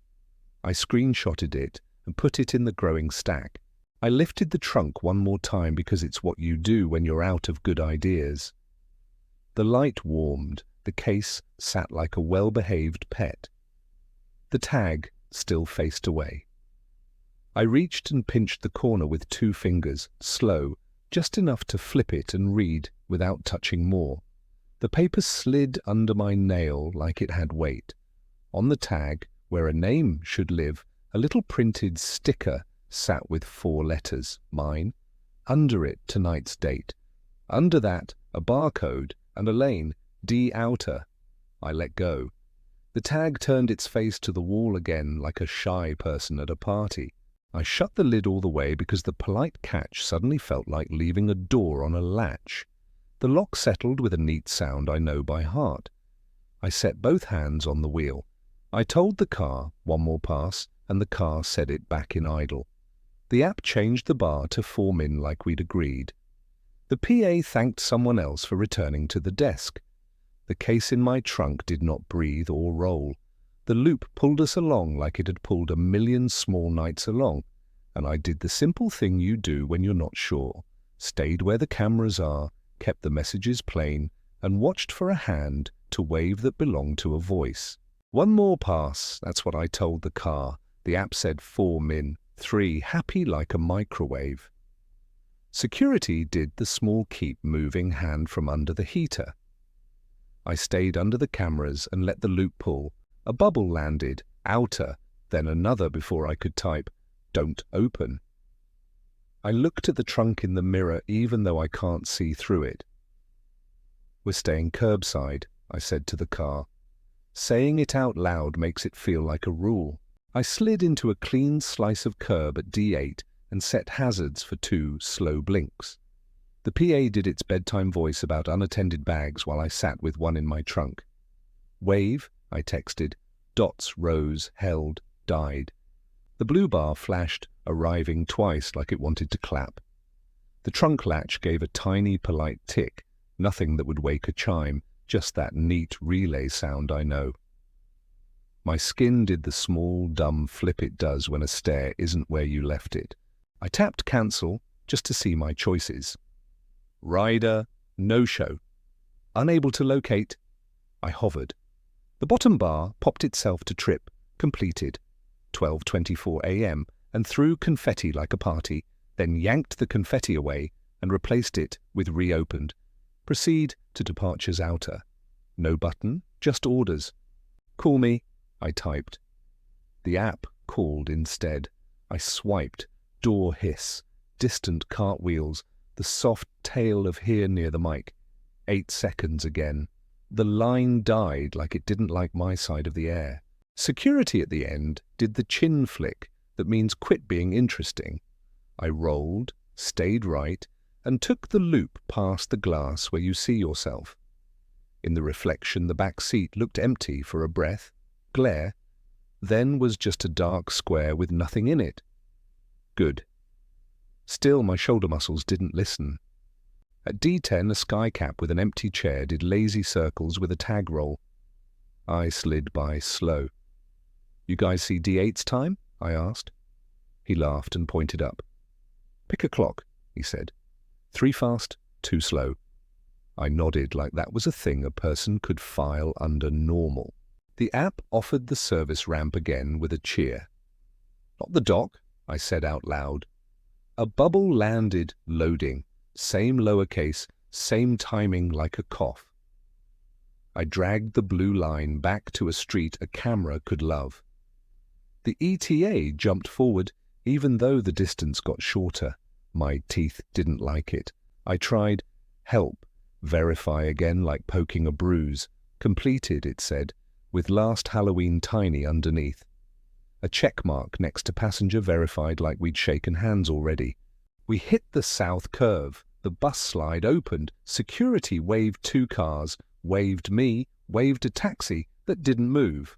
I screenshotted it and put it in the growing stack. I lifted the trunk one more time because it's what you do when you're out of good ideas. The light warmed. The case sat like a well-behaved pet. The tag still faced away. I reached and pinched the corner with 2 fingers, slow, just enough to flip it and read without touching more. The paper slid under my nail like it had weight. On the tag, where a name should live, a little printed sticker sat with 4 letters, mine. Under it, tonight's date. Under that, a barcode and a lane, D outer. I let go. The tag turned its face to the wall again like a shy person at a party. I shut the lid all the way because the polite catch suddenly felt like leaving a door on a latch. The lock settled with a neat sound I know by heart. I set both hands on the wheel. I told the car, 1 more pass, and the car set it back in idle. The app changed the bar to 4 min like we'd agreed. The PA thanked someone else for returning to the desk. The case in my trunk did not breathe or roll. The loop pulled us along like it had pulled 1,000,000 small nights along, and I did the simple thing you do when you're not sure. Stayed where the cameras are, kept the messages plain, and watched for a hand to wave that belonged to a voice. 1 more pass, that's what I told the car. The app said 4 min, 3, happy like a microwave. Security did the small keep moving hand from under the heater. I stayed under the cameras and let the loop pull. A bubble landed, outer, then another before I could type, "Don't open." I looked at the trunk in the mirror even though I can't see through it. "We're staying curbside," I said to the car. Saying it out loud makes it feel like a rule. I slid into a clean slice of curb at D8 and set hazards for 2 slow blinks. The PA did its bedtime voice about unattended bags while I sat with one in my trunk. "Wave," I texted. Dots rose, held, died. The blue bar flashed, arriving twice like it wanted to clap. The trunk latch gave a tiny, polite tick, nothing that would wake a chime, just that neat relay sound I know. My skin did the small, dumb flip it does when a stair isn't where you left it. I tapped cancel just to see my choices. Rider, no show. Unable to locate. I hovered. The bottom bar popped itself to trip, completed, 12:24 a.m., and threw confetti like a party, then yanked the confetti away and replaced it with reopened. Proceed to departures outer. No button, just orders. Call me, I typed. The app called instead. I swiped, door hiss, distant cartwheels, the soft tail of here near the mic. 8 seconds again. The line died like it didn't like my side of the air. Security at the end did the chin flick that means quit being interesting. I rolled, stayed right, and took the loop past the glass where you see yourself. In the reflection, the back seat looked empty for a breath, glare, then was just a dark square with nothing in it. Good. Still, my shoulder muscles didn't listen. At D10, a skycap with an empty chair did lazy circles with a tag roll. I slid by slow. You guys see D8's time? I asked. He laughed and pointed up. Pick a clock, he said. 3 fast, 2 slow. I nodded like that was a thing a person could file under normal. The app offered the service ramp again with a cheer. Not the dock, I said out loud. A bubble landed, loading. Same lowercase, same timing like a cough. I dragged the blue line back to a street a camera could love. The ETA jumped forward, even though the distance got shorter. My teeth didn't like it. I tried, help, verify again like poking a bruise. Completed, it said, with last Halloween tiny underneath. A check mark next to passenger verified like we'd shaken hands already. We hit the south curve. The bus slide opened. Security waved 2 cars, waved me, waved a taxi that didn't move.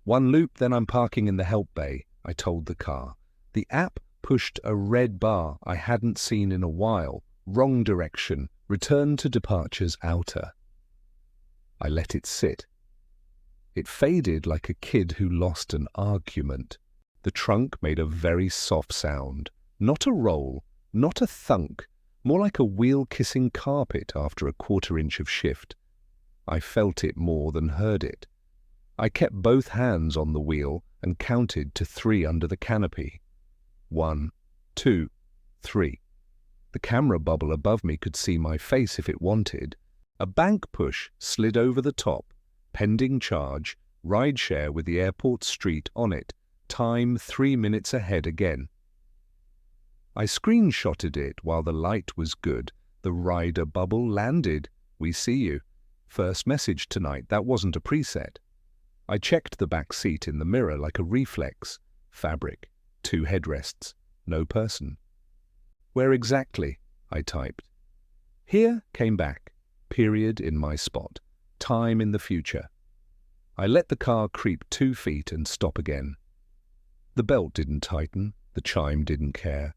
1 loop, then I'm parking in the help bay, I told the car. The app pushed a red bar I hadn't seen in a while. Wrong direction. Return to departures outer. I let it sit. It faded like a kid who lost an argument. The trunk made a very soft sound. Not a roll, not a thunk, more like a wheel-kissing carpet after a 1/4 inch of shift. I felt it more than heard it. I kept both hands on the wheel and counted to 3 under the canopy. 1, 2, 3. The camera bubble above me could see my face if it wanted. A bank push slid over the top. Pending charge, rideshare with the airport street on it. Time 3 minutes ahead again. I screenshotted it while the light was good. The rider bubble landed. We see you. First message tonight, that wasn't a preset. I checked the back seat in the mirror like a reflex. Fabric. 2 headrests. No person. Where exactly? I typed. Here, came back. Period in my spot. Time in the future. I let the car creep 2 feet and stop again. The belt didn't tighten. The chime didn't care.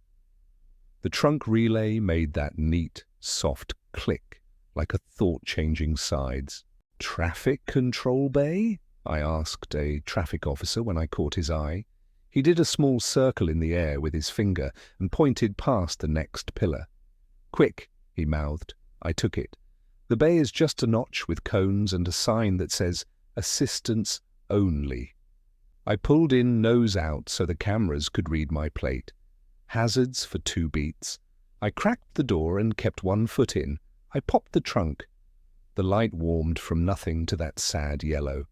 The trunk relay made that neat, soft click, like a thought changing sides. Traffic control bay? I asked a traffic officer when I caught his eye. He did a small circle in the air with his finger and pointed past the next pillar. Quick, he mouthed. I took it. The bay is just a notch with cones and a sign that says, Assistance Only. I pulled in nose out so the cameras could read my plate. Hazards for 2 beats. I cracked the door and kept 1 foot in. I popped the trunk. The light warmed from nothing to that sad yellow.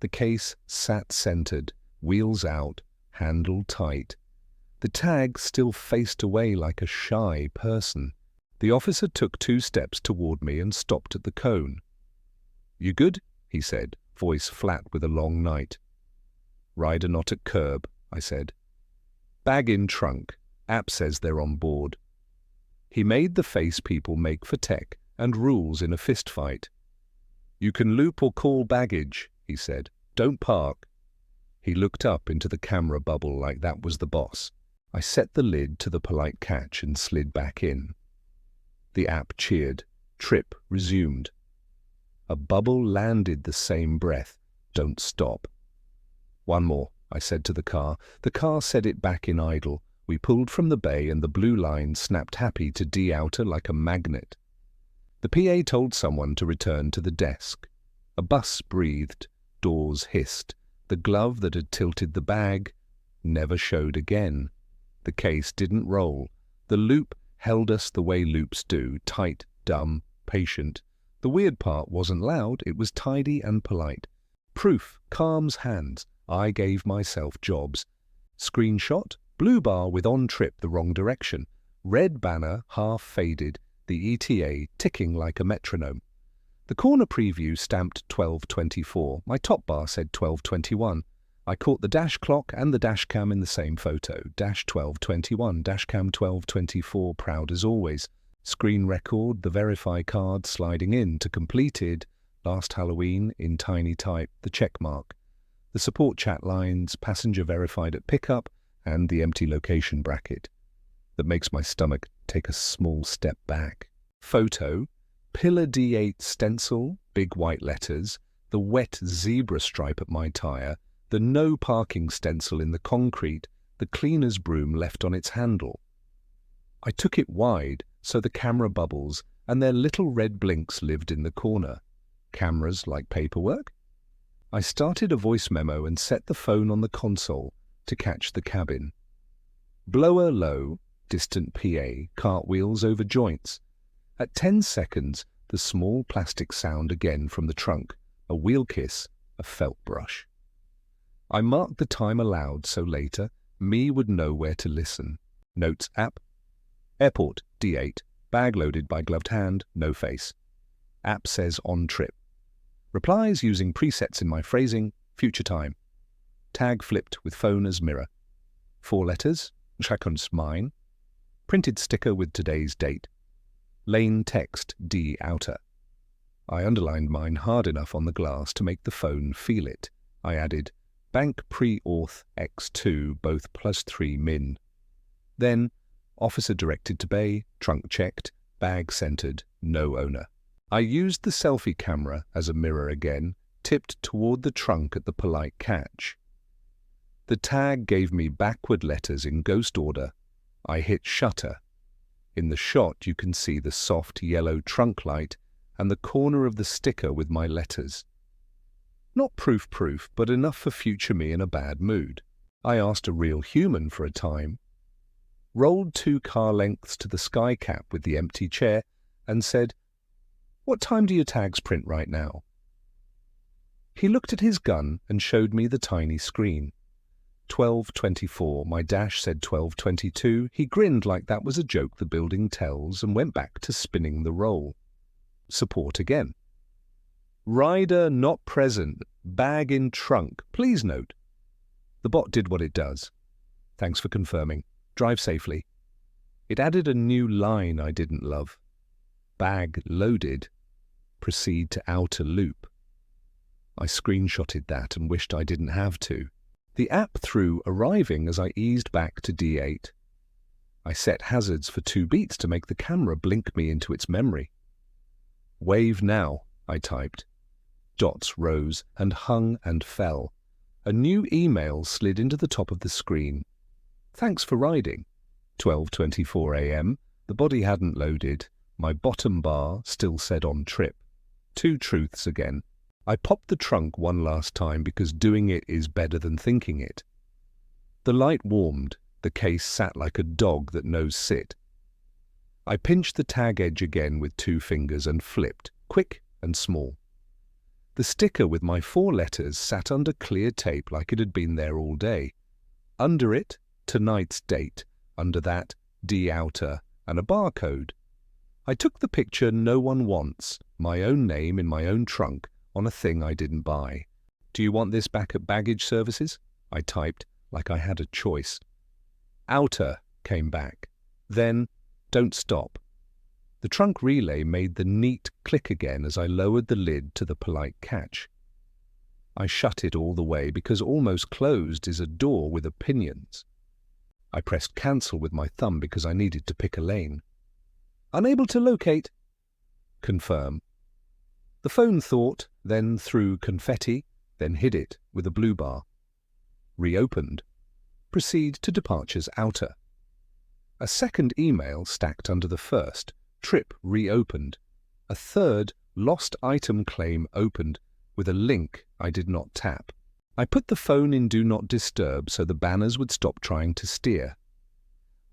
The case sat centered, wheels out, handle tight. The tag still faced away like a shy person. The officer took 2 steps toward me and stopped at the cone. You good? He said, voice flat with a long night. Rider not at curb, I said. Bag in trunk. App says they're on board. He made the face people make for tech and rules in a fist fight. You can loop or call baggage, he said. Don't park. He looked up into the camera bubble like that was the boss. I set the lid to the polite catch and slid back in. The app cheered. Trip resumed. A bubble landed the same breath. Don't stop. 1 more, I said to the car. The car set it back in idle. We pulled from the bay and the blue line snapped happy to D outer like a magnet. The PA told someone to return to the desk. A bus breathed. Doors hissed. The glove that had tilted the bag never showed again. The case didn't roll. The loop held us the way loops do, tight, dumb, patient. The weird part wasn't loud, it was tidy and polite. Proof calms hands. I gave myself jobs. Screenshot, blue bar with on trip the wrong direction. Red banner, half faded, the ETA ticking like a metronome. The corner preview stamped 12:24. My top bar said 12:21. I caught the dash clock and the dash cam in the same photo. Dash 12:21, dash cam 12:24, proud as always. Screen record, the verify card sliding in to completed. Last Halloween, in tiny type, the check mark. The support chat lines, passenger verified at pickup, and the empty location bracket. That makes my stomach take a small step back. Photo, pillar D8 stencil, big white letters, the wet zebra stripe at my tyre, the no parking stencil in the concrete, the cleaner's broom left on its handle. I took it wide so the camera bubbles and their little red blinks lived in the corner. Cameras like paperwork? I started a voice memo and set the phone on the console to catch the cabin. Blower low, distant PA, cartwheels over joints. At 10 seconds, the small plastic sound again from the trunk, a wheel kiss, a felt brush. I marked the time aloud so later, me would know where to listen. Notes app. Airport, D8. Bag loaded by gloved hand, no face. App says on trip. Replies using presets in my phrasing, future time. Tag flipped with phone as mirror. 4 letters, Chacun's mine. Printed sticker with today's date. Lane text, D outer. I underlined mine hard enough on the glass to make the phone feel it. I added, Bank pre-auth X2, both +3 min. Then, officer directed to bay, trunk checked, bag centered, no owner. I used the selfie camera as a mirror again, tipped toward the trunk at the polite catch. The tag gave me backward letters in ghost order. I hit shutter. In the shot you can see the soft yellow trunk light and the corner of the sticker with my letters. Not proof, but enough for future me in a bad mood. I asked a real human for a time, rolled 2 car lengths to the sky cap with the empty chair, and said, "What time do your tags print right now?" He looked at his gun and showed me the tiny screen. 12:24, my dash said 12:22. He grinned like that was a joke the building tells and went back to spinning the roll. Support again. Rider not present, bag in trunk, please note. The bot did what it does. Thanks for confirming. Drive safely. It added a new line I didn't love. Bag loaded. Proceed to outer loop. I screenshotted that and wished I didn't have to. The app threw arriving as I eased back to D8. I set hazards for 2 beats to make the camera blink me into its memory. Wave now, I typed. Dots rose and hung and fell. A new email slid into the top of the screen. Thanks for riding. 12:24 a.m. The body hadn't loaded. My bottom bar still said on trip. 2 truths again. I popped the trunk one last time because doing it is better than thinking it. The light warmed. The case sat like a dog that knows sit. I pinched the tag edge again with 2 fingers and flipped, quick and small. The sticker with my 4 letters sat under clear tape like it had been there all day. Under it, tonight's date. Under that, D outer, and a barcode. I took the picture no one wants, my own name in my own trunk, on a thing I didn't buy. Do you want this back at baggage services? I typed, like I had a choice. Outer came back. Then, don't stop. The trunk relay made the neat click again as I lowered the lid to the polite catch. I shut it all the way because almost closed is a door with opinions. I pressed cancel with my thumb because I needed to pick a lane. Unable to locate. Confirm. The phone thought, then threw confetti, then hid it with a blue bar. Reopened. Proceed to departures outer. A second email stacked under the first. Trip reopened. A third lost item claim opened, with a link I did not tap. I put the phone in Do Not Disturb so the banners would stop trying to steer.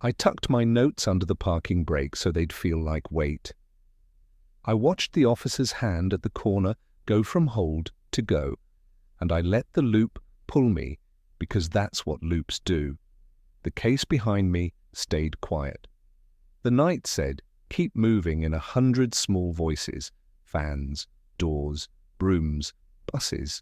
I tucked my notes under the parking brake so they'd feel like weight. I watched the officer's hand at the corner go from hold to go, and I let the loop pull me because that's what loops do. The case behind me stayed quiet. The night said, "Keep moving," in 100 small voices. Fans, doors, brooms, buses.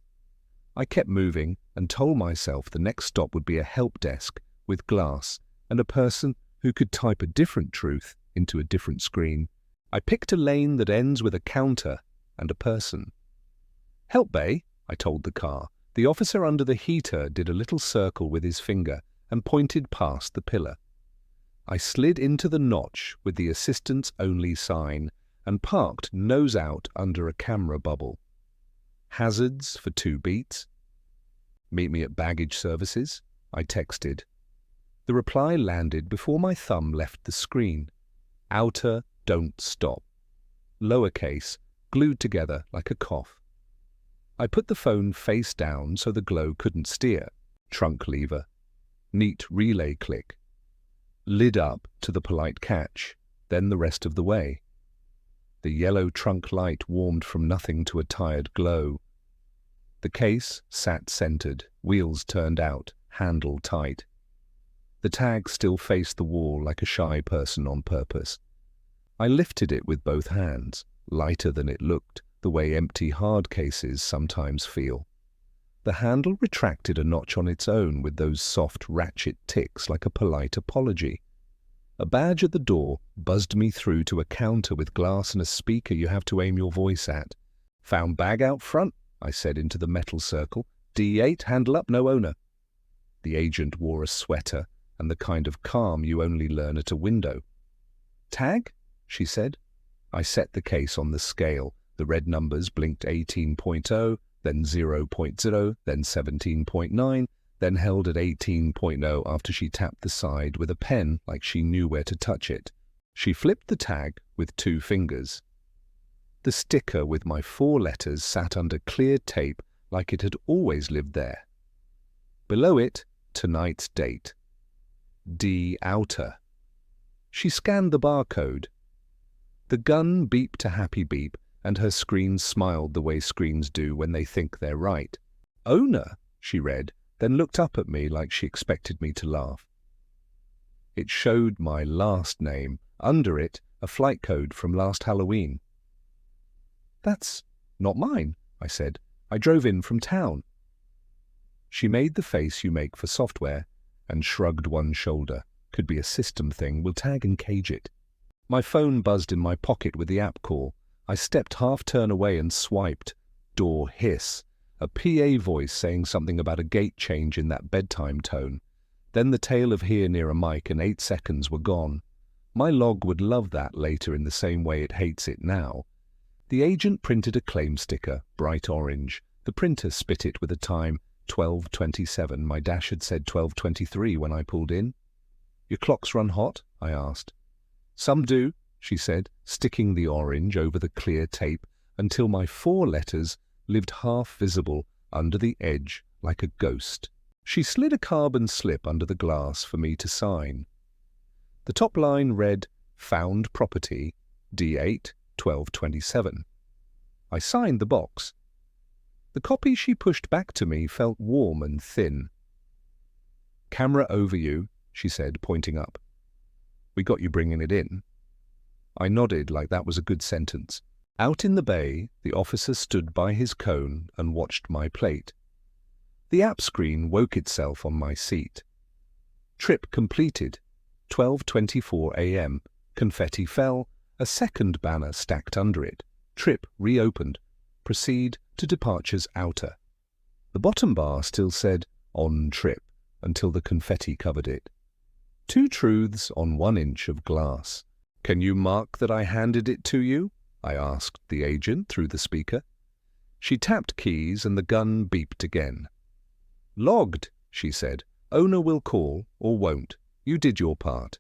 I kept moving and told myself the next stop would be a help desk with glass and a person who could type a different truth into a different screen. I picked a lane that ends with a counter and a person. "Help bay," I told the car. The officer under the heater did a little circle with his finger and pointed past the pillar. I slid into the notch with the assistance only sign and parked nose out under a camera bubble. Hazards for 2 beats. "Meet me at baggage services," I texted. The reply landed before my thumb left the screen. Outer, don't stop. Lowercase, glued together like a cough. I put the phone face down so the glow couldn't steer. Trunk lever. Neat relay click. Lid up to the polite catch, then the rest of the way. The yellow trunk light warmed from nothing to a tired glow. The case sat centered, wheels turned out, handle tight. The tag still faced the wall like a shy person on purpose. I lifted it with both hands, lighter than it looked, the way empty hard cases sometimes feel. The handle retracted a notch on its own with those soft ratchet ticks like a polite apology. A badge at the door buzzed me through to a counter with glass and a speaker you have to aim your voice at. "Found bag out front," I said into the metal circle. "D8, handle up, no owner." The agent wore a sweater and the kind of calm you only learn at a window. "Tag?" she said. I set the case on the scale. The red numbers blinked 18.0, then 0.0, then 17.9, then held at 18.0 after she tapped the side with a pen like she knew where to touch it. She flipped the tag with 2 fingers. The sticker with my 4 letters sat under clear tape like it had always lived there. Below it, tonight's date. D. Outer. She scanned the barcode. The gun beeped to happy beep, and her screen smiled the way screens do when they think they're right. "Owner," she read, then looked up at me like she expected me to laugh. It showed my last name, under it a flight code from last Halloween. "That's not mine," I said. "I drove in from town." She made the face you make for software and shrugged one shoulder. "Could be a system thing, we'll tag and cage it." My phone buzzed in my pocket with the app call. I stepped half-turn away and swiped. Door hiss. A PA voice saying something about a gate change in that bedtime tone. Then the tail of "here" near a mic and 8 seconds were gone. My log would love that later in the same way it hates it now. The agent printed a claim sticker, bright orange. The printer spit it with a time, 12:27. My dash had said 12:23 when I pulled in. "Your clocks run hot?" I asked. "Some do," she said, sticking the orange over the clear tape until my 4 letters lived half visible under the edge like a ghost. She slid a carbon slip under the glass for me to sign. The top line read, "Found property, D8, 12:27. I signed the box. The copy she pushed back to me felt warm and thin. "Camera over you," she said, pointing up. "We got you bringing it in." I nodded like that was a good sentence. Out in the bay, the officer stood by his cone and watched my plate. The app screen woke itself on my seat. Trip completed. 12:24 a.m. Confetti fell. A second banner stacked under it. Trip reopened. Proceed to departures outer. The bottom bar still said, "On trip," until the confetti covered it. 2 truths on 1 inch of glass. "Can you mark that I handed it to you?" I asked the agent through the speaker. She tapped keys and the gun beeped again. "Logged," she said. "Owner will call, or won't. You did your part."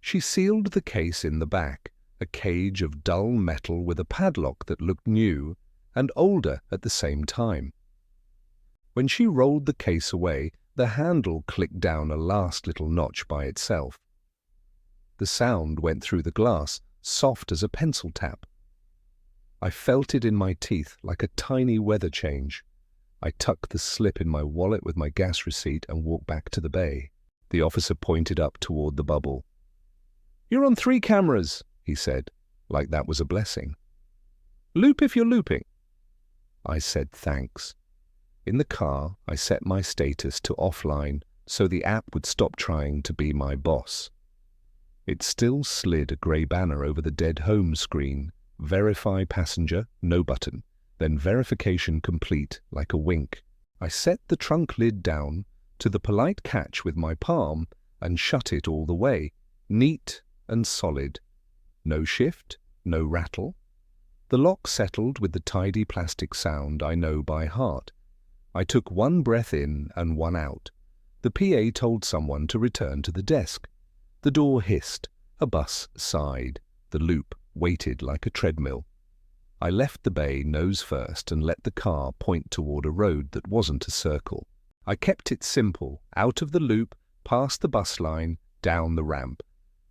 She sealed the case in the back, a cage of dull metal with a padlock that looked new, and older at the same time. When she rolled the case away, the handle clicked down a last little notch by itself. The sound went through the glass, soft as a pencil tap. I felt it in my teeth like a tiny weather change. I tucked the slip in my wallet with my gas receipt and walked back to the bay. The officer pointed up toward the bubble. "You're on 3 cameras," he said, like that was a blessing. "Loop if you're looping." I said thanks. In the car, I set my status to offline so the app would stop trying to be my boss. It still slid a grey banner over the dead home screen. Verify passenger, no button. Then verification complete, like a wink. I set the trunk lid down to the polite catch with my palm and shut it all the way, neat and solid. No shift, no rattle. The lock settled with the tidy plastic sound I know by heart. I took one breath in and one out. The PA told someone to return to the desk. The door hissed. A bus sighed. The loop waited like a treadmill. I left the bay nose first and let the car point toward a road that wasn't a circle. I kept it simple, out of the loop, past the bus line, down the ramp.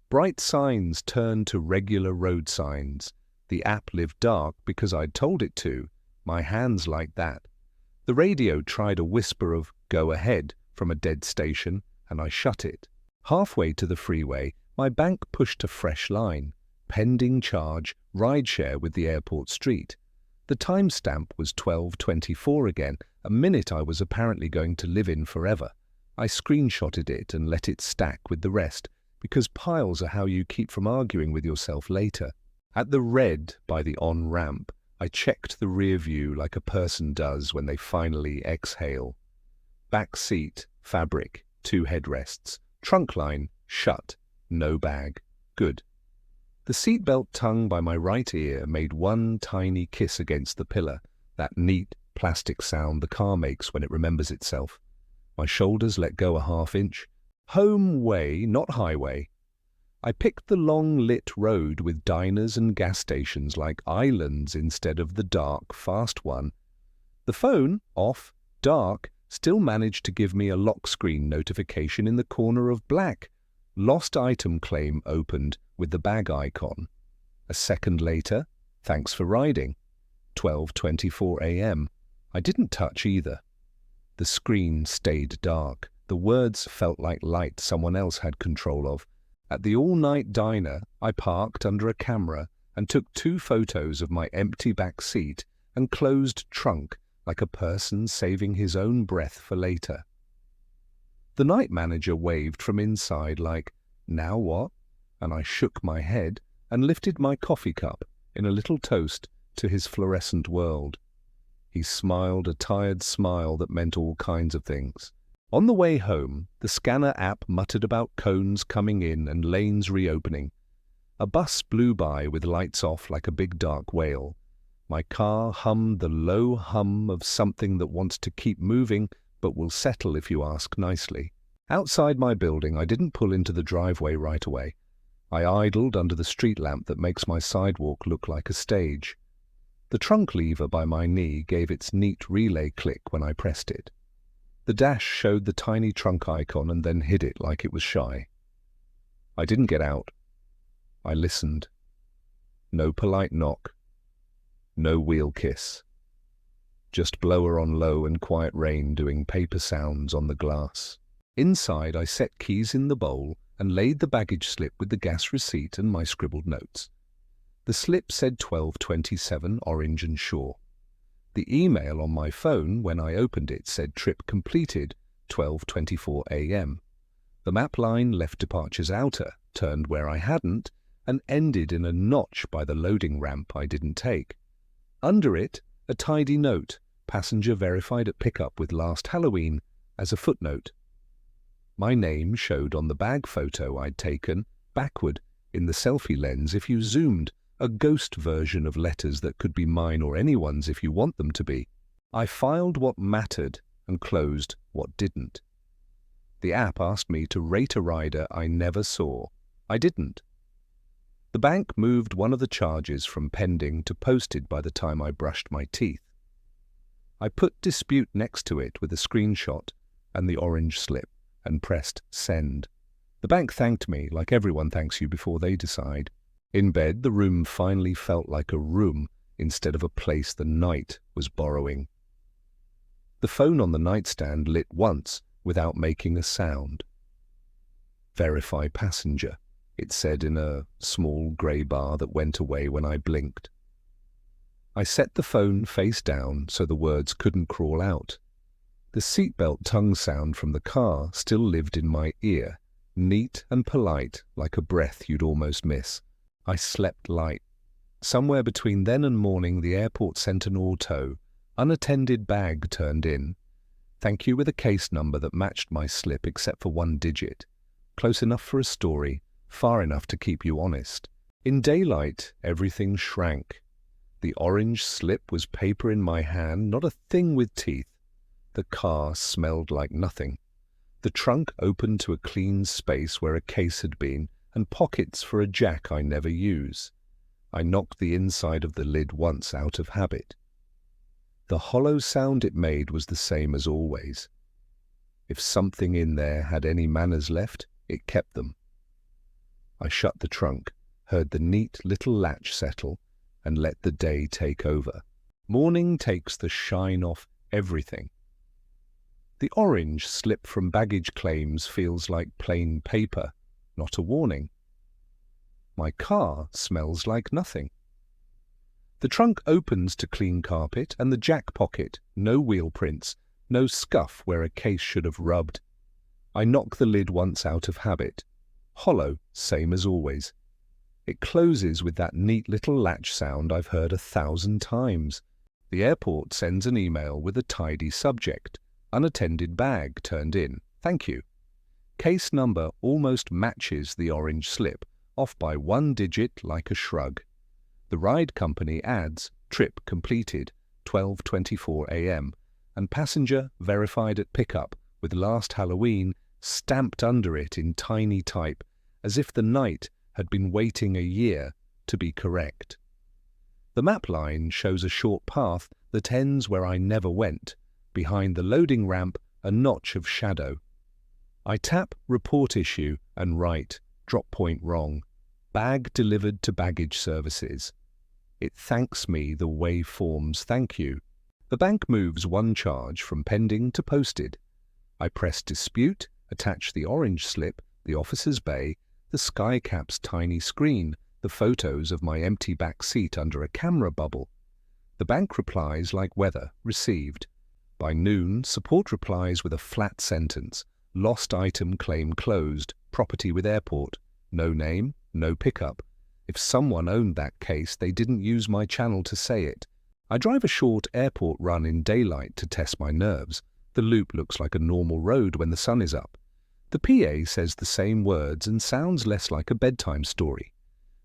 Bright signs turned to regular road signs. The app lived dark because I'd told it to. My hands like that. The radio tried a whisper of "go ahead" from a dead station, and I shut it. Halfway to the freeway, my bank pushed a fresh line. Pending charge, rideshare with the airport street. The timestamp was 12:24 again, a minute I was apparently going to live in forever. I screenshotted it and let it stack with the rest, because piles are how you keep from arguing with yourself later. At the red by the on-ramp, I checked the rear view like a person does when they finally exhale. Back seat, fabric, 2 headrests. Trunk line, shut, no bag. Good. The seatbelt tongue by my right ear made one tiny kiss against the pillar, that neat plastic sound the car makes when it remembers itself. My shoulders let go a half-inch. Home way, not highway. I picked the long-lit road with diners and gas stations like islands instead of the dark, fast one. The phone, off, dark, still managed to give me a lock screen notification in the corner of black. Lost item claim opened with the bag icon. A second later, thanks for riding. 12:24 a.m. I didn't touch either. The screen stayed dark. The words felt like light someone else had control of. At the all-night diner, I parked under a camera and took 2 photos of my empty back seat and closed trunk like a person saving his own breath for later. The night manager waved from inside like, "Now what?" and I shook my head and lifted my coffee cup in a little toast to his fluorescent world. He smiled a tired smile that meant all kinds of things. On the way home, the scanner app muttered about cones coming in and lanes reopening. A bus blew by with lights off like a big dark whale. My car hummed the low hum of something that wants to keep moving but will settle if you ask nicely. Outside my building, I didn't pull into the driveway right away. I idled under the street lamp that makes my sidewalk look like a stage. The trunk lever by my knee gave its neat relay click when I pressed it. The dash showed the tiny trunk icon and then hid it like it was shy. I didn't get out. I listened. No polite knock. No wheel kiss. Just blower on low and quiet rain doing paper sounds on the glass. Inside, I set keys in the bowl and laid the baggage slip with the gas receipt and my scribbled notes. The slip said 12:27 Orange and Shore. The email on my phone, when I opened it, said trip completed, 12:24 a.m. The map line left departures outer, turned where I hadn't, and ended in a notch by the loading ramp I didn't take. Under it, a tidy note, passenger verified at pickup with last Halloween, as a footnote. My name showed on the bag photo I'd taken, backward, in the selfie lens if you zoomed, a ghost version of letters that could be mine or anyone's if you want them to be. I filed what mattered and closed what didn't. The app asked me to rate a rider I never saw. I didn't. The bank moved one of the charges from pending to posted by the time I brushed my teeth. I put dispute next to it with a screenshot and the orange slip and pressed send. The bank thanked me like everyone thanks you before they decide. In bed, the room finally felt like a room instead of a place the night was borrowing. The phone on the nightstand lit once without making a sound. Verify passenger, it said in a small grey bar that went away when I blinked. I set the phone face down so the words couldn't crawl out. The seatbelt tongue sound from the car still lived in my ear, neat and polite like a breath you'd almost miss. I slept light. Somewhere between then and morning the airport sent an auto. Unattended bag turned in. Thank you with a case number that matched my slip except for one digit. Close enough for a story, far enough to keep you honest. In daylight, everything shrank. The orange slip was paper in my hand, not a thing with teeth. The car smelled like nothing. The trunk opened to a clean space where a case had been, and pockets for a jack I never use. I knocked the inside of the lid once out of habit. The hollow sound it made was the same as always. If something in there had any manners left, it kept them. I shut the trunk, heard the neat little latch settle, and let the day take over. Morning takes the shine off everything. The orange slip from baggage claims feels like plain paper, not a warning. My car smells like nothing. The trunk opens to clean carpet and the jack pocket, no wheel prints, no scuff where a case should have rubbed. I knock the lid once out of habit. Hollow, same as always. It closes with that neat little latch sound I've heard 1,000 times. The airport sends an email with a tidy subject. Unattended bag turned in. Thank you. Case number almost matches the orange slip, off by one digit like a shrug. The ride company adds, trip completed, 12:24 a.m., and passenger verified at pickup with last Halloween stamped under it in tiny type, as if the night had been waiting a year to be correct. The map line shows a short path that ends where I never went, behind the loading ramp a notch of shadow. I tap report issue and write, drop point wrong, bag delivered to baggage services. It thanks me the way forms thank you. The bank moves one charge from pending to posted. I press dispute, attach the orange slip, the officer's bay, the skycap's tiny screen, the photos of my empty back seat under a camera bubble. The bank replies like weather, received. By noon, support replies with a flat sentence, lost item claim closed, property with airport, no name, no pickup. If someone owned that case, they didn't use my channel to say it. I drive a short airport run in daylight to test my nerves. The loop looks like a normal road when the sun is up. The PA says the same words and sounds less like a bedtime story.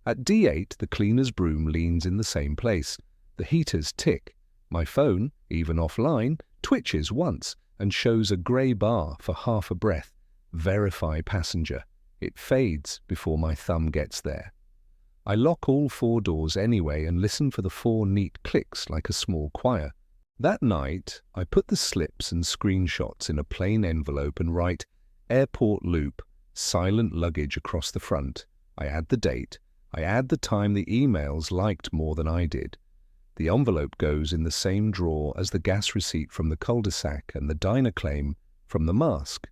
At D8, the cleaner's broom leans in the same place. The heaters tick. My phone, even offline, twitches once and shows a grey bar for half a breath. Verify passenger. It fades before my thumb gets there. I lock all 4 doors anyway and listen for the 4 neat clicks like a small choir. That night, I put the slips and screenshots in a plain envelope and write airport loop, silent luggage across the front. I add the date. I add the time the emails liked more than I did. The envelope goes in the same drawer as the gas receipt from the cul-de-sac and the diner claim from the mask.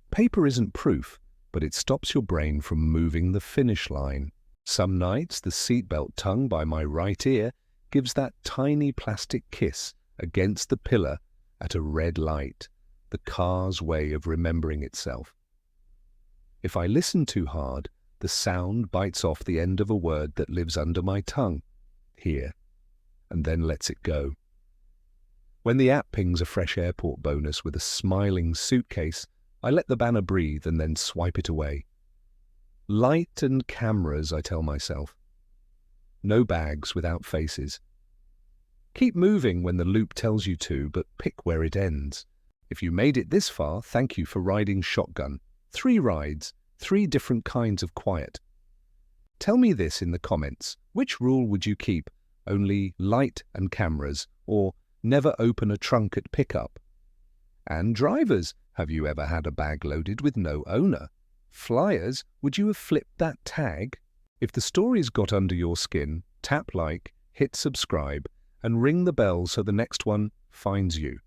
Paper isn't proof, but it stops your brain from moving the finish line. Some nights, the seatbelt tongue by my right ear gives that tiny plastic kiss against the pillar at a red light, the car's way of remembering itself. If I listen too hard, the sound bites off the end of a word that lives under my tongue, here, and then lets it go. When the app pings a fresh airport bonus with a smiling suitcase, I let the banner breathe and then swipe it away. Light and cameras, I tell myself. No bags without faces. Keep moving when the loop tells you to, but pick where it ends. If you made it this far, thank you for riding shotgun. 3 rides, 3 different kinds of quiet. Tell me this in the comments. Which rule would you keep? Only light and cameras, or never open a trunk at pickup? And drivers, have you ever had a bag loaded with no owner? Flyers, would you have flipped that tag? If the story's got under your skin, tap like, hit subscribe, and ring the bell so the next one finds you.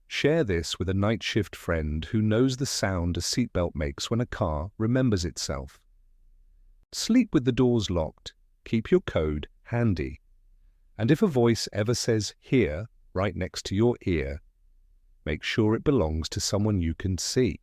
Share this with a night shift friend who knows the sound a seatbelt makes when a car remembers itself. Sleep with the doors locked. Keep your code handy. And if a voice ever says "here" right next to your ear, make sure it belongs to someone you can see.